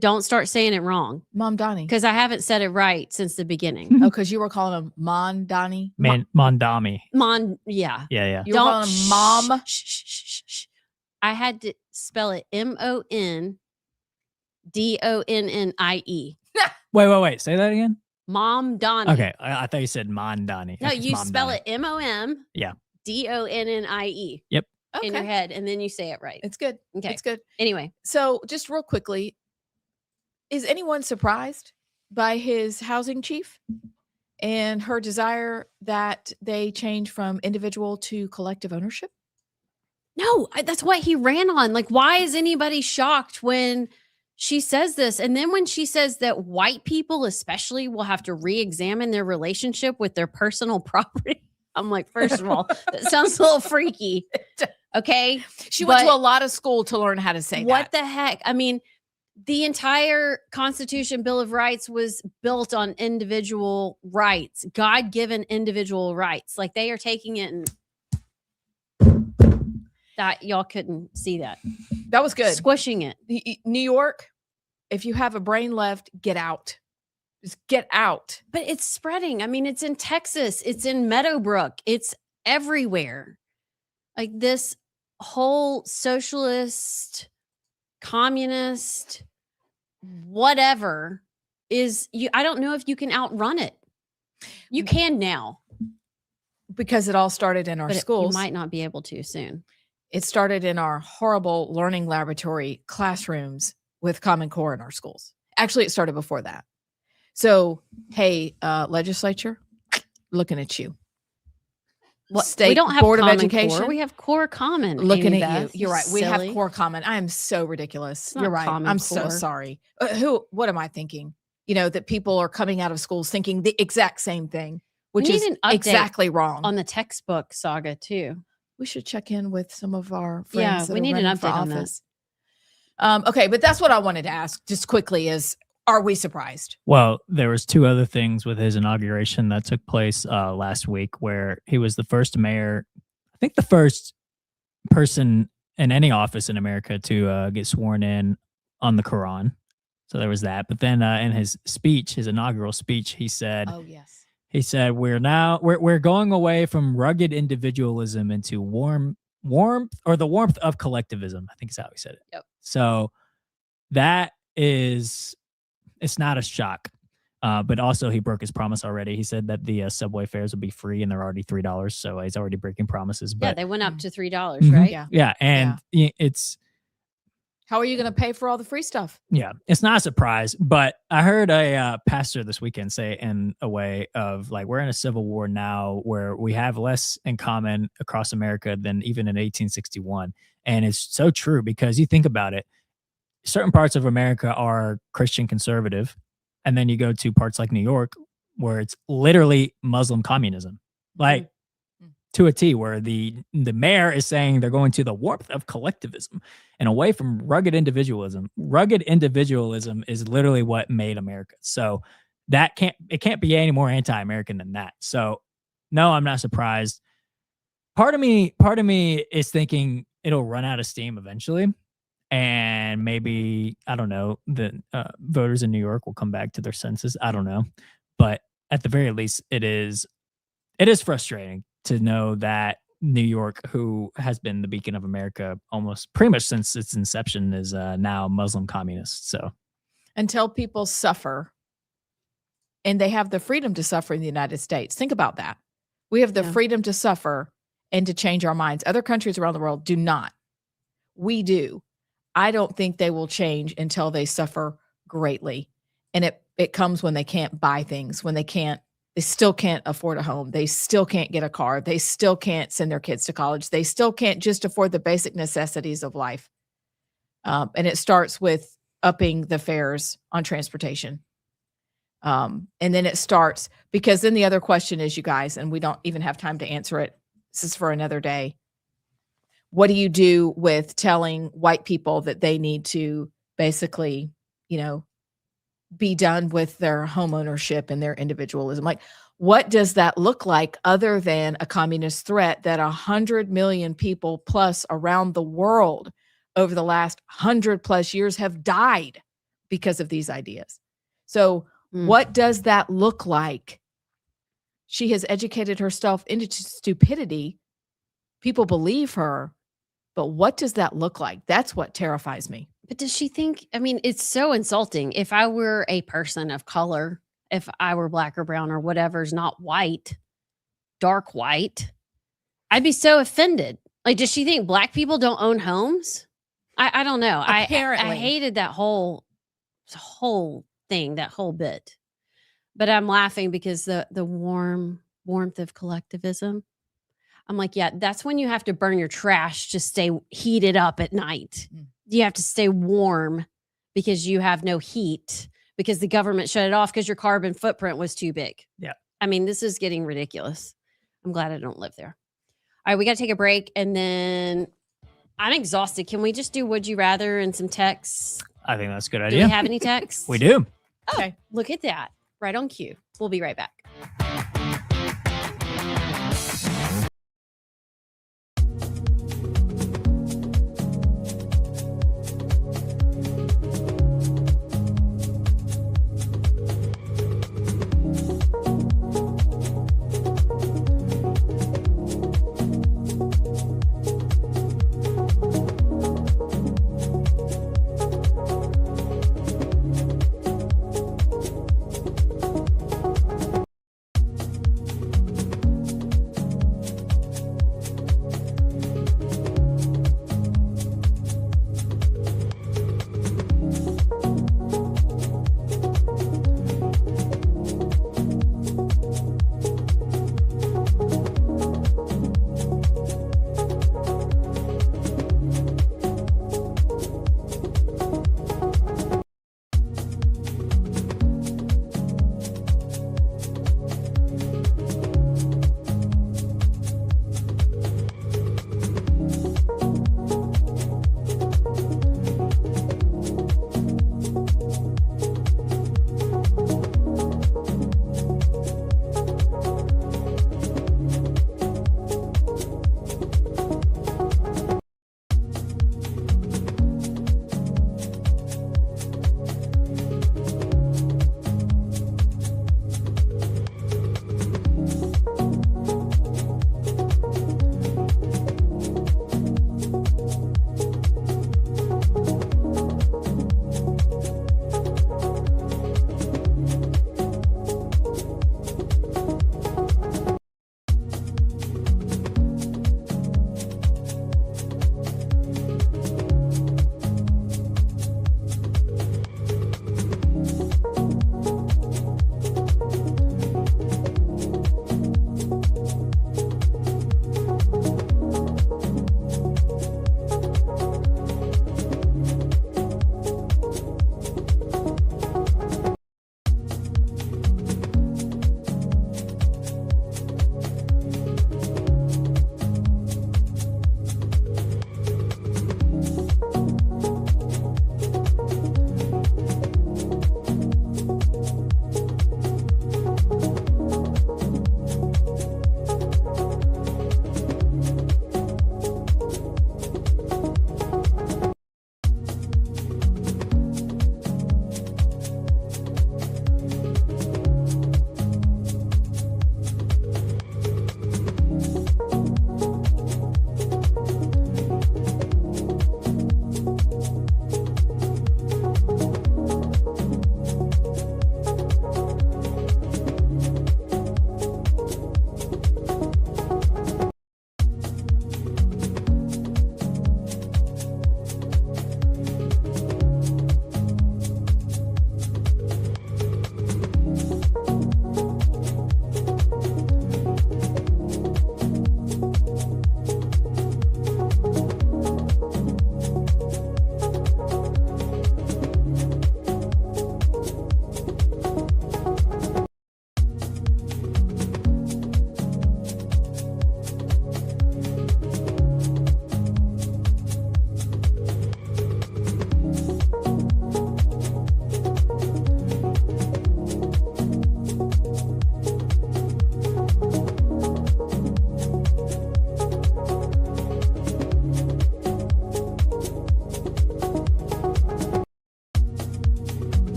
Don't start saying it wrong. Mom Donnie. Because I haven't said it right since the beginning. Oh, because you were calling him Mon Donnie? Mondami. Yeah. Yeah. You were calling him Mom? Shh. I had to spell it MONDONNIE. Wait. Say that again. Mom Donnie. Okay. I thought you said Mondani. No, you Mom spell Donnie. it MOM. Yeah. DONNIE. Yep. In your head, and then you say it right. It's good. Okay. It's good. Anyway. So just real quickly, is anyone surprised by his housing chief and her desire that they change from individual to collective ownership? No, that's what he ran on. Like, why is anybody shocked when she says this? And then when she says that white people especially will have to re-examine their relationship with their personal property. I'm like, first of all, that sounds a little freaky. Okay. She went to a lot of school to learn how to say what the heck? I mean, the entire Constitution, Bill of Rights was built on individual rights, God-given individual rights. Like they are taking it and Y'all couldn't see that. That was good. Squishing it. New York, if you have a brain left, get out. Just get out. But it's spreading. I mean, it's in Texas. It's in Meadowbrook. It's everywhere. Like this whole socialist, communist, whatever is you. I don't know if you can outrun it. You can now. Because it all started in our But schools. you might not be able to soon. It started in our horrible learning laboratory classrooms with Common Core in our schools. Actually, it started before that. So, hey, legislature, looking at you. What, State we don't have Board of Common Education. Core. We have Core Common. Looking Amy at Beth. you. You're right. We have Silly. Core Common. I am so ridiculous. It's not You're right. Common I'm so Core. sorry. What am I thinking? That people are coming out of schools thinking the exact same thing, which We is need an update exactly wrong. on the textbook saga too. We should check in with some of our friends. Yeah, we need an update on that. Okay, but that's what I wanted to ask just quickly is, are we surprised? Well, there was two other things with his inauguration that took place last week where he was the first mayor, I think the first person in any office in America to get sworn in on the Quran. So there was that. But then in his speech, his inaugural speech, he said, Oh, yes. he said, we're going away from rugged individualism into warmth or the warmth of collectivism. I think is how he said it. Yep. So that is, it's not a shock. But also he broke his promise already. He said that the subway fares would be free and they're already $3. So he's already breaking promises. But Yeah, they went up to $3, Mhm. right? Yeah. yeah. And it's, How are you going to pay for all the free stuff? yeah, it's not a surprise, but I heard a pastor this weekend say in a way of like, we're in a civil war now where we have less in common across America than even in 1861. And it's so true because you think about it, certain parts of America are Christian conservative. And then you go to parts like New York where it's literally Muslim communism, like to a T, where the mayor is saying they're going to the warmth of collectivism and away from rugged individualism. Rugged individualism is literally what made America. So it can't be any more anti-American than that. So no, I'm not surprised. Part of me is thinking it'll run out of steam eventually. And maybe, I don't know, the voters in New York will come back to their senses. I don't know. But at the very least, it is frustrating to know that New York, who has been the beacon of America almost pretty much since its inception, is now Muslim communist. So Until people suffer and they have the freedom to suffer in the United States. Think about that. We have the freedom to suffer and to change our minds. Other countries around the world do not. We do. I don't think they will change until they suffer greatly. And it comes when they can't buy things, when they still can't afford a home. They still can't get a car. They still can't send their kids to college. They still can't just afford the basic necessities of life. And it starts with upping the fares on transportation. And then it starts, because then the other question is, you guys, and we don't even have time to answer it. This is for another day. What do you do with telling white people that they need to basically, be done with their home ownership and their individualism? Like, what does that look like other than a communist threat that 100 million people plus around the world over the last 100+ years have died because of these ideas? So what does that look like? She has educated herself into stupidity. People believe her. But what does that look like? That's what terrifies me. But does she think, it's so insulting. If I were a person of color, if I were black or brown or whatever's not white, dark white, I'd be so offended. Like, does she think black people don't own homes? I don't know. Apparently. I hated that whole thing, that whole bit. But I'm laughing because the warmth of collectivism. I'm like, yeah, that's when you have to burn your trash to stay heated up at night. You have to stay warm because you have no heat because the government shut it off because your carbon footprint was too big. Yeah. This is getting ridiculous. I'm glad I don't live there. All right, we got to take a break and then I'm exhausted. Can we just do Would You Rather and some texts? I think that's a good Do idea. we have any texts? We do. Okay, look at that. Right on cue. We'll be right back.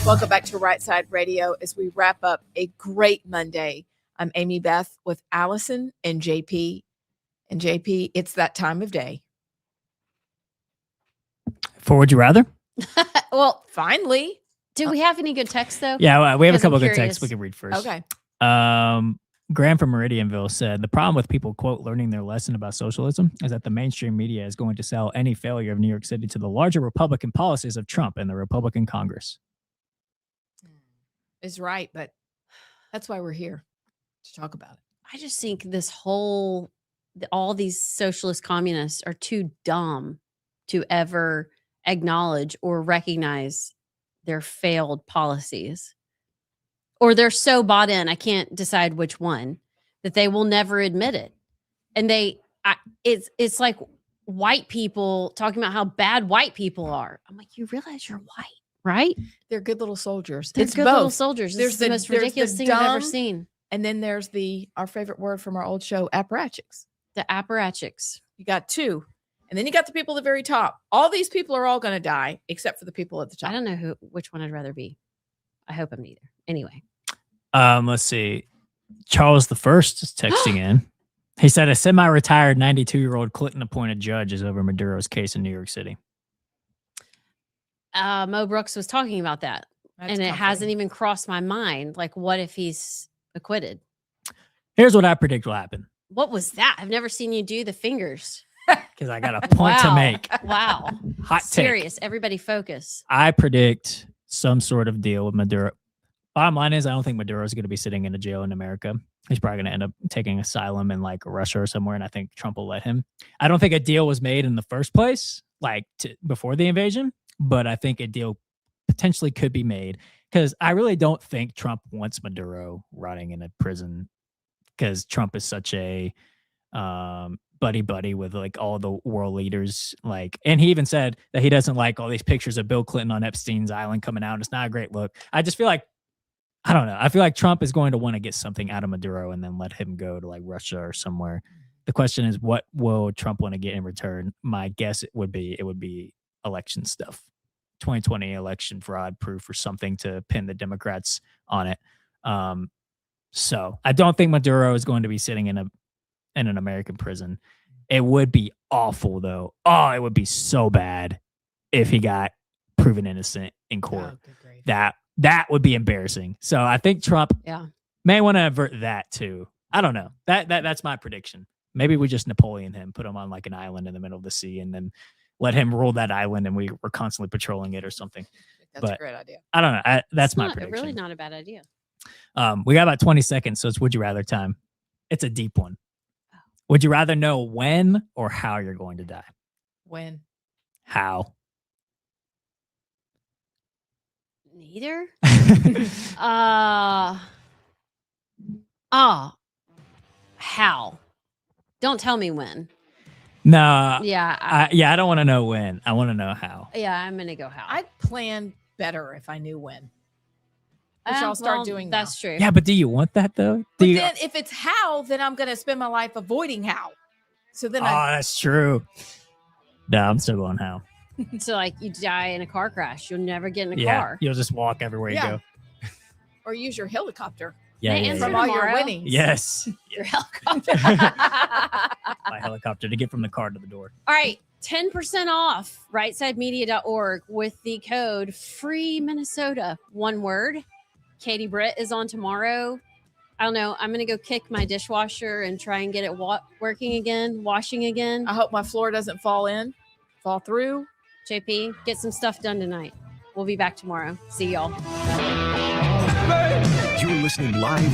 Welcome back to Rightside Radio as we wrap up a great Monday. I'm Amy Beth with Allison and JP. And JP, it's that time of day. For Would You Rather? Well, finally. Do we have any good texts, though? Yeah, well, we have a Because couple I'm good curious. texts we can read first. Okay. Graham from Meridianville said, the problem with people, quote, learning their lesson about socialism is that the mainstream media is going to sell any failure of New York City to the larger Republican policies of Trump and the Republican Congress. Is right, but that's why we're here to talk about it. I just think this whole, all these socialist communists are too dumb to ever acknowledge or recognize their failed policies. Or they're so bought in, I can't decide which one, that they will never admit it. And it's like white people talking about how bad white people are. I'm like, you realize you're white, right? They're good little soldiers. They're It's good both. little soldiers. This is the most ridiculous thing I've ever dumb, seen. And then there's our favorite word from our old show, apparatchiks. The apparatchiks. You got two. And then you got the people at the very top. All these people are all going to die except for the people at the top. I don't know which one I'd rather be. I hope I'm neither. Anyway. Let's see. Charles the First is texting in. He said a semi-retired 92-year-old Clinton-appointed judge is over Maduro's case in New York City. Mo Brooks was talking about that. That's and it comforting. hasn't even crossed my mind. Like, what if he's acquitted? Here's what I predict will happen. What was that? I've never seen you do the fingers. Because I got a point to make. Wow. Hot take. Serious. Everybody focus. I predict some sort of deal with Maduro. Bottom line is, I don't think Maduro is going to be sitting in a jail in America. He's probably going to end up taking asylum in like Russia or somewhere, and I think Trump will let him. I don't think a deal was made in the first place, like before the invasion, but I think a deal potentially could be made because I really don't think Trump wants Maduro rotting in a prison because Trump is such a buddy with like all the world leaders. Like, and he even said that he doesn't like all these pictures of Bill Clinton on Epstein's island coming out. It's not a great look. I just feel like, I don't know. I feel like Trump is going to want to get something out of Maduro and then let him go to like Russia or somewhere. The question is, what will Trump want to get in return? My guess it would be election stuff, 2020 election fraud proof or something to pin the Democrats on it. So I don't think Maduro is going to be sitting in an American prison. It would be awful though. Oh, it would be so bad if he got proven innocent in court. That would be embarrassing. So I think Trump may want to avert that too. I don't know. That's my prediction. Maybe we just Napoleon him, put him on like an island in the middle of the sea, and then let him rule that island, and we're constantly patrolling it or something. That's a great idea. I don't know. That's It's my not, prediction. really not a bad idea. We got about 20 seconds, so it's would you rather time. It's a deep one. Would you rather know when or how you're going to die? When? How? Neither. How? Don't tell me when. No. Yeah. I don't want to know when. I want to know how. Yeah, I'm gonna go how. I'd plan better if I knew when. Which I'll start doing now. That's true. Yeah, but do you want that though? But then if it's how, then I'm going to spend my life avoiding how. So then that's true. No, I'm still going how. So like you die in a car crash, you'll never get in a Yeah, car. you'll just walk everywhere you go. Or use your helicopter. Yeah, May I yeah, answer From all your tomorrow? winnings. Yes. Your helicopter. My helicopter to get from the car to the door. All right, 10% off rightsidemedia.org with the code free Minnesota. One word. Katie Britt is on tomorrow. I don't know. I'm going to go kick my dishwasher and try and get it working again, washing again. I hope my floor doesn't fall through. JP, get some stuff done tonight. We'll be back tomorrow. See y'all. You're listening live to